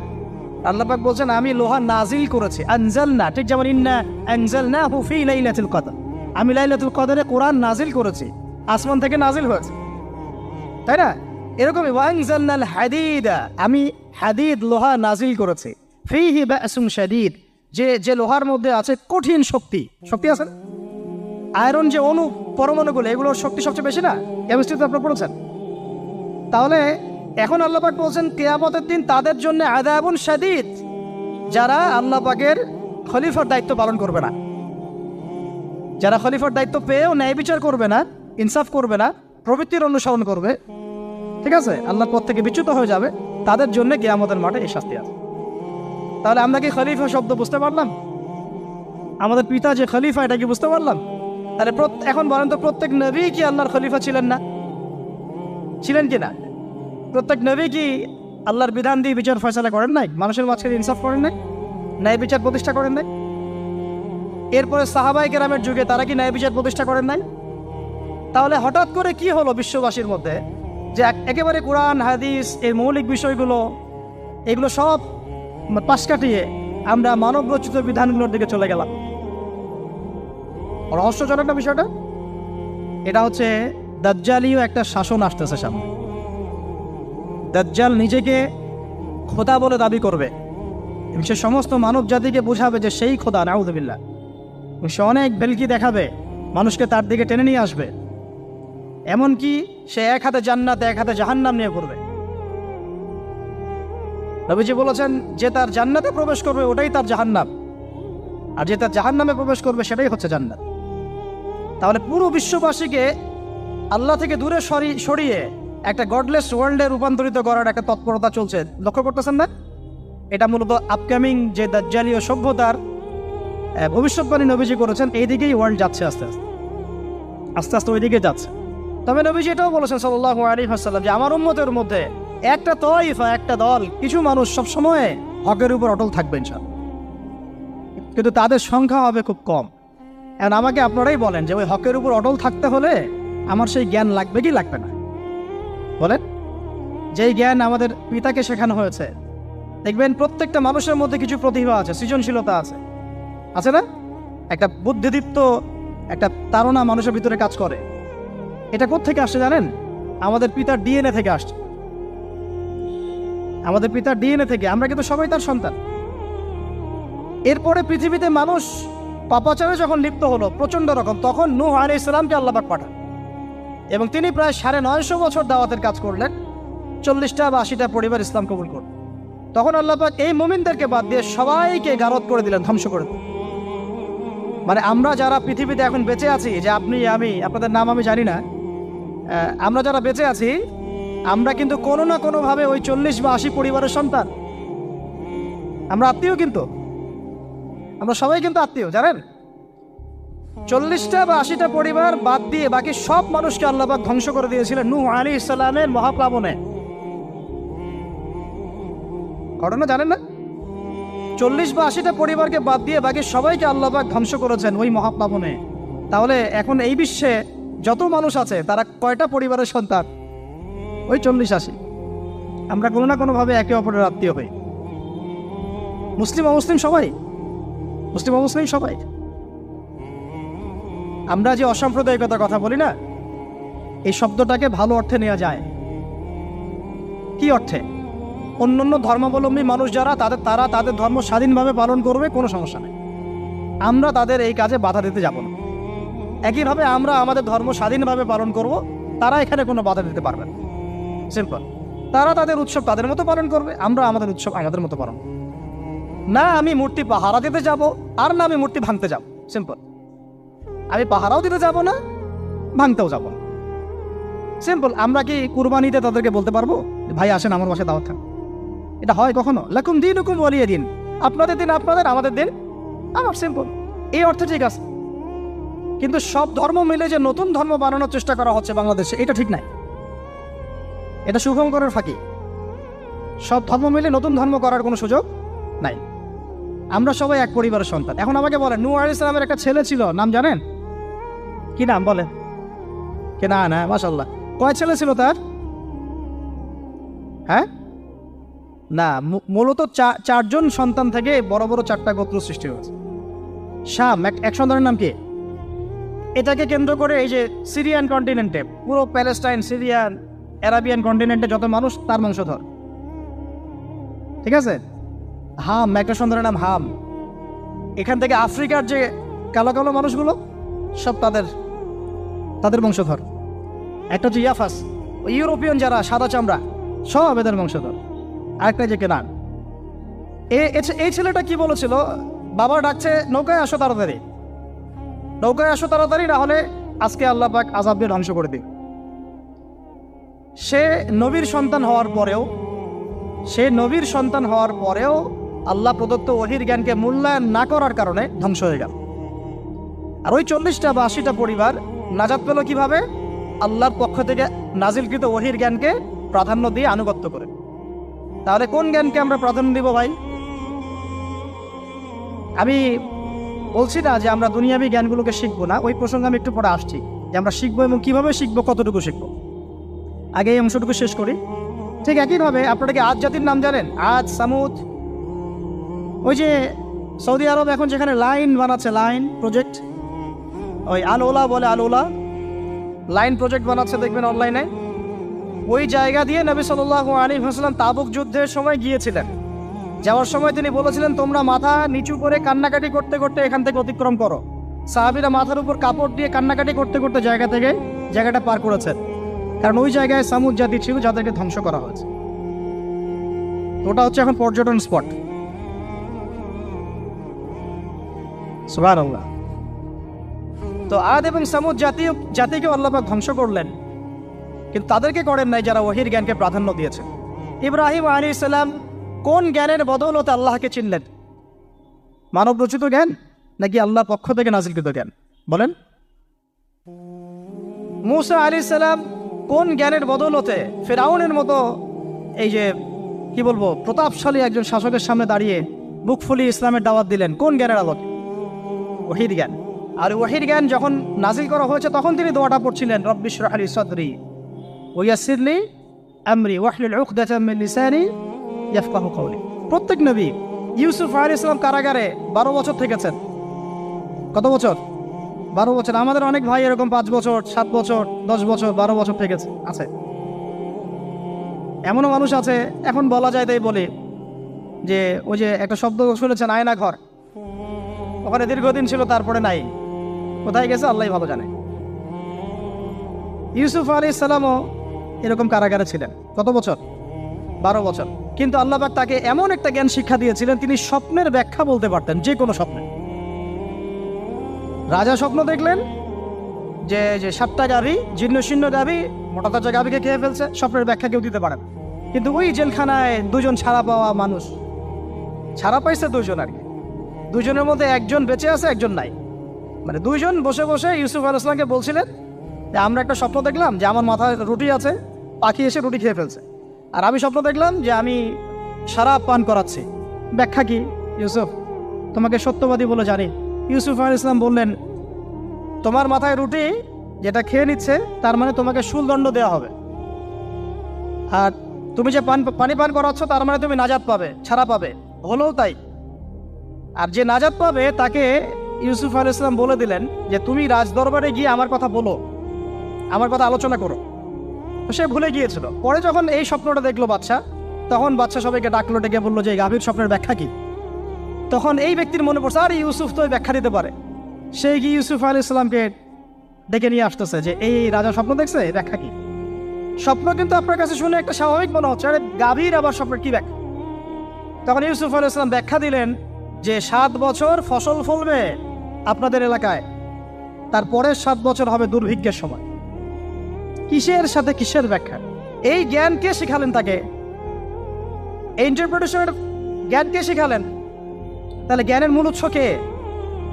আল্লাহ পাক বলছেন আমি লোহা নাজিল করেছি। আনজালনা, ঠিক যেমন ইন্না আনজালনাহু ফী লাইলাতুল কদর, আমি লাইলাতুল কদরে কোরআন নাজিল করেছি, আসমান থেকে নাজিল হয়েছে, তাই না? এরকমই ওয়ানজালনাল হাদীদা, আমি হাদীদ লোহা নাজিল করেছি। ফীহি বাসুন শাদীদ, যে লোহার মধ্যে আছে কঠিন শক্তি আছে। আয়রন যে অণু পরমাণুগুলো, এগুলোর শক্তি সবচেয়ে বেশি না? কেমিস্ট্রিতে আপনারা পড়েছেন। তাহলে এখন আল্লাহ পাক বলছেন কিয়ামতের দিন তাদের জন্য আযাবুন শাদীদ, যারা আল্লাহ পাকের খলিফার দায়িত্ব পালন করবে না, যারা খলিফার দায়িত্ব পেয়েও ন্যায় বিচার করবে না, ইনসাফ করবে না, প্রবৃত্তির অনুসরণ করবে, ঠিক আছে, আল্লাহর পথ থেকে বিচ্যুত হয়ে যাবে, তাদের জন্য কিয়ামতের মাঠে এই শাস্তি আছে। তাহলে আমরা কি খলিফা শব্দ বুঝতে পারলাম? আমাদের পিতা যে খলিফা, এটা কি বুঝতে পারলাম? তাহলে এখন বলেন তো, প্রত্যেক নবী কি আল্লাহর খলিফা ছিলেন না? ছিলেন কি না? প্রত্যেক নবী কি আল্লাহর বিধান দিয়ে বিচার ফয়সালা করেন নাই? মানুষের মাঝখানে ইনসাফ করেন নাই? ন্যায় বিচার প্রতিষ্ঠা করেন নাই? এরপরে সাহাবায়ে কেরামের যুগে তারা কি ন্যায় বিচার প্রতিষ্ঠা করেন নাই? তাহলে হঠাৎ করে কি হলো বিশ্ববাসীর মধ্যে যে একেবারে কোরআন হাদিস এর মৌলিক বিষয়গুলো এগুলো সব পাশ কাটিয়ে আমরা মানব রচিত বিধানগুলোর দিকে চলে গেলাম? রহস্যজনক না বিষয়টা? এটা হচ্ছে দাজ্জালীয় একটা শাসন আসতেছে সামনে। দাজ্জাল নিজেকে খোদা বলে দাবি করবে এবং সে সমস্ত মানব জাতিকে বোঝাবে যে সেই খোদা, নাউযুবিল্লাহ। সে অনেক বেলকি দেখাবে, মানুষকে তার দিকে টেনে নিয়ে আসবে। এমনকি সে এক হাতে জান্নাত এক হাতে জাহান্নাম নিয়ে ঘুরবে। নবীজি বলেছেন, যে তার জান্নাতে প্রবেশ করবে ওটাই তার জাহান্নাম, আর যে তার জাহান্নামে প্রবেশ করবে সেটাই হচ্ছে জান্নাত। তাহলে পুরো বিশ্ববাসীকে আল্লাহ থেকে দূরে সরিয়ে একটা গডলেস ওয়ার্ল্ডে রূপান্তরিত করার একটা তৎপরতা চলছে, লক্ষ্য করতেছেন না? এটা মূলত আপকামিং যে দাজ্জালীয় সভ্যতার ভবিষ্যৎবাণী নবীজি করেছেন, এই দিকেই ওয়ার্ল্ড যাচ্ছে আস্তে আস্তে আস্তে আস্তে ওই দিকে যাচ্ছে। তবে নবীজি এটাও বলেছেন সাল্লাল্লাহু আলাইহি ওয়াসাল্লাম যে আমার উম্মতের মধ্যে একটা তয়ফা, একটা দল, কিছু মানুষ সবসময় হকের উপর অটল থাকবে ইনশাআল্লাহ, কিন্তু তাদের সংখ্যা হবে খুব কম। এখন আমাকে আপনারাই বলেন যে ওই হকের উপর অটল থাকতে হলে আমার সেই জ্ঞান লাগবে কি লাগবে না? বলেন। যেই জ্ঞান আমাদের পিতাকে শেখানো হয়েছে, দেখবেন প্রত্যেকটা মানুষের মধ্যে কিছু প্রতিভা আছে, সৃজনশীলতা আছে, আছে না? একটা বুদ্ধিদীপ্ত একটা তাড়না মানুষের ভিতরে কাজ করে। এটা কোত্থেকে আসছে জানেন? আমাদের পিতার ডিএনএ থেকে আসছে। আমাদের পিতার ডিএনএ থেকে। আমরা কিন্তু সবাই তার সন্তান। এরপরে পৃথিবীতে মানুষ পাপাচারে যখন লিপ্ত হলো প্রচণ্ড রকম, তখন নূহ আলাইহিস সালামকে আল্লাহ পাক পাঠান এবং তিনি প্রায় 950 বছর দাওয়াতের কাজ করলেন। 40টা বা 80টা পরিবার ইসলাম কবুল করল। তখন আল্লাহ পাক এই মুমিনদেরকে বাদ দিয়ে সবাইকে গারদ করে দিলেন, ধ্বংস করে দিলেন। মানে আমরা যারা পৃথিবীতে এখন বেঁচে আছি, যে আপনি আমি, আপনাদের নাম আমি জানি না, আমরা যারা বেঁচে আছি, আমরা কিন্তু কোনো না কোনোভাবে ওই 40 বা 80 পরিবারের সন্তান। আমরা আত্মীয়, কিন্তু আমরা সবাই কিন্তু আত্মীয়, জানেন? 40টা বা 80টা পরিবার বাদ দিয়ে বাকি সব মানুষকে আল্লাহ পাক ধ্বংস করে দিয়েছিলেন নূহ আলাইহিস সালামের মহাপ্লাবনে। ঘটনা জানেন না? 40 বা 80টা পরিবারকে বাদ দিয়ে বাকি সবাইকে আল্লাহ পাক ধ্বংস করেছেন ওই মহাপ্লাবনে। তাহলে এখন এই বিশ্বে যত মানুষ আছে তারা কয়টা পরিবারের সন্তান? ওই 40-80। আমরা কোনো না কোনোভাবে একে অপরের আত্মীয় হই। মুসলিম অমুসলিম সবাই, মুসলিম অমুসলিম সবাই। আমরা যে অসাম্প্রদায়িকতার কথা বলি না, এই শব্দটাকে ভালো অর্থে নেওয়া যায়। কি অর্থে? অন্যান্য ধর্মাবলম্বী মানুষ যারা, তারা তাদের ধর্ম স্বাধীনভাবে পালন করবে, কোনো সমস্যা নেই। আমরা তাদের এই কাজে বাধা দিতে যাব না। একইভাবে আমরা আমাদের ধর্ম স্বাধীনভাবে পালন করব, তারা এখানে কোনো বাধা দিতে পারবে না। সিম্পল। তারা তাদের উৎসব তাদের মতো পালন করবে, আমরা আমাদের উৎসব আমাদের মতো পালন করব। না আমি মূর্তি পাহারা দিতে যাব, আর না আমি মূর্তি ভাঙতে যাব। সিম্পল। আমি পাহারাও দিতে যাব না, ভাঙতেও যাব না। সিম্পল। আমরা কি কুরবানিতে তাদেরকে বলতে পারবো ভাই আসেন আমার বাসায় দাওয়াত খান? এটা হয় কখনো? লাকুম দীনুকুম ওয়ালিয়া দিন। আপনাদের দিন আপনাদের, আমাদের দিন আমার। সিম্পল। এই অর্থে ঠিক আছে। কিন্তু সব ধর্ম মিলে যে নতুন ধর্ম বানানোর চেষ্টা করা হচ্ছে বাংলাদেশে, এটা ঠিক নাই। এটা শুভঙ্করের ফাঁকি। সব ধর্ম মিলে নতুন ধর্ম করার কোনো সুযোগ নাই। আমরা সবাই এক পরিবারের সন্তান। এখন আমাকে বলেন, নূহ আলাইহিস সালামের একটা ছেলে ছিল, নাম জানেন? কি নাম বলেন? কে? না না, মাশাআল্লাহ। কয় ছেলে ছিল তার? হ্যাঁ না, মূলত 4জন সন্তান থেকে বড় বড় 4টা গোত্র সৃষ্টি হয়েছে। শাম এক সন্তানের নাম কি? এটাকে কেন্দ্র করে এই যে সিরিয়ান কন্টিনেন্টে, পুরো প্যালেস্টাইন, সিরিয়ান, অ্যারাবিয়ান কন্টিনেন্টে যত মানুষ, তার বংশধর। ঠিক আছে? হাম, একটা সন্তানের নাম হাম। এখান থেকে আফ্রিকার যে কালো কালো মানুষগুলো সব তাদের বংশধর। একটা হচ্ছে ইয়াফাস, ইউরোপিয়ান যারা সাদা চামড়া, সব এদের বংশধর। আরেকটা যে কেনান। এই ছেলেটা কি বলেছিল? বাবা ডাকছে নৌকায় আসো তাড়াতাড়ি, নৌকায় আসো তাড়াতাড়ি, না হলে আজকে আল্লাহ পাক আযাব দিয়ে ধ্বংস করে দিবে। সে নবীর সন্তান হওয়ার পরেও আল্লাহ প্রদত্ত ওহীর জ্ঞানকে মূল্যায়ন না করার কারণে ধ্বংস হয়ে গেল। আর ওই 40টা বা 80টা পরিবার নাজাত পেল কিভাবে? আল্লাহর পক্ষ থেকে নাজিলকৃত ওহির জ্ঞানকে প্রাধান্য দিয়ে আনুগত্য করে। তাহলে কোন জ্ঞানকে আমরা প্রাধান্য দিব ভাই? আমি বলছি না যে আমরা দুনিয়াবি জ্ঞানগুলোকে শিখবো না, ওই প্রসঙ্গে আমি একটু পরে আসছি যে আমরা শিখবো এবং কিভাবে শিখবো, কতটুকু শিখবো। আগে এই অংশটুকু শেষ করি। ঠিক একইভাবে আপনারা কি আদ জাতির নাম জানেন? আদ, সামুদ। ওই যে সৌদি আরব এখন যেখানে লাইন বানাচ্ছে, লাইন প্রজেক্ট, ওই আল ওলা বলে, আল ওলা লাইন প্রজেক্ট বানাচ্ছে, দেখবেন অনলাইনে। ওই জায়গা দিয়ে নবী সাল্লাল্লাহু আলাইহি ওয়াসাল্লাম তাবুক যুদ্ধের সময় গিয়েছিলেন। যাওয়ার সময় তিনি বলেছিলেন, তোমরা মাথা নিচু করে কান্নাকাটি করতে করতে এখান থেকে অতিক্রম করো। সাহাবীরা মাথার উপর কাপড় দিয়ে কান্নাকাটি করতে করতে জায়গাটা পার করেছেন, কারণ ওই জায়গায় সামুদ জাতি ছিল যাদেরকে ধ্বংস করা হয়েছে। ওটা হচ্ছে এখন পর্যটন স্পট। সুবহানাল্লাহ। তো আদ এবং সামুদ জাতিকে আল্লাহ পাক ধ্বংস করলেন, কিন্তু তাদেরকে করেন নাই যারা ওহির জ্ঞানকে প্রাধান্য দিয়েছে। ইব্রাহিম আলাইহিস সালাম কোন জ্ঞানের বদৌলতে আল্লাহকে চিনলেন? মানব রচিত জ্ঞান নাকি আল্লাহর পক্ষ থেকে নাজিলকৃত জ্ঞান? বলেন। মূসা আলাইহিস সালাম কোন জ্ঞানের বদৌলতে ফিরআউনের মতো এই যে কি বলবো প্রতাপশালী একজন শাসকের সামনে দাঁড়িয়ে বুক ফুলিয়ে ইসলামের দাওয়াত দিলেন? কোন জ্ঞানের আলোকে? ওহির জ্ঞান। আর ওহির জ্ঞান যখন নাজিল করা হয়েছে তখন তিনি দোয়াটা পড়ছিলেন, রব্বি ইশরাহ লি সাদরি ওয়া ইয়াসসির লি আমরি ওয়াহলুল উকদাতাম মিন লিসানি ইয়াফকাহু কওলি। প্রত্যেক নবী, ইউসুফ আলাইহিস সালাম কারাগারে 12 বছর থেকেছেন। কত বছর? 12 বছর। আমাদের অনেক ভাই এরকম 5 বছর, 7 বছর, 10 বছর, 12 বছর থেকেছে আছে। এমনও মানুষ আছে, এখন বলা যায় তাই বলে, যে ওই যে একটা শব্দ শুনেছেন, আয়না ঘর, ওখানে দীর্ঘদিন ছিল, তারপরে নাই, কোথায় গেছে আল্লাহই ভালো জানে। ইউসুফ আলাইহিস সালামও এরকম কারাগারে ছিলেন। কত বছর? 12 বছর। কিন্তু আল্লাহ পাক তাকে এমন একটা জ্ঞান শিক্ষা দিয়েছিলেন, তিনি স্বপ্নের ব্যাখ্যা বলতে পারতেন, যে কোনো স্বপ্নে। রাজা স্বপ্ন দেখলেন যে 7টা গাভী, জীর্ণ শীর্ণ গাভী, মোটা তাজা গাভীকে খেয়ে ফেলছে, স্বপ্নের ব্যাখ্যা কেউ দিতে পারেন। কিন্তু ওই জেলখানায় 2 জন ছাড়া পাওয়া মানুষ, ছাড়া পাইছে 2 জন আর কি, 2 জনের মধ্যে একজন বেঁচে আছে, একজন নাই। মানে 2 জন বসে বসে ইউসুফ আলাইহিস সালামকে বলছিলেন যে আমরা একটা স্বপ্ন দেখলাম যে আমার মাথায় রুটি আছে, পাখি এসে রুটি খেয়ে ফেলছে। আর আমি স্বপ্ন দেখলাম যে আমি শরাব পান করাচ্ছি, ব্যাখ্যা কি ইউসুফ? তোমাকে সত্যবাদী বলে জানি। ইউসুফ আলাইহিস সালাম বললেন, তোমার মাথায় রুটি যেটা খেয়ে নিচ্ছে তার মানে তোমাকে শুলদণ্ড দেওয়া হবে, আর তুমি যে পানি পান করাচ্ছ তার মানে তুমি নাজাত পাবে, ছাড়া পাবে। হলেও তাই। আর যে নাজাত পাবে তাকে ইউসুফ আলাইহিস সালাম বলে দিলেন যে তুমি রাজদরবারে গিয়ে আমার কথা বলো, আমার কথা আলোচনা করো। তো সে ভুলে গিয়েছিল। পরে যখন এই স্বপ্নটা দেখলো বাদশা, তখন বাদশা সবাইকে ডাকলো, ডেকে বললো যে এই গাভীর স্বপ্নের ব্যাখ্যা কি? তখন এই ব্যক্তির মনে পড়ছে, আর ইউসুফ তো ব্যাখ্যা দিতে পারে। সে গিয়ে ইউসুফ আলাইহিস সালামকে ডেকে নিয়ে আসতেছে যে এই রাজা স্বপ্ন দেখছে, ব্যাখ্যা কি? স্বপ্ন কিন্তু আপনার কাছে শুনে একটা স্বাভাবিক মনে হচ্ছে, আরে গাভীর আবার স্বপ্নের কি ব্যাখ্যা? তখন ইউসুফ আলাইহিস সালাম ব্যাখ্যা দিলেন যে 7 বছর ফসল ফলবে আপনাদের এলাকায়, তারপরের 7 বছর হবে দুর্ভিক্ষের সময়। কিসের সাথে কিসের ব্যাখ্যা? এই জ্ঞান কে শিখালেন তাকে? এই ইন্টারপ্রিটেশনের জ্ঞান কে শিখালেন? তাহলে জ্ঞানের মূল উৎস কে?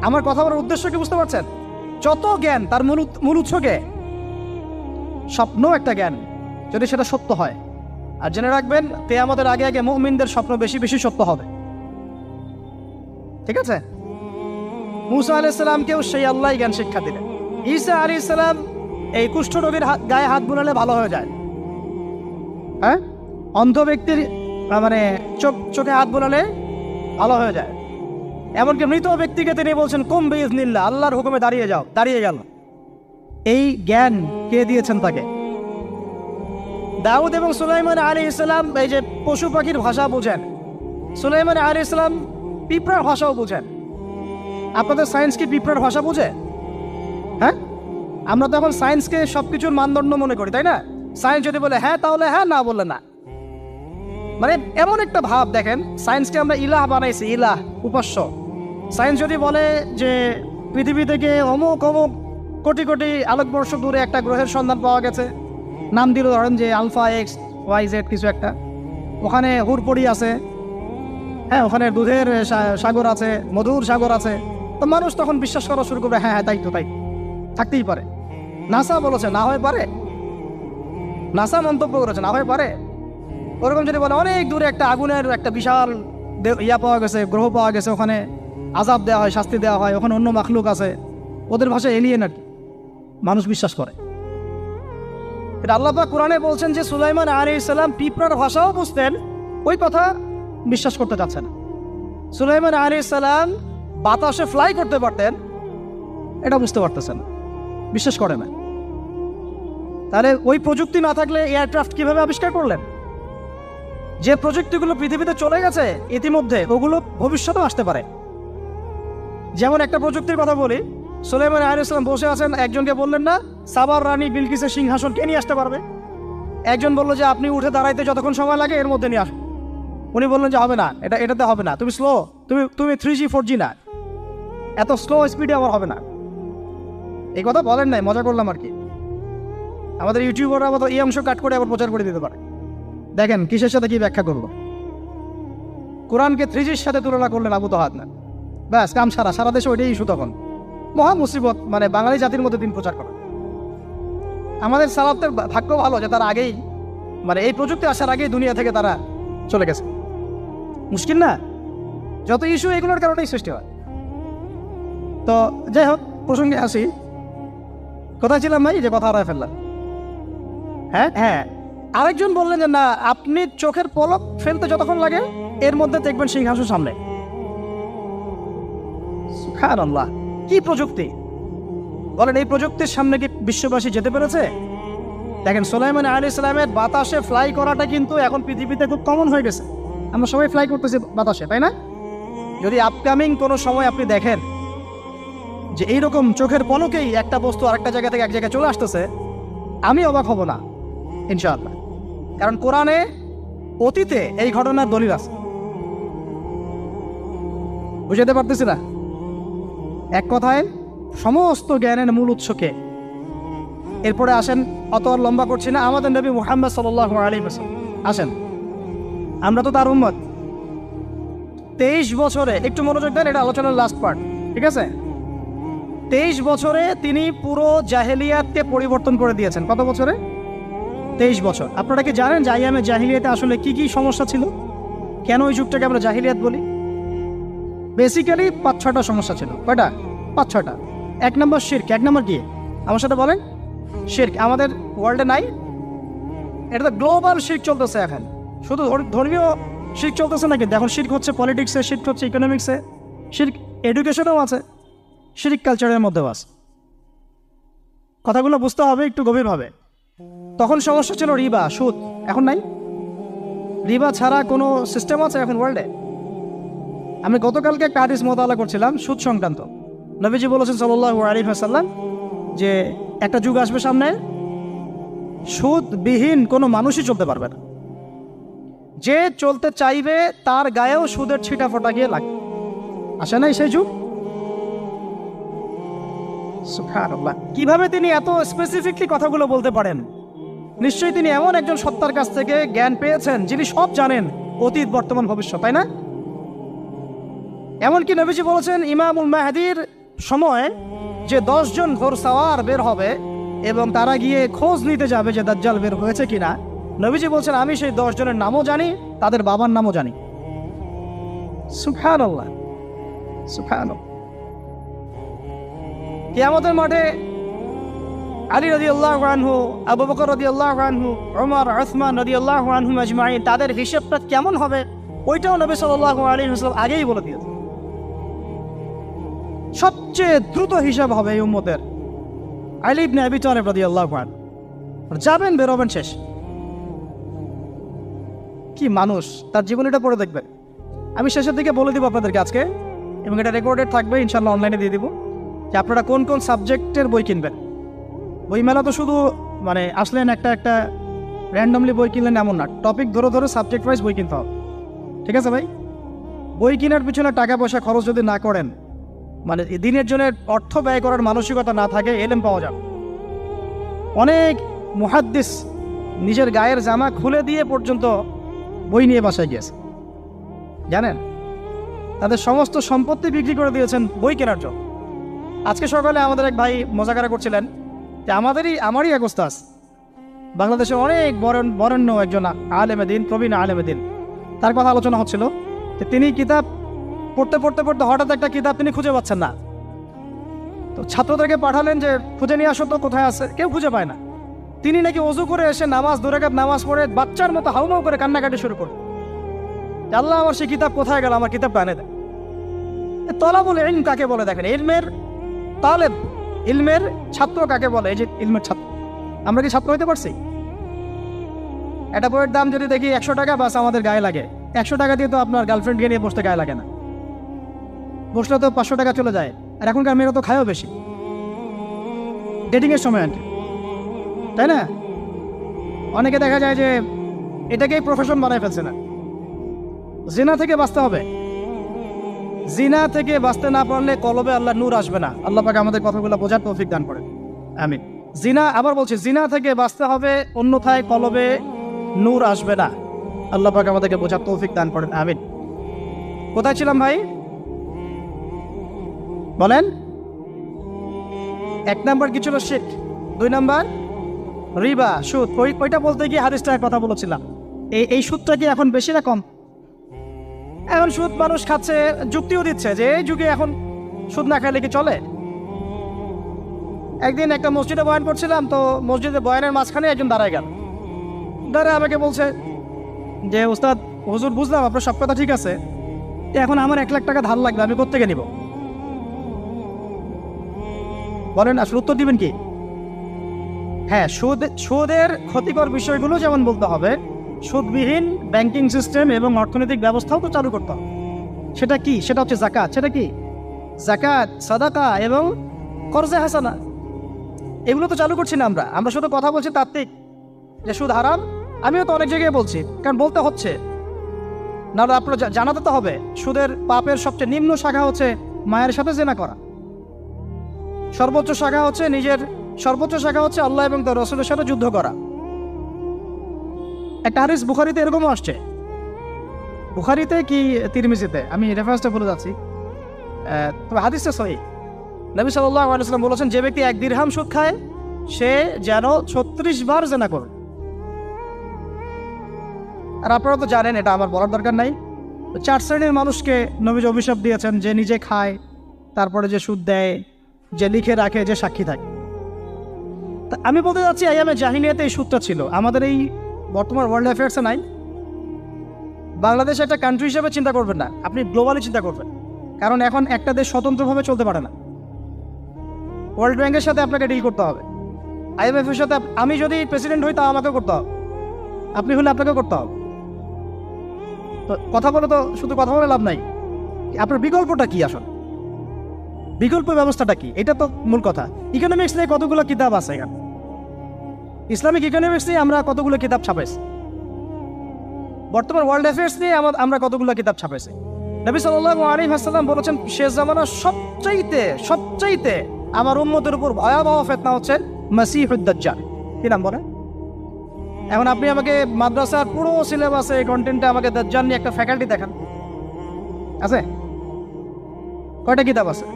আমার কথা বলার উদ্দেশ্য কি বুঝতে পারছেন? যত জ্ঞান তার মূল উৎস কে? স্বপ্ন একটা জ্ঞান, যদি সেটা সত্য হয়। আর জেনে রাখবেন, কিয়ামতের আগে আগে মুমিনদের স্বপ্ন বেশি বেশি সত্য হবে। ঠিক আছে? মূসা আলাইহিস সালামকেও সেই আল্লাহই জ্ঞান শিক্ষা দিলেন। ঈসা আলাইহিস সালাম এই কুষ্ঠরোগীর গায়ে হাত বুলালে ভালো হয়ে যায়। হ্যাঁ, অন্ধ ব্যক্তির মানে চোখে হাত বুলালে ভালো হয়ে যায়। এমনকি মৃত ব্যক্তিকে তিনি বলছেন কুম বিইজনিল্লাহ, আল্লাহর হুকুমে দাঁড়িয়ে যাও, দাঁড়িয়ে গেল। এই জ্ঞান কে দিয়েছেন তাকে? দাউদ এবং সুলাইমান আলাইহিস সালাম এই যে পশু পাখির ভাষা বুঝেন, সুলাইমান আলাইহিস সালাম পিঁপড়ার ভাষাও বুঝেন। আপনাদের সায়েন্স কি পিঁপড়ার ভাষা বুঝে? হ্যাঁ, আমরা তো এখন সায়েন্সকে সবকিছুর মানদণ্ড মনে করি, তাই না? সায়েন্স যদি বলে হ্যাঁ তাহলে হ্যাঁ, না বললে না। মানে এমন একটা ভাব, দেখেন সায়েন্সকে আমরা ইলাহ বানাইছি, ইলাহ, উপাস্য। সায়েন্স যদি বলে যে পৃথিবী থেকে অমুক অমুক কোটি কোটি আলোকবর্ষ দূরে একটা গ্রহের সন্ধান পাওয়া গেছে, নাম দিল ধরেন যে আলফা এক্স ওয়াই জেড কিছু একটা, ওখানে হুরপড়ি আছে, হ্যাঁ ওখানে দুধের সাগর আছে, মধুর সাগর আছে, তো মানুষ তখন বিশ্বাস করা শুরু করবে, হ্যাঁ হ্যাঁ তাই তো, তাই থাকতেই পারে। নাসা বলেছে না হয়ে পারে, নাসা মন্তব্য করেছে না হয়ে পারে। ওরকম যদি বলে অনেক দূরে একটা আগুনের একটা বিশাল ইয়া পাওয়া গেছে, গ্রহ পাওয়া গেছে, ওখানে আযাব দেওয়া হয়, শাস্তি দেওয়া হয়, ওখানে অন্য মাখলুক আছে, ওদের ভাষায় এলিয়েন আর কি, মানুষ বিশ্বাস করে। এটা আল্লাহ পাক কোরআনে বলছেন যে সুলাইমান আলাইহিস সালাম পিঁপড়ার ভাষাও বুঝতেন, ওই কথা বিশ্বাস করতে চাচ্ছে না। সুলাইমান আলাইহিস সালাম বাতাসে ফ্লাই করতে পারতেন, এটা বুঝতে পারতেছেন না, বিশ্বাস করে না। তাহলে ওই প্রযুক্তি না থাকলে এয়ারক্রাফট কিভাবে আবিষ্কার করলেন? যে প্রযুক্তিগুলো পৃথিবীতে চলে গেছে ইতিমধ্যে, ওগুলো ভবিষ্যতেও আসতে পারে। যেমন একটা প্রযুক্তির কথা বলি, সুলাইমান আলাইহিস সালাম বসে আছেন, একজনকে বললেন না সাবার রানী বিলকিসের সিংহাসন কে নিয়ে আসতে পারবে? একজন বললো যে আপনি উঠে দাঁড়াইতে যতক্ষণ সময় লাগে এর মধ্যে নিয়ে আসুন। উনি বললেন যে হবে না, এটাতে হবে না, তুমি স্লো, তুমি 3G 4G না, এত স্লো স্পিডে আমার হবে না। এই কথা বলেন নাই, মজা করলাম আর কি। আমাদের ইউটিউবাররা আবার এই অংশ কাট করে আবার প্রচার করে দিতে পারে। দেখেন কিসের সাথে কি ব্যাখ্যা করলো। কোরআনকে 3Gর সাথে তুলনা করলেন আবু তাহাদ না, ব্যাস কাম সারা দেশে ওইটাই ইস্যু। তখন মহা মুসিবত, মানে বাঙালি জাতির মধ্যে দিন প্রচার করে। আমাদের সালাফদের ভাগ্য ভালো যে তারা আগেই, মানে এই প্রযুক্তি আসার আগেই দুনিয়া থেকে তারা চলে গেছে। মুশকিল না, যত ইস্যু এগুলোর কারণেই সৃষ্টি হয়। তো যাই হোক, প্রসঙ্গে আসি, কোথায় ছিলাম ভাই, যে কথা হারায় ফেললাম। হ্যাঁ হ্যাঁ, আরেকজন বললেন যে না, আপনি চোখের পলক ফেলতে যতক্ষণ লাগে এর মধ্যে দেখবেন সিংহাসন সামনে। সুবহানাল্লাহ, কি প্রযুক্তি বলেন! এই প্রযুক্তির সামনে কি বিশ্ববাসী যেতে পেরেছে? দেখেন সুলাইমান আলাইহিস সালামের বাতাসে ফ্লাই করাটা কিন্তু এখন পৃথিবীতে খুব কমন হয়ে গেছে। আমরা সবাই ফ্লাই করতেছি বাতাসে, তাই না? যদি আপকামিং কোনো সময় আপনি দেখেন যে এইরকম চোখের পলকেই একটা বস্তু আরেকটা জায়গা থেকে এক জায়গায় চলে আসতেছে, আমি অবাক হব না ইনশাআল্লাহ। কারণ কোরআনে অতীতে এই ঘটনার দলিল আছে। বুঝাতে পারতেছি না? এক কথায় সমস্ত জ্ঞানের মূল উৎসকে। এরপরে আসেন, অত আর লম্বা করছি না, আমাদের নবী মুহাম্মদ সাল্লাল্লাহু আলাইহি ওয়াসাল্লাম আসেন, আমরা তো তার উম্মত। 23 বছরে, একটু মনোযোগ দেন, এটা আলোচনার লাস্ট পার্ট, ঠিক আছে? 23 বছরে তিনি পুরো জাহেলিয়াতকে পরিবর্তন করে দিয়েছেন। কত বছরে? 23 বছর। আপনারা কি জানেন যে আইয়ামে জাহিলিয়াতে আসলে কি কি সমস্যা ছিল? কেন ওই যুগটাকে আমরা জাহিলিয়াত বলি? বেসিক্যালি 5-6টা সমস্যা ছিল। কয়টা? 5-6টা। 1 নম্বর শিরক। 1 নম্বর কি? আমার সাথে বলেন। শিরক আমাদের ওয়ার্ল্ডে নাই, এটা তো গ্লোবাল শিরক চলতেছে এখন। শুধু ধর্মীয় শিরক চলতেছে না, কিন্তু এখন শিরক হচ্ছে পলিটিক্সে, শিরক হচ্ছে ইকোনমিক্সে, শিরক এডুকেশনেও আছে, শিরক কালচারের মধ্যেও আছে। কথাগুলো বুঝতে হবে একটু গভীরভাবে। তখন সমস্যা ছিল রিবা, সুদ। এখন নাই। রিবা ছাড়া কোনো সিস্টেম আছে এখন ওয়ার্ল্ডে? আমি গতকালকে একটা হাদিস মোতালা করছিলাম সুদ সংক্রান্ত। নবীজি বলেছেন সাল্লাল্লাহু আলাইহি ওয়াসাল্লাম যে একটা যুগ আসবে সামনে, সুদবিহীন কোনো মানুষই চলতে পারবে না। যে চলতে চাইবে তার গায়েও সুদের ছিটা ফোটা গিয়ে লাগবে। আসে নাই সেই যুগ? সুবহানাল্লাহ, কিভাবে তিনি এত স্পেসিফিকলি কথাগুলো বলতে পারেন? নিশ্চয়ই তিনি এমন একজন সত্তার কাছ থেকে জ্ঞান পেয়েছেন যিনি সব জানেন, অতীত বর্তমান ভবিষ্যৎ, তাই না? এমনকি নবীজি বলেছেন ইমামুল মাহদির সময় যে 10 জন ঘোড়সাওয়ার বের হবে এবং তারা গিয়ে খোঁজ নিতে যাবে যে দাজ্জাল বের হয়েছে কিনা, নবীজি বলছেন আমি সেই 10 জনের নামও জানি, তাদের বাবার নামও জানি। সুবহানাল্লাহ, সুবহানাল্লাহ। কিয়ামতের মাঠে আলী রাদিয়াল্লাহু আনহু, আবু বকর রাদিয়াল্লাহু আনহু, ওমর, উসমান রাদিয়াল্লাহু আনহুম আজমাইন, তাদের হিসাবটা কেমন হবে ওইটাও নবী সাল্লাল্লাহু আলাইহি ওয়াসাল্লাম আগেই বলে দিয়েছেন। সবচেয়ে দ্রুত হিসাব হবে এই উম্মতের আলী ইবনে আবি তালিব রাদিয়াল্লাহু আনহু। যাবেন, বেরোবেন, শেষ। কি মানুষ, তার জীবনীটা পড়ে দেখবেন। আমি শেষের দিকে বলে দিব আপনাদেরকে আজকে, এবং এটা রেকর্ডেড থাকবে, ইনশাআল্লাহ অনলাইনে দিয়ে দিব, যে আপনারা কোন কোন সাবজেক্টের বই কিনবেন। বইমেলা তো শুধু মানে আসলেন একটা র্যান্ডমলি বই কিনলেন এমন না, টপিক ধরে ধরে সাবজেক্ট ওয়াইজ বই কিনতে হবে, ঠিক আছে ভাই? বই কেনার পিছনে টাকা পয়সা খরচ যদি না করেন, মানে দিনের জন্য অর্থ ব্যয় করার মানসিকতা না থাকে, এলেম পাওয়া যাবে। অনেক মুহাদ্দিস নিজের গায়ের জামা খুলে দিয়ে পর্যন্ত বই নিয়ে বাসায় গিয়েছে, জানেন? তাদের সমস্ত সম্পত্তি বিক্রি করে দিয়েছেন বই কেনার জন্য। আজকে সকালে আমাদের এক ভাই মজাকারা করছিলেন যে আমারই এক ওস্তাদ, বাংলাদেশে অনেক বরেণ্য একজন আলেমে দিন, প্রবীণ আলেমে দিন, তার কথা আলোচনা হচ্ছিল যে তিনি কিতাব পড়তে পড়তে পড়তে হঠাৎ একটা কিতাব তিনি খুঁজে পাচ্ছেন না। তো ছাত্রদেরকে পাঠালেন যে খুঁজে নিয়ে আসো তো, কোথায় আছে, কেউ খুঁজে পায় না। তিনি নাকি অজু করে এসে নামাজ, 2 রাকাত নামাজ পড়ে বাচ্চার মতো হাউমাউ করে কান্নাকাটি শুরু করলেন, আল্লাহ আমার সেই কিতাব কোথায় গেল, আমার কিতাবটা এনে দেয়। তলাবুল ইলম কাকে বলে দেখেন, ইলমের তালেব, ইলমের ছাত্র কাকে বলে? এই যে ইলমের ছাত্র, আমরা কি ছাত্র হইতে পারছি? একটা বইয়ের দাম যদি দেখি 100 টাকা, বাস আমাদের গায়ে লাগে। 100 টাকা দিয়ে তো আপনার গার্লফ্রেন্ডকে নিয়ে বসতে গায়ে লাগে না, বসলে তো 500 টাকা চলে যায়। আর এখনকার মেয়েরা তো খায়ও বেশি ডেটিংয়ের সময় আর কি, তাই না? অনেকে দেখা যায় যে এটাকেই প্রফেশন বানায় ফেলছে না। জিনা থেকে বাঁচতে হবে, জিনা থেকে বাঁচতে না পারলে কলবে আল্লাহ নূর আসবে না। আল্লাহ পাক আমাদের কথাগুলো বোঝার তৌফিক দান করেন, আমিন। জিনা, আবার বলছি, জিনা থেকে বাঁচতে হবে, অন্যথায় কলবে নূর আসবে না। আল্লাহ পাক আমাদেরকে বোঝার তৌফিক দান করেন, আমিন। কোথায় ছিলাম ভাই? বলেন। 1 নাম্বার কি ছিল? শিরক। 2 নাম্বার রিবা, সুদ। ওইটা বলতে গিয়ে হাদিসটার কথা বলেছিলাম। এই সুদটা কি এখন বেশি না কম? এখন সুদ মানুষ খাচ্ছে, যুক্তিও দিচ্ছে যে এই যুগে এখন সুদ না খাইলে কি চলে? একদিন একটা মসজিদে বয়ান করছিলাম, তো মসজিদে বয়ানের মাঝখানে একজন দাঁড়ায় গেল, দাঁড়ায় আমাকে বলছে যে ওস্তাদ, হুজুর বুঝলাম আপনার সব কথা ঠিক আছে, এখন আমার 1 লাখ টাকা ধার লাগবে, আমি কোত্থেকে নিব? বলেন আসলে উত্তর দিবেন কি? হ্যাঁ, সুদের ক্ষতিকর বিষয়গুলো যেমন বলতে হবে, সুদবিহীন ব্যাংকিং সিস্টেম এবং অর্থনৈতিক ব্যবস্থাও তো চালু করতে হবে। সেটা কি? সেটা হচ্ছে যাকাত। সেটা কি? যাকাত, সাদাকা এবং কর্জে হাসানা, এগুলো তো চালু করছি না আমরা শুধু কথা বলছি তাত্ত্বিক যে সুদ হারাম। আমিও তো অনেক জায়গায় বলছি, কারণ বলতে হচ্ছে, না আপনারা জানাতে তো হবে। সুদের পাপের সবচেয়ে নিম্ন শাখা হচ্ছে মায়ের সাথে জেনা করা, সর্বোচ্চ শাখা হচ্ছে আল্লাহ এবং তার রাসূলের সাথে যুদ্ধ করা। একটা হাদিস বুখারীতে এরকমও আসছে, বুখারীতে কি তিরমিজিতে, আমি রেফারেন্সটা ভুলে যাচ্ছি, তবে হাদিসটা সহিহ। নবী সাল্লাল্লাহু আলাইহি ওয়াসাল্লাম বলেছেন, যে ব্যক্তি 1 দিরহাম সুদ খায় সে যেন 36 বার জেনা করে। আর আপনারা তো জানেন, এটা আমার বলার দরকার নাই, 4 শ্রেণীর মানুষকে নবী অভিশাপ দিয়েছেন, যে নিজে খায়, তারপরে যে সুদ দেয়, যে লিখে রাখে, যে সাক্ষী থাকে। তা আমি বলতে যাচ্ছি, আইয়ামে জাহিলিয়াতে এই সুদটা ছিল, আমাদের এই বর্তমান ওয়ার্ল্ড অ্যাফেয়ার্সে নাই। বাংলাদেশ একটা কান্ট্রি হিসেবে চিন্তা করবেন না, আপনি গ্লোবালি চিন্তা করবেন, কারণ এখন একটা দেশ স্বতন্ত্রভাবে চলতে পারে না। ওয়ার্ল্ড ব্যাংকের সাথে আপনাকে ডিল করতে হবে, IMF এর সাথে। আমি যদি প্রেসিডেন্ট হই, তা আমাকে করতে হবে, আপনি হলে আপনাকে করতে হবে। তো কথা বলে তো শুধু কথা বলে লাভ নাই, আপনার বিকল্পটা কি? আসলে বিকল্প ব্যবস্থাটা কি? এটা তো মূল কথা। ইকোনমিক্স নিয়ে কতগুলো কিতাব আছে এখানে, ইসলামিক ইকোনমিক্স নিয়ে আমরা কতগুলো কিতাব ছাপাইছি, বর্তমান ওয়ার্ল্ড অ্যাফেয়ার্স নিয়ে আমরা কতগুলো কিতাব ছাপাইছি। নবী সাল্লাল্লাহু আলাইহি ওয়াসাল্লাম বলেছেন, শেষ জামানার সবচাইতে আমার উম্মতের উপর ভয়াবহ ফিতনা হচ্ছে মাসিহুদ দাজ্জাল। কি নাম বলে? এখন আপনি আমাকে মাদ্রাসার পুরো সিলেবাসে কন্টেন্টে আমাকে দাজ্জাল নিয়ে একটা ফ্যাকাল্টি দেখান, আছে? কয়টা কিতাব আছে?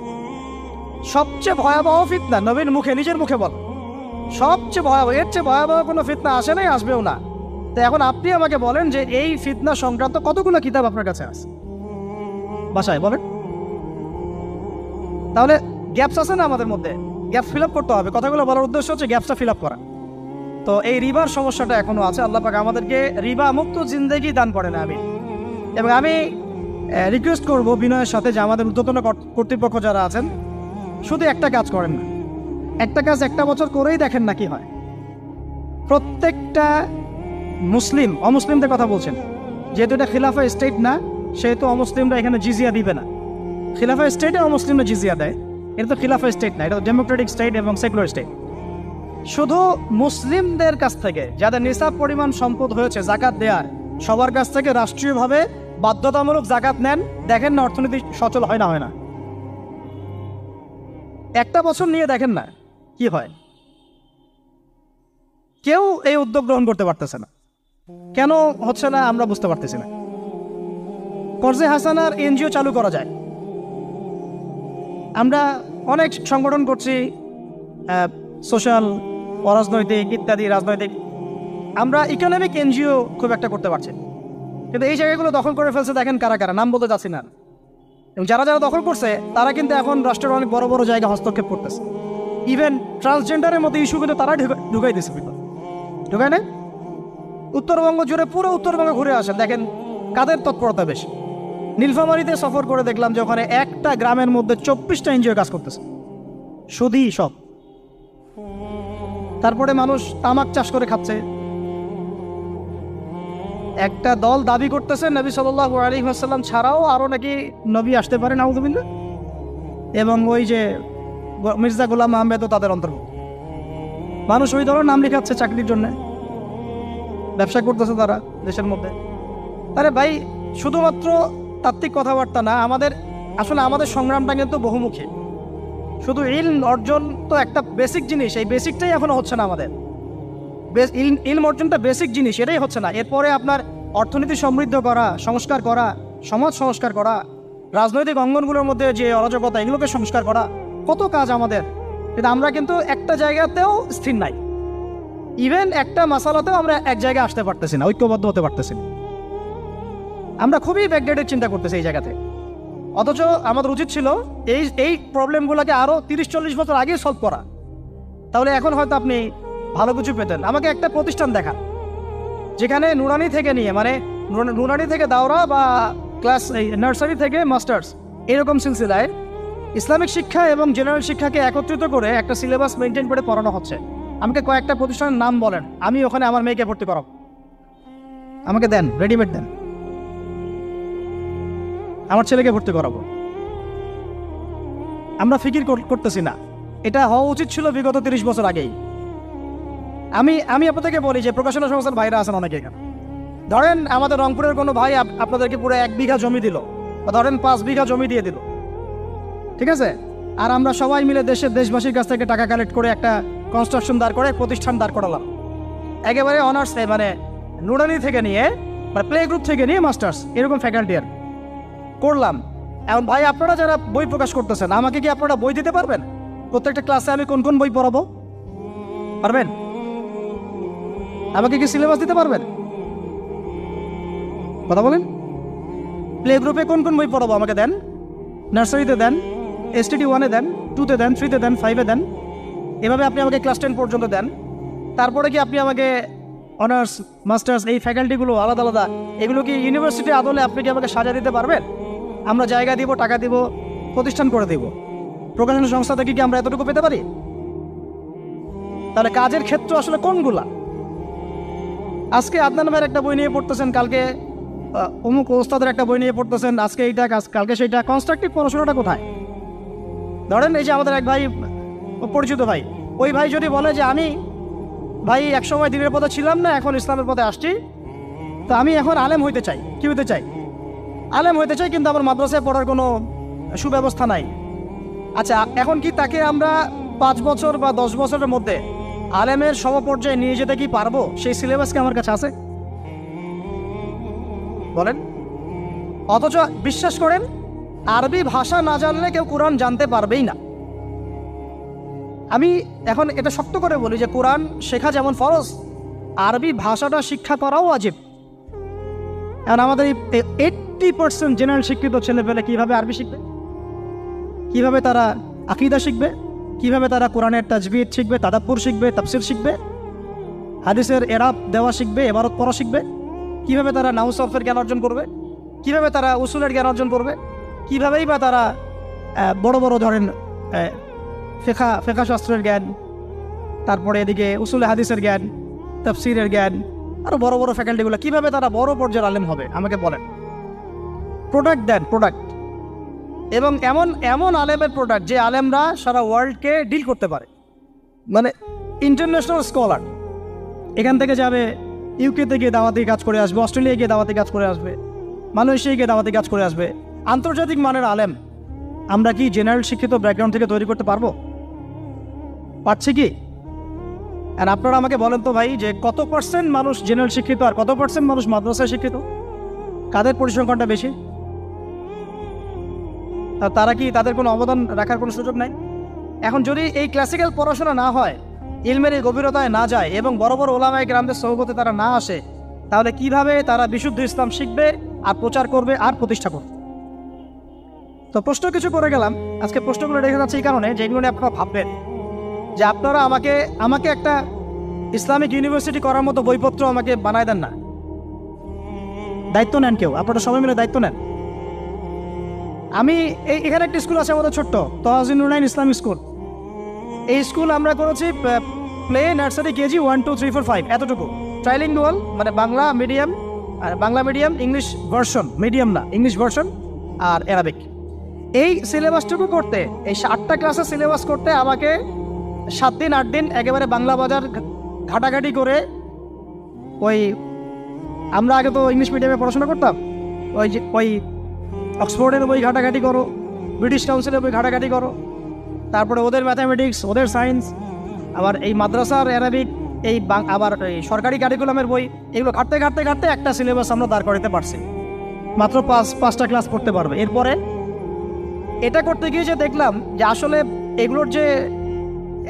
সবচেয়ে ভয়াবহ ফিতনা নবীর মুখে, নিজের মুখে বল, সবচেয়ে ভয়াবহ, এর চেয়ে ভয়াবহ কোনো ফিতনা আসে নাই, আসবেও না। তো এখন আপনি আমাকে বলেন যে এই ফিতনা সংক্রান্ত কতগুলো কিতাব আপনার কাছে আছে বাসায়, বলেন। তাহলে গ্যাপস আছে না আমাদের মধ্যে, গ্যাপস ফিল আপ করতে হবে। কথাগুলো বলার উদ্দেশ্য হচ্ছে গ্যাপসটা ফিল আপ করা। তো এই রিবার সমস্যাটা এখনো আছে। আল্লাহ পাক আমাদেরকে রিবা মুক্ত জিন্দেগি দান করেন, আমি। এবং আমি রিকোয়েস্ট করব বিনয়ের সাথে যে আমাদের ঊর্ধ্বতন কর্তৃপক্ষ যারা আছেন, শুধু একটা কাজ করেন না, একটা কাজ 1 বছর করেই দেখেন না কি হয়। প্রত্যেকটা মুসলিম, অমুসলিমদের কথা বলছেন, যেহেতু এটা খিলাফা স্টেট না, সেহেতু অমুসলিমরা এখানে জিজিয়া দিবে না। খিলাফা স্টেটে অমুসলিমরা জিজিয়া দেয়, এটা তো খিলাফা স্টেট না, এটা তো ডেমোক্রেটিক স্টেট এবং সেকুলার স্টেট। শুধু মুসলিমদের কাছ থেকে যাদের নিসাব পরিমাণ সম্পদ হয়েছে জাকাত দেওয়ার, সবার কাছ থেকে রাষ্ট্রীয়ভাবে বাধ্যতামূলক জাকাত নেন, দেখেন না অর্থনীতি সচল হয় না। 1 বছর নিয়ে দেখেন না কি হয়। কেউ এই উদ্যোগ গ্রহণ করতে পারতেছে না। কেন হচ্ছে না আমরা বুঝতে পারতেছি না। কর্জে হাসানার এনজিও চালু করা যায়। আমরা অনেক সংগঠন করছি, সোশ্যাল, অরাজনৈতিক ইত্যাদি রাজনৈতিক। আমরা ইকোনমিক এনজিও খুব একটা করতে পারছি, কিন্তু এই জায়গাগুলো দখল করে ফেলছে। দেখেন কারা কারা, নাম বলতে চাচ্ছি না। এবং যারা যারা দখল করছে তারা কিন্তু এখন রাষ্ট্রের অনেক বড় বড় জায়গা হস্তক্ষেপ করতেছে। ইভেন ট্রান্সজেন্ডারের মতো ইস্যু কিন্তু তারা ঢুকাই দিয়েছে, ঢুকায় না? উত্তরবঙ্গ জুড়ে পুরো উত্তরবঙ্গ ঘুরে আসেন, দেখেন কাদের তৎপরতা বেশি। নীলফামারীতে সফর করে দেখলাম যে ওখানে একটা গ্রামের মধ্যে 24টা এনজিও কাজ করতেছে, শুধুই সব। তারপরে মানুষ তামাক চাষ করে খাচ্ছে। একটা দল দাবি করতেছে নবী সাল্লাল্লাহু আলাইহি ওয়াসাল্লাম ছাড়াও আরও নাকি নবী আসতে পারে, নাউযুবিল্লাহ। এবং ওই যে মির্জা গোলাম আহমেদও তাদের অন্তর্ভুক্ত। মানুষ ওই দলের নাম লেখাচ্ছে চাকরির জন্য, ব্যবসা করতেছে তারা দেশের মধ্যে। আরে ভাই, শুধুমাত্র তাত্ত্বিক কথাবার্তা না, আমাদের সংগ্রামটা কিন্তু বহুমুখী। শুধু ইলম অর্জন তো একটা বেসিক জিনিস, এই বেসিকটাই এখনো হচ্ছে না আমাদের। ইলম অর্জনটা বেসিক জিনিস, এটাই হচ্ছে না। এরপরে আপনার অর্থনীতি সমৃদ্ধ করা, সংস্কার করা, সমাজ সংস্কার করা, রাজনৈতিক অঙ্গনগুলোর মধ্যে যে অরাজকতা, এগুলোকে সংস্কার করা, কত কাজ আমাদের। কিন্তু আমরা কিন্তু একটা জায়গাতেও স্থির নাই। ইভেন একটা মাসালাতেও আমরা এক জায়গায় আসতে পারতেছি না, ঐক্যবদ্ধ হতে পারতেছি না। আমরা খুবই ব্যাকডেটেড চিন্তা করতেছি এই জায়গাতে। অথচ আমাদের উচিত ছিল এই প্রবলেমগুলোকে আরও 30-40 বছর আগে সলভ করা। তাহলে এখন হয়তো আপনি ভালো কিছু পেতেন। আমাকে একটা প্রতিষ্ঠান দেখা যেখানে নুরানি থেকে নিয়ে, মানে নুরানি থেকে দাওরা বা ক্লাস নার্সারি থেকে মাস্টার্স, এরকম সিলসিলায় ইসলামিক শিক্ষা এবং জেনারেল শিক্ষাকে একত্রিত করে একটা সিলেবাস মেনটেন করে পড়ানো হচ্ছে। আমাকে কয়েকটা প্রতিষ্ঠানের নাম বলেন, আমি ওখানে আমার মেয়েকে ভর্তি করাবো। আমাকে দেন, রেডিমেড দেন, আমার ছেলেকে ভর্তি করাবো। আমরা ফিকির করতেছি না। এটা হওয়া উচিত ছিল বিগত 30 বছর আগেই। আমি আপনাদেরকে বলি যে প্রকাশনা সংস্থার ভাইরা আছেন অনেকে এখানে। ধরেন আমাদের রংপুরের কোনো ভাই আপনাদেরকে পুরো 1 বিঘা জমি দিল, বা ধরেন 5 বিঘা জমি দিয়ে দিল, ঠিক আছে? আর আমরা সবাই মিলে দেশবাসীর কাছ থেকে টাকা কালেক্ট করে একটা কনস্ট্রাকশন দাঁড় করে প্রতিষ্ঠান দাঁড় করালাম, একেবারে অনার্স, মানে নুরানি থেকে নিয়ে, মানে প্লে গ্রুপ থেকে নিয়ে মাস্টার্স, এরকম ফ্যাকাল্টি আর করলাম। এখন ভাই, আপনারা যারা বই প্রকাশ করতেছেন, আমাকে কি আপনারা বই দিতে পারবেন? প্রত্যেকটা ক্লাসে আমি কোন কোন বই পড়াবো পারবেন? আমাকে কি সিলেবাস দিতে পারবেন? কথা বলেন। প্লে গ্রুপে কোন কোন বই পড়াবো আমাকে দেন। নার্সারিতে দেন, STD 1-এ দেন, 2-তে দেন, 3-তে দেন, 5-এ দেন। এভাবে আপনি আমাকে ক্লাস 10 পর্যন্ত দেন। তারপরে কি আপনি আমাকে অনার্স, মাস্টার্স, এই ফ্যাকাল্টিগুলো আলাদা আলাদা, এগুলো কি ইউনিভার্সিটি আদলে আপনি কি আমাকে সাজা দিতে পারবেন? আমরা জায়গা দিব, টাকা দিব, প্রতিষ্ঠান করে দিব। প্রকাশনা সংস্থা থেকে কি আমরা এতটুকু পেতে পারি? তাহলে কাজের ক্ষেত্র আসলে কোনগুলা? আজকে আদনান ভাইয়ের একটা বই নিয়ে পড়তেছেন, কালকে অমুক ওস্তাদের একটা বই নিয়ে পড়তেছেন, আজকে এইটা, কালকে সেইটা। কনস্ট্রাকটিভ পড়াশোনাটা কোথায়? ধরেন এই যে আমাদের এক ভাই, পরিচিত ভাই, ওই ভাই যদি বলে যে আমি ভাই একসময় দিনের পথে ছিলাম না, এখন ইসলামের পথে আসছি, তো আমি এখন আলেম হইতে চাই। কি হইতে চাই? আলেম হইতে চাই, কিন্তু আমার মাদ্রাসায় পড়ার কোনো সুব্যবস্থা নাই। আচ্ছা, এখন কি তাকে আমরা 5 বছর বা 10 বছরের মধ্যে আলেমের সমপর্যায়ে নিয়ে যেতে কি পারবো? সেই সিলেবাস কি আমার কাছে আছে? বলেন। অথচ বিশ্বাস করেন, আরবি ভাষা না জানলে কেউ কোরআন জানতে পারবেই না। আমি এখন এটা শক্ত করে বলি যে কোরআন শেখা যেমন ফরজ, আরবি ভাষাটা শিক্ষা করাও ওয়াজিব। এখন আমাদের 80% জেনারেল শিক্ষিত ছেলেপেলে কীভাবে আরবি শিখবে? কিভাবে তারা আকীদা শিখবে? কিভাবে তারা কোরআনের তাজবিদ শিখবে, তাদাব্বুর শিখবে, তাফসির শিখবে, হাদিসের এরাব দেওয়া শিখবে, ইবারত পড়া শিখবে? কিভাবে তারা নাহু সরফের জ্ঞান অর্জন করবে? কিভাবে তারা উসুলের জ্ঞান অর্জন করবে? কিভাবেই বা তারা বড় বড় ধরেন ফেকা শাস্ত্রের জ্ঞান, তারপরে এদিকে উসুলে হাদিসের জ্ঞান, তাফসিরের জ্ঞান, আরও বড় বড় ফ্যাকাল্টিগুলো, কিভাবে তারা বড় পর্যায়ের আলেম হবে? আমাকে বলেন। প্রোডাক্ট দেন, প্রোডাক্ট। এবং এমন এমন আলেমের প্রোডাক্ট যে আলেমরা সারা ওয়ার্ল্ডকে ডিল করতে পারে, মানে ইন্টারন্যাশনাল স্কলার। এখান থেকে যাবে ইউকেতে গিয়ে দাওয়াতি কাজ করে আসবে, অস্ট্রেলিয়ায় গিয়ে দাওয়াতি কাজ করে আসবে, মালয়েশিয়ায় গিয়ে দাওয়াতি কাজ করে আসবে। আন্তর্জাতিক মানের আলেম আমরা কি জেনারেল শিক্ষিত ব্যাকগ্রাউন্ড থেকে তৈরি করতে পারবো? পারছি কি? আর আপনারা আমাকে বলেন তো ভাই, যে কত % মানুষ জেনারেল শিক্ষিত আর কত % মানুষ মাদ্রাসায় শিক্ষিত? কাদের পরিসংখ্যানটা বেশি? তারা কি তাদের কোনো অবদান রাখার কোনো সুযোগ নাই? এখন যদি এই ক্লাসিক্যাল পড়াশোনা না হয়, ইলমের এই গভীরতায় না যায় এবং বড় বড় ওলামায়ে কেরামদের সোহবতে তারা না আসে, তাহলে কিভাবে তারা বিশুদ্ধ ইসলাম শিখবে আর প্রচার করবে আর প্রতিষ্ঠা করবে? তো প্রশ্ন কিছু করে গেলাম। আজকে প্রশ্নগুলো রেখে যাচ্ছে এই কারণে যে এগুলো নিয়ে আপনারা ভাববেন যে আপনারা আমাকে একটা ইসলামিক ইউনিভার্সিটি করার মতো বইপত্র আমাকে বানায় দেন না। দায়িত্ব নেন, কেউ আপনারা সবাই মিলে দায়িত্ব নেন। আমি এখানে একটা স্কুল আছে আমাদের ছোট্ট, তহাজিন নুরাইন ইসলামিক স্কুল। এই স্কুল আমরা করেছি প্লে, নার্সারি, কেজি 1 2 3 4 5 এতটুকু। ট্রাইলিঙ্গুয়াল মানে বাংলা মিডিয়াম, আর Bangla medium English version, medium না ইংলিশ ভার্সন, আর অ্যারাবিক। এই সিলেবাসটুকু করতে, এই 8টা ক্লাসের সিলেবাস করতে আমাকে 7 দিন 8 দিন একেবারে বাংলা বাজার ঘাটাঘাটি করে, ওই আমরা আগে তো ইংলিশ মিডিয়ামে পড়াশোনা করতাম, ওই অক্সফোর্ডের বই ঘাটাঘাটি করো, ব্রিটিশ কাউন্সিলের বই ঘাটাঘাটি করো, তারপরে ওদের ম্যাথামেটিক্স, ওদের সায়েন্স, আবার এই মাদ্রাসার অ্যারাবিক, আবার এই সরকারি কারিকুলামের বই, এগুলো ঘাটতে ঘাটতে ঘাটতে একটা সিলেবাস আমরা দাঁড় করাতে পারছি। মাত্র 5টা ক্লাস পড়তে পারবে। এরপরে এটা করতে গিয়ে যে দেখলাম যে আসলে এগুলোর যে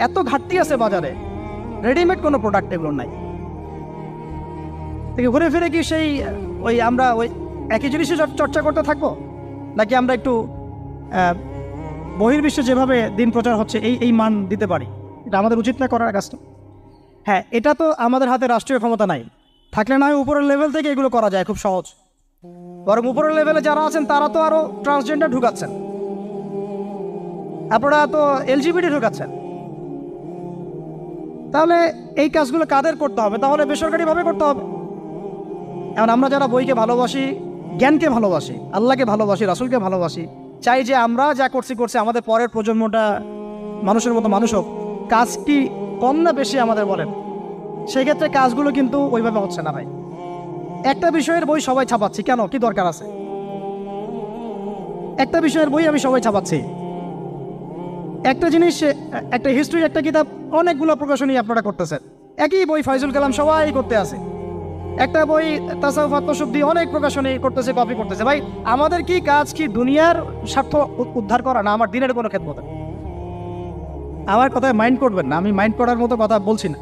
এত ঘাটতি আছে বাজারে, রেডিমেড কোনো প্রোডাক্ট এগুলোর নাই। ঘুরে ফিরে কি সেই আমরা একই জিনিসই চর্চা করতে থাকবো, নাকি আমরা একটু বহির্বিশ্বে যেভাবে দিন প্রচার হচ্ছে এই মান দিতে পারি? এটা আমাদের উচিত না করার কাজটা? হ্যাঁ, এটা তো আমাদের হাতে রাষ্ট্রীয় ক্ষমতা নাই, থাকলে না হয় উপরের লেভেল থেকে এগুলো করা যায়, খুব সহজ। বরং উপরের লেভেলে যারা আছেন তারা তো আরও ট্রান্সজেন্ডার ঢুকাচ্ছেন, আপনারা তো এলজিবিটি ঢুকাচ্ছেন। তাহলে এই কাজগুলো কাদের করতে হবে? তাহলে বেসরকারিভাবে করতে হবে। এখন আমরা যারা বইকে ভালোবাসি, জ্ঞানকে ভালোবাসি, আল্লাহকে ভালোবাসি, রাসূলকে ভালোবাসি, চাই যে আমরা যা করছি আমাদের পরের প্রজন্মটা মানুষের মতো মানুষ হোক। কাজ কি কম না বেশি আমাদের বলেন? সেই ক্ষেত্রে কাজগুলো কিন্তু ওইভাবে হচ্ছে না ভাই। একটা বিষয়ের বই সবাই ছাপাচ্ছি, কেন? কি দরকার আছে? একটা বিষয়ের বই আমি সবাই ছাপাচ্ছি। একটা জিনিস, একটা হিস্ট্রি, একটা কিতাব, অনেকগুলো প্রকাশনী আপনারা করতেছেন। একই বই ফাইজুল কালাম সবাই করতে আছে। একটা বই তাসাউফ আত্মশুদ্ধি, অনেক প্রকাশনী করতেছে, কপি করতেছে। ভাই আমাদের কি কাজ? কি দুনিয়ার স্বার্থ উদ্ধার করা, না আমার দিনের কোনো খেদমত? আমার কথায় মাইন্ড করবেন না, আমি মাইন্ড করার মতো কথা বলছি না।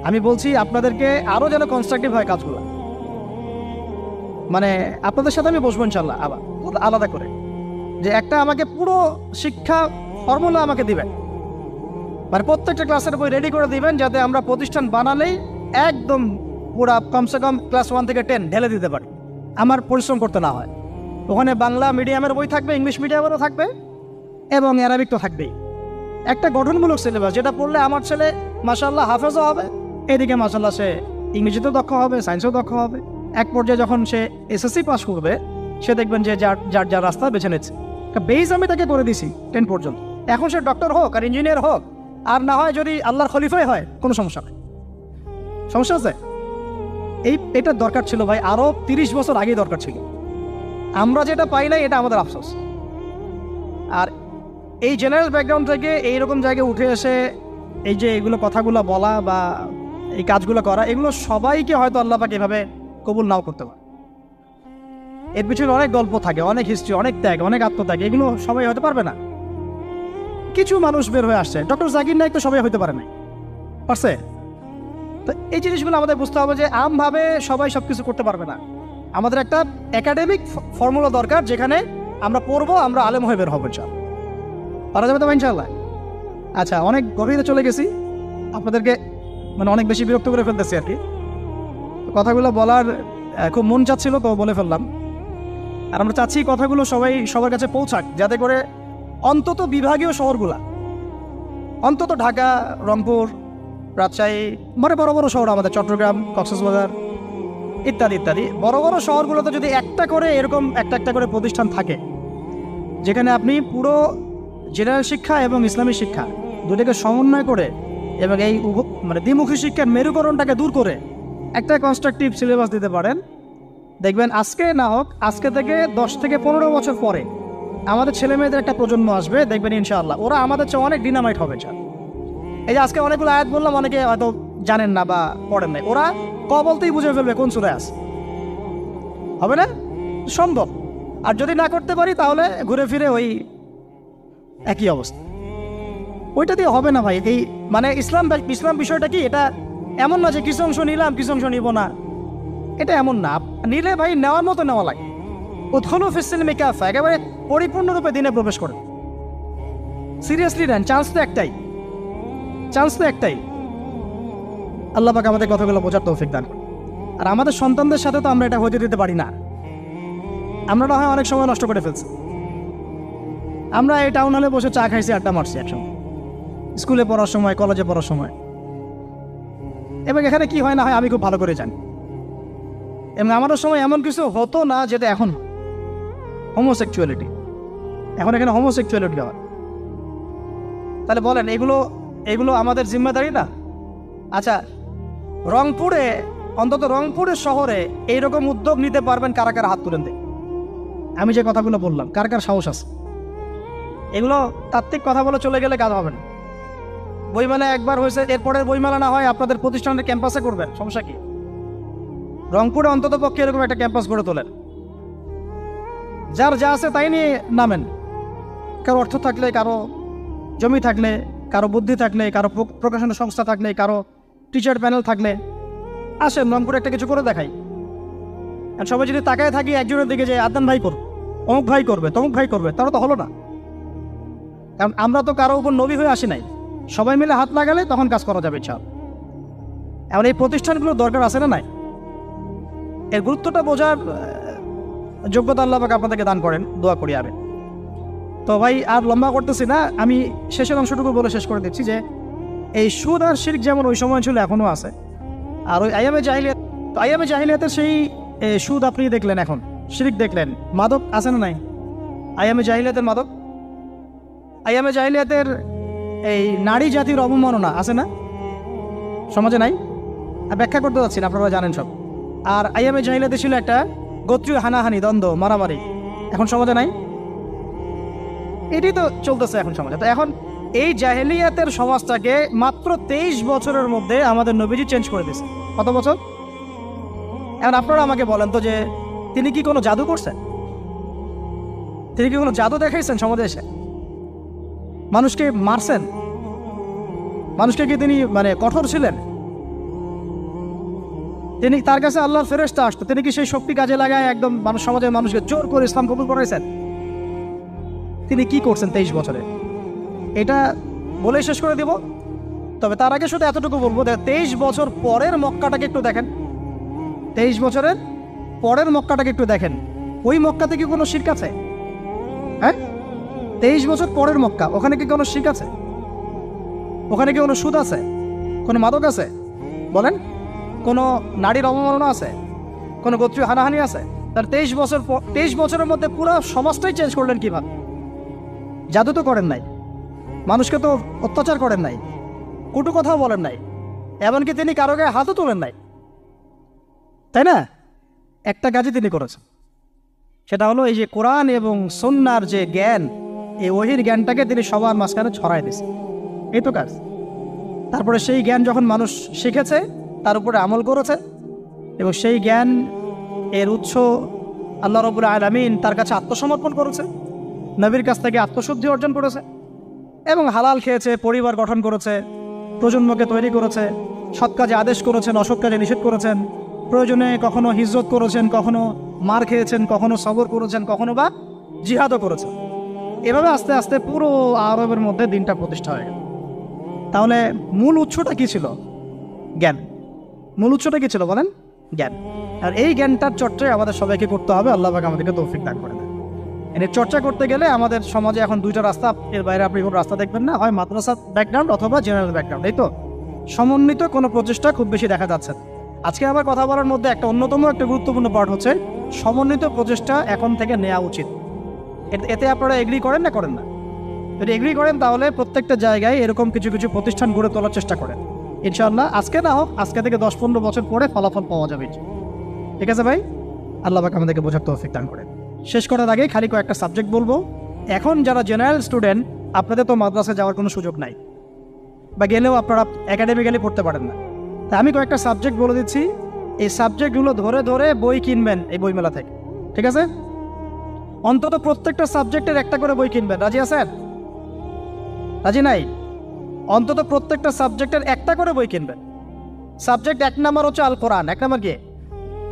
আমি বলছি আপনাদেরকে আরও যেন কনস্ট্রাকটিভ হয় কাজগুলো। মানে আপনাদের সাথে আমি বসবো ইনশাল্লাহ আবার আলাদা করে, যে একটা আমাকে পুরো শিক্ষা ফর্মুলা আমাকে দিবেন, মানে প্রত্যেকটা ক্লাসের বই রেডি করে দিবেন, যাতে আমরা প্রতিষ্ঠান বানালেই একদম পুরা কমসে কম ক্লাস 1 থেকে 10 ঢেলে দিতে পারি, আমার পরিশ্রম করতে না হয়। ওখানে বাংলা মিডিয়ামের বই থাকবে, ইংলিশ মিডিয়ামেরও থাকবে, এবং অ্যারাবিক তো থাকবেই। একটা গঠনমূলক সিলেবাস, যেটা পড়লে আমার ছেলে মাশাআল্লাহ হাফেজও হবে, এদিকে মাশাআল্লাহ সে ইংরেজিতেও দক্ষ হবে, সায়েন্সেও দক্ষ হবে। এক পর্যায়ে যখন সে এসএসসি পাস করবে, সে দেখবেন যে যার রাস্তা বেছে নিচ্ছে। বেস আমি তাকে করে দিছি 10 পর্যন্ত। এখন সে ডক্টর হোক আর ইঞ্জিনিয়ার হোক, আর না হয় যদি আল্লাহর খলিফাই হয়, কোনো সমস্যা নেই। সমস্যা আছে? এটা দরকার ছিল ভাই, আরও 30 বছর আগেই দরকার ছিল। আমরা যেটা পাই নাই, এটা আমাদের আফসোস। আর এই জেনারেল ব্যাকগ্রাউন্ড থেকে এইরকম জায়গায় উঠে এসে এই যে এগুলো কথাগুলো বলা বা এই কাজগুলো করা, এগুলো সবাইকে হয়তো আল্লাহ পাক এভাবে কবুল নাও করতে পারে। এর পিছনে অনেক গল্প থাকে, অনেক হিস্ট্রি, অনেক ত্যাগ, অনেক আত্মত্যাগ, এগুলো সবাই হতে পারবে না। কিছু মানুষ বের হয়ে আসছে, ডক্টর জাকির নায়েক তো সবাই হতে পারে নাই, পারছে? তো এই জিনিসগুলো আমাদের বুঝতে হবে যে আমভাবে সবাই সব কিছু করতে পারবে না। আমাদের একটা একাডেমিক ফর্মুলা দরকার, যেখানে আমরা পড়বো, আমরা আলেম হয়ে বের হবো। ইনশাআল্লাহ পারা যাবে তো ইনশাআল্লাহ? আচ্ছা, অনেক গভীরে চলে গেছি, আপনাদেরকে মানে অনেক বেশি বিরক্ত করে ফেলতেছি আর কি। কথাগুলো বলার খুব মন চাচ্ছিল, তো বলে ফেললাম। আর আমরা চাচ্ছি কথাগুলো সবার কাছে পৌঁছাক, যাতে করে অন্তত বিভাগীয় শহরগুলা, অন্তত ঢাকা, রংপুর, রাজশাহী, মানে বড় বড় শহর আমাদের, চট্টগ্রাম, কক্সবাজার ইত্যাদি ইত্যাদি বড় বড় শহরগুলোতে যদি একটা করে এরকম একটা করে প্রতিষ্ঠান থাকে, যেখানে আপনি পুরো জেনারেল শিক্ষা এবং ইসলামী শিক্ষা দুটোকে সমন্বয় করে এবং এই মানে দ্বিমুখী শিক্ষার মেরুকরণটাকে দূর করে একটা কনস্ট্রাকটিভ সিলেবাস দিতে পারেন, দেখবেন আজকে না হোক, আজকে থেকে 10 থেকে 15 বছর পরে আমাদের ছেলে মেয়েদের একটা প্রজন্ম আসবে, দেখবেন ইনশাআল্লাহ ওরা আমাদের চেয়ে অনেক ডিনামাইট হবে। এই যে আজকে অনেকগুলো আয়াত বললাম, অনেকে হয়তো জানেন না বা পড়েন নাই, ওরা বলতেই বুঝে ফেলবে কোন সূরায় আছে, হবে না? সম্ভব। আর যদি না করতে পারি তাহলে ঘুরে ফিরে ওই একই অবস্থা। ওইটা দিয়ে হবে না ভাই। এই মানে ইসলাম বিষয়টা কি, এটা এমন না যে কিছু অংশ নিলাম কিছু অংশ নিব না, এটা এমন না। নিলে ভাই নেওয়ার মতো নেওয়া লাগে। উদখুলু ফিস-সিলমি কাফা, একেবারে পরিপূর্ণরূপে দিনে প্রবেশ করে সিরিয়াসলি নেন। চান্স তো একটাই। আল্লাহ পাক আমাদের কথাগুলো বোঝার তৌফিক দান করুন। আর আমাদের সন্তানদের সাথে তো আমরা এটা হতে দিতে পারি না। আমরা না হয় অনেক সময় নষ্ট করে ফেলছি। আমরা এই টাউন হলে বসে চা খাইছি, আড্ডা মারছি একসময়, স্কুলে পড়ার সময়, কলেজে পড়ার সময়। এবং এখানে কি হয় না হয় আমি খুব ভালো করে জানি। এবং আমাদের সময় এমন কিছু হতো না যেটা এখন হোমোসেক্সুয়ালিটি, এখন এখানে হোমোসেক্সুয়ালিটি হয়। তাহলে বলেন এগুলো আমাদের জিম্মেদারি না? আচ্ছা, রংপুরে, অন্তত রংপুরের শহরে এইরকম উদ্যোগ নিতে পারবেন কারা কারা হাত তুলেন দেয়? আমি যে কথাগুলো বললাম কার কার সাহস আছে? এগুলো তাত্ত্বিক কথা বলে চলে গেলে কাজ হবে না। বইমেলা একবার হয়েছে, এরপরের বইমেলা না হয় আপনাদের প্রতিষ্ঠানের ক্যাম্পাসে করবেন, সমস্যা কি? রংপুরে অন্তত পক্ষে এরকম একটা ক্যাম্পাস গড়ে তোলেন, যার যা আছে তাই নিয়ে নামেন। কারো অর্থ থাকলে, কারো জমি থাকলে, কারো বুদ্ধি থাকলে, কারো প্রকাশনা সংস্থা থাকলে, কারো টিচার প্যানেল থাকলে আসেন রংপুরে একটা কিছু করে দেখাই। আর সবাই যদি তাকায় থাকি একজনের দিকে যে আদনান ভাই করবে, অমুক ভাই করবে, তমুক ভাই করবে, তারা তো হলো না। কারণ আমরা তো কারো উপর নবী হয়ে আসি নাই। সবাই মিলে হাত লাগালে তখন কাজ করা যাবে। ইনশাআল্লাহ। এখন এই প্রতিষ্ঠানগুলোর দরকার আছে না নাই? এর গুরুত্বটা বোঝার যোগ্যতা আল্লাহ পাক আপনাদেরকে দান করেন, দোয়া করি আমি। তো ভাই আর লম্বা করতেছি না, আমি শেষের অংশটুকু বলে শেষ করে দিচ্ছি যে এই সুদ আর শিরক যেমন ওই সময় ছিল এখনও আছে। আর ওই আইয়ামে জাহিলিয়াতের সেই সুদ আপনি দেখলেন, এখন শিরক দেখলেন, মাদক আছে না নাই? আইয়ামে জাহিলিয়াতের মাদক, আইয়ামে জাহিলিয়াতের এই নারী জাতির অবমাননা আছে না সমাজে? নাই? ব্যাখ্যা করতে যাচ্ছি না, আপনারা জানেন সব। আর আইয়ামে জাহিলিয়াতে ছিল একটা গোত্রীয় হানাহানি, দ্বন্দ্ব, মারামারি, এখন সমাজে নাই? এটাই তো চলতেছে এখন সমাজে। তো এখন এই জাহেলিয়াতের সমাজটাকে মাত্র 23 বছরের মধ্যে আমাদের নবীজি চেঞ্জ করে দিয়েছে। কত বছর? এখন আপনারা আমাকে বলেন তো যে তিনি কি কোনো জাদু করছেন? তিনি কি কোনো জাদু দেখাইছেন সমাজে এসে? মানুষকে মারছেন? মানুষকে কি তিনি মানে কঠোর ছিলেন? তিনি, তার কাছে আল্লাহর ফেরেশতা আসতো, তিনি কি সেই শক্তি কাজে লাগায় একদম মানুষ, সমাজের মানুষকে জোর করে ইসলাম কবুল করাইছেন? তিনি কি করছেন 23 বছরে? এটা বলে শেষ করে দেব। তবে তার আগে শুধু এতটুকু বলবো, 23 বছর পরের মক্কাটাকে একটু দেখেন। 23 বছরের পরের মক্কাটাকে একটু দেখেন। ওই মক্কাতে কি কোনো শিরক আছে? হ্যাঁ, 23 বছর পরের মক্কা, ওখানে কি কোনো শিরক আছে? ওখানে কি কোনো সুদ আছে? কোনো মাদক আছে? বলেন। কোনো নারীর অবমাননা আছে? কোনো গোত্রীয় হানাহানি আছে? তার 23 বছরের মধ্যে পুরো সমাজটাই চেঞ্জ করলেন কিভাবে? জাদু তো করেন নাই, মানুষকে তো অত্যাচার করেন নাই, কটু কথাও বলেন নাই, এমনকি তিনি কারো গায়ে হাতও তোলেন নাই, তাই না? একটা কাজই তিনি করেছেন, সেটা হলো এই যে কোরআন এবং সুন্নাহর যে জ্ঞান, এই ওহীর জ্ঞানটাকে তিনি সবার মাঝখানে ছড়াই দিয়েছেন। এই তো কাজ। তারপরে সেই জ্ঞান যখন মানুষ শিখেছে, তার উপরে আমল করেছে, এবং সেই জ্ঞান এর উৎস আল্লাহ রাব্বুল আলামিন, তার কাছে আত্মসমর্পণ করেছে, নবীর কাছ থেকে আত্মশুদ্ধি অর্জন করেছে, এবং হালাল খেয়েছে, পরিবার গঠন করেছে, প্রজন্মকে তৈরি করেছে, সৎ কাজে আদেশ করেছেন, অসৎ কাজে নিষেধ করেছেন, প্রয়োজনে কখনো হিজরত করেছেন, কখনো মার খেয়েছেন, কখনো সবর করেছেন, কখনো বা জিহাদও করেছেন। এভাবে আস্তে আস্তে পুরো আরবের মধ্যে দিনটা প্রতিষ্ঠা হয়ে গেল। তাহলে মূল উৎসটা কি ছিল? জ্ঞান। মূল উৎসটা কি ছিল বলেন? জ্ঞান। আর এই জ্ঞানটার চর্চায় আমাদের সবাইকে করতে হবে। আল্লাহ পাক আমাদেরকে তৌফিক দান করে দেন। এর চর্চা করতে গেলে আমাদের সমাজে এখন দুইটা রাস্তা, এর বাইরে আপনি কোনো রাস্তা দেখবেন না, হয় মাদ্রাসা ব্যাকগ্রাউন্ড অথবা জেনারেল ব্যাকগ্রাউন্ড। এই তো সমন্বিত কোনো প্রচেষ্টা খুব বেশি দেখা যাচ্ছে। আজকে আবার কথা বলার মধ্যে একটা অন্যতম একটা গুরুত্বপূর্ণ পার্ট হচ্ছে সমন্বিত প্রচেষ্টা এখন থেকে নেওয়া উচিত। এতে আপনারা এগ্রি করেন না করেন না? যদি এগ্রি করেন তাহলে প্রত্যেকটা জায়গায় এরকম কিছু কিছু প্রতিষ্ঠান গড়ে তোলার চেষ্টা করেন। ইনশাআল্লাহ আজকে না হোক, আজকে থেকে 10-15 বছর পরে ফলাফল পাওয়া যাবে। ঠিক আছে ভাই? আল্লাহ পাক আমাদেরকে বোঝার তৌফিক দান করেন। শেষ করার আগে খালি কয়েকটা সাবজেক্ট বলবো। এখন যারা জেনারেল স্টুডেন্ট, আপনাদের তো মাদ্রাসায় যাওয়ার কোনো সুযোগ নাই, বা গেলেও আপনারা একাডেমিক্যালি পড়তে পারেন না। তা আমি কয়েকটা সাবজেক্ট বলে দিচ্ছি, এই সাবজেক্টগুলো ধরে ধরে বই কিনবেন এই বইমেলা থেকে। ঠিক আছে? অন্তত প্রত্যেকটা সাবজেক্টের একটা করে বই কিনবেন। রাজি আছেন? রাজি নাই? অন্তত প্রত্যেকটা সাবজেক্টের একটা করে বই কিনবেন। সাবজেক্ট 1 নাম্বার হচ্ছে আল কোরআন। 1 নাম্বার কি?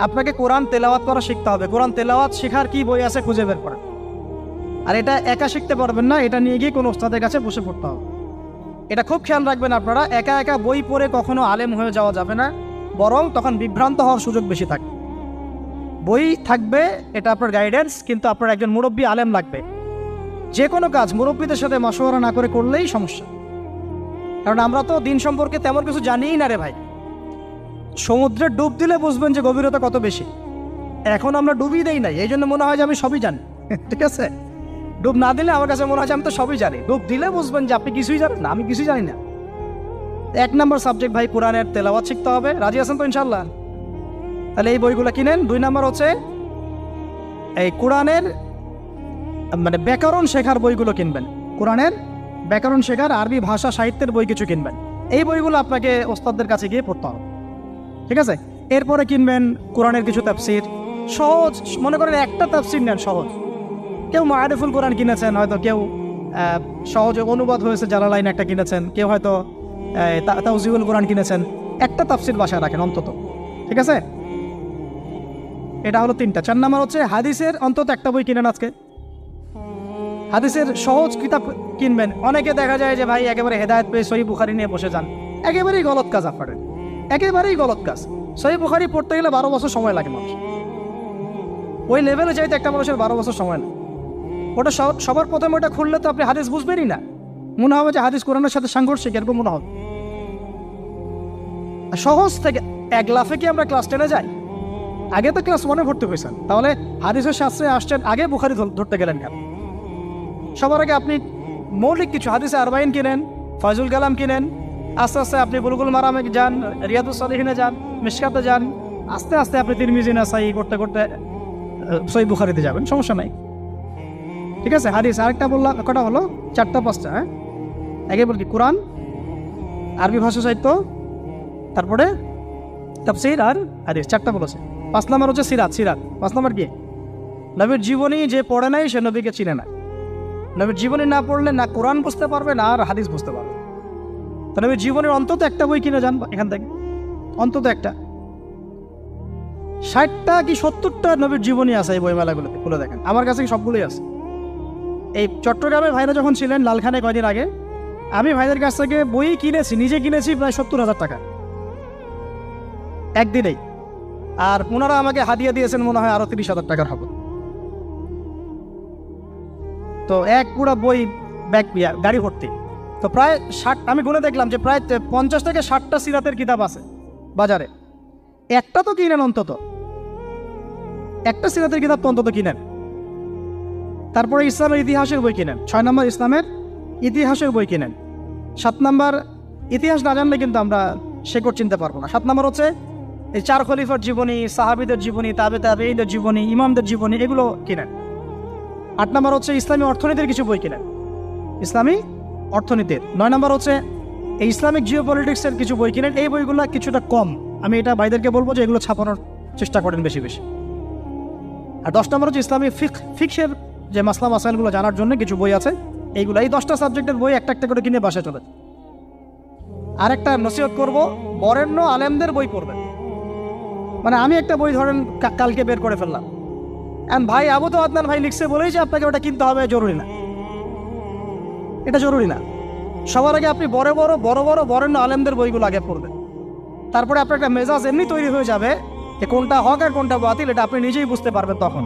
আপনাকে কোরআন তেলাওয়াত করা শিখতে হবে। কোরআন তেলাওয়াত শেখার কি বই আছে খুঁজে বের করেন। আর এটা একা শিখতে পারবেন না, এটা নিয়ে গিয়ে কোনো ওস্তাদের কাছে বসে পড়তে হবে। এটা খুব খেয়াল রাখবেন আপনারা, একা একা বই পড়ে কখনো আলেম হয়ে যাওয়া যাবে না, বরং তখন বিভ্রান্ত হওয়ার সুযোগ বেশি থাকে। বই থাকবে, এটা আপনার গাইডেন্স, কিন্তু আপনার একজন মুরব্বী আলেম লাগবে। যে কোনো কাজ মুরব্বীদের সাথে মশওয়ারা না করে করলেই সমস্যা। কারণ আমরা তো দিন সম্পর্কে তেমন কিছু জানিই না রে ভাই। সমুদ্রে ডুব দিলে বুঝবেন যে গভীরতা কত বেশি। এখন আমরা ডুবই দেই নাই, এই জন্য মনে হয় যে আমি সবই জানি। ঠিক আছে, ডুব না দিলে আমার কাছে মনে হয় যে আমি তো সবই জানি। ডুব দিলে বুঝবেন যে আপনি কিছুই জানেন না, আমি কিছুই জানি না। 1 নাম্বার সাবজেক্ট ভাই কোরআনের তেলাওয়াত শিখতে হবে। রাজি আছেন তো ইনশাল্লাহ? তাহলে এই বইগুলো কিনেন। 2 নাম্বার হচ্ছে এই কোরআনের মানে ব্যাকরণ শেখার বইগুলো কিনবেন। কোরআনের ব্যাকরণ শেখার আরবি ভাষা সাহিত্যের বই কিছু কিনবেন। এই বইগুলো আপনাকে ওস্তাদদের কাছে গিয়ে পড়তে হবে। ঠিক আছে, এরপরে কিনবেন কোরআনের কিছু তাফসির। সহজ, মনে করেন একটা তাফসির নেন সহজ। কেউ মারিফুল কোরআন কিনেছেন, হয়তো কেউ সহজে অনুবাদ হয়েছে জালালাইন একটা কিনেছেন, কেউ হয়তো তাওজিউল কোরআন কিনেছেন। একটা তাফসির বাসায় রাখেন অন্তত। ঠিক আছে, এটা হলো 3টা। 4 নাম্বার হচ্ছে হাদিসের অন্তত একটা বই কিনেন আজকে। হাদিসের সহজ কিতাব কিনবেন। অনেকে দেখা যায় যে ভাই একেবারে হেদায়েত পেয়ে সহিহ বুখারী নিয়ে বসে যান। একেবারেই গলত কাজ আপনাদের, একেবারেই গলত কাজ। সহিহ বুখারী পড়তে গেলে 12 বছর সময় লাগে মানুষ। ওই লেভেলে যাইতে একটা মানুষের 12 বছর সময় লাগে। ওটা সবার প্রথমে ওটা খুললে তো আপনি হাদিস বুঝবেনই না, মনে হবে যে হাদিস কোরআনের সাথে সাংঘর্ষিক, এরকম মনে হবে। সহজ থেকে 1 লাফে কি আমরা ক্লাস 10-এ যাই? আগে তো ক্লাস 1-এ ভর্তি হয়েছেন, তাহলে হাদিসের শাস্ত্রে আসছেন আগে বুখারী ধরতে গেলেন কেন? সবার আগে আপনি মৌলিক কিছু হাদিসে আরবাইন কিনেন, ফয়জুল কালাম কিনেন, আস্তে আস্তে আপনি বুলুগুল মারামে যান, রিয়াদুস সালিহিনে যান, মিশকাতে যান, আস্তে আস্তে আপনি তিরমিজি নাসাই করতে করতে সহিহ বুখারীতে যাবেন, সমস্যা নাই। ঠিক আছে, হাদিস আরেকটা বললাম, কটা হলো? 4টা 5টা। হ্যাঁ, আগে বলি কোরআন, আরবি ভাষা সাহিত্য, তারপরে তাফসীর আর হাদিস, 4টা বলেছে। 5 নাম্বার হচ্ছে সিরাত। 5 নাম্বার কি? নবীর জীবনী যে পড়ে নাই সে নবীকে চিনে না। নবীর জীবনী না পড়লে না কোরআন বুঝতে পারবে না আর হাদিস বুঝতে পারবে। তো নবীর জীবনের অন্তত একটা বই কিনে যান এখান থেকে, অন্তত একটা। 60টা কি 70টা নবীর জীবনী আছে এই বইমেলাগুলোতে, খুলে দেখেন। আমার কাছে সবগুলোই আছে। এই চট্টগ্রামে ভাইরা যখন ছিলেন লালখানে কয়দিন আগে, আমি ভাইদের কাছ থেকে বই কিনেছি, নিজে কিনেছি প্রায় 70,000 টাকা একদিনেই। আর ওনারা আমাকে হাদিয়া দিয়েছেন মনে হয় আরো 30,000 টাকার হবে। তো এক পুরা বই ব্যাগ গাড়ি ভর্তি। তো প্রায় 60, আমি গুনে দেখলাম যে প্রায় 50 থেকে 60টা সিরাতের কিতাব আছে বাজারে। একটা তো কিনেন, অন্তত একটা সিরাতের কিতাব তো অন্তত কিনেন। তারপরে ইসলামের ইতিহাসের বই কিনেন। 6 নাম্বার ইসলামের ইতিহাসের বই কিনেন। 7 নাম্বার ইতিহাস না জানলে কিন্তু আমরা শেকড় চিনতে পারবো না। 7 নাম্বার হচ্ছে এই 4 খলিফার জীবনী, সাহাবীদের জীবনী, তাবেঈদের জীবনী, ইমামদের জীবনী, এগুলো কিনেন। 8 নাম্বার হচ্ছে ইসলামী অর্থনীতির কিছু বই কিনেন, ইসলামী অর্থনীতির। 9 নাম্বার হচ্ছে এই ইসলামিক জিওপলিটিক্সের কিছু বই কিনেন। এই বইগুলো কিছুটা কম, আমি এটা ভাইদেরকে বলবো যে এগুলো ছাপানোর চেষ্টা করেন বেশি বেশি। আর 10 নাম্বার হচ্ছে ইসলামী ফিকহের যে মাসলা মাসাইলগুলো জানার জন্য কিছু বই আছে, এইগুলো। এই 10টা সাবজেক্টের বই একটা একটা করে কিনে বাসায় চলে। আর একটা নসিহত করবো, বরেণ্য আলেমদের বই পড়বেন। মানে আমি একটা বই ধরেন কালকে বের করে ফেললাম, ভাই আবু তো আদনান ভাই লিখছে বলেই যে আপনাকে ওটা কিনতে হবে জরুরি না, এটা জরুরি না। সবার আগে আপনি বড় বড় বরেণ্য আলেমদের বইগুলো আগে পড়বেন। তারপরে আপনার একটা মেজাজ এমনি তৈরি হয়ে যাবে যে কোনটা হক আর কোনটা বাতিল, এটা আপনি নিজেই বুঝতে পারবেন তখন।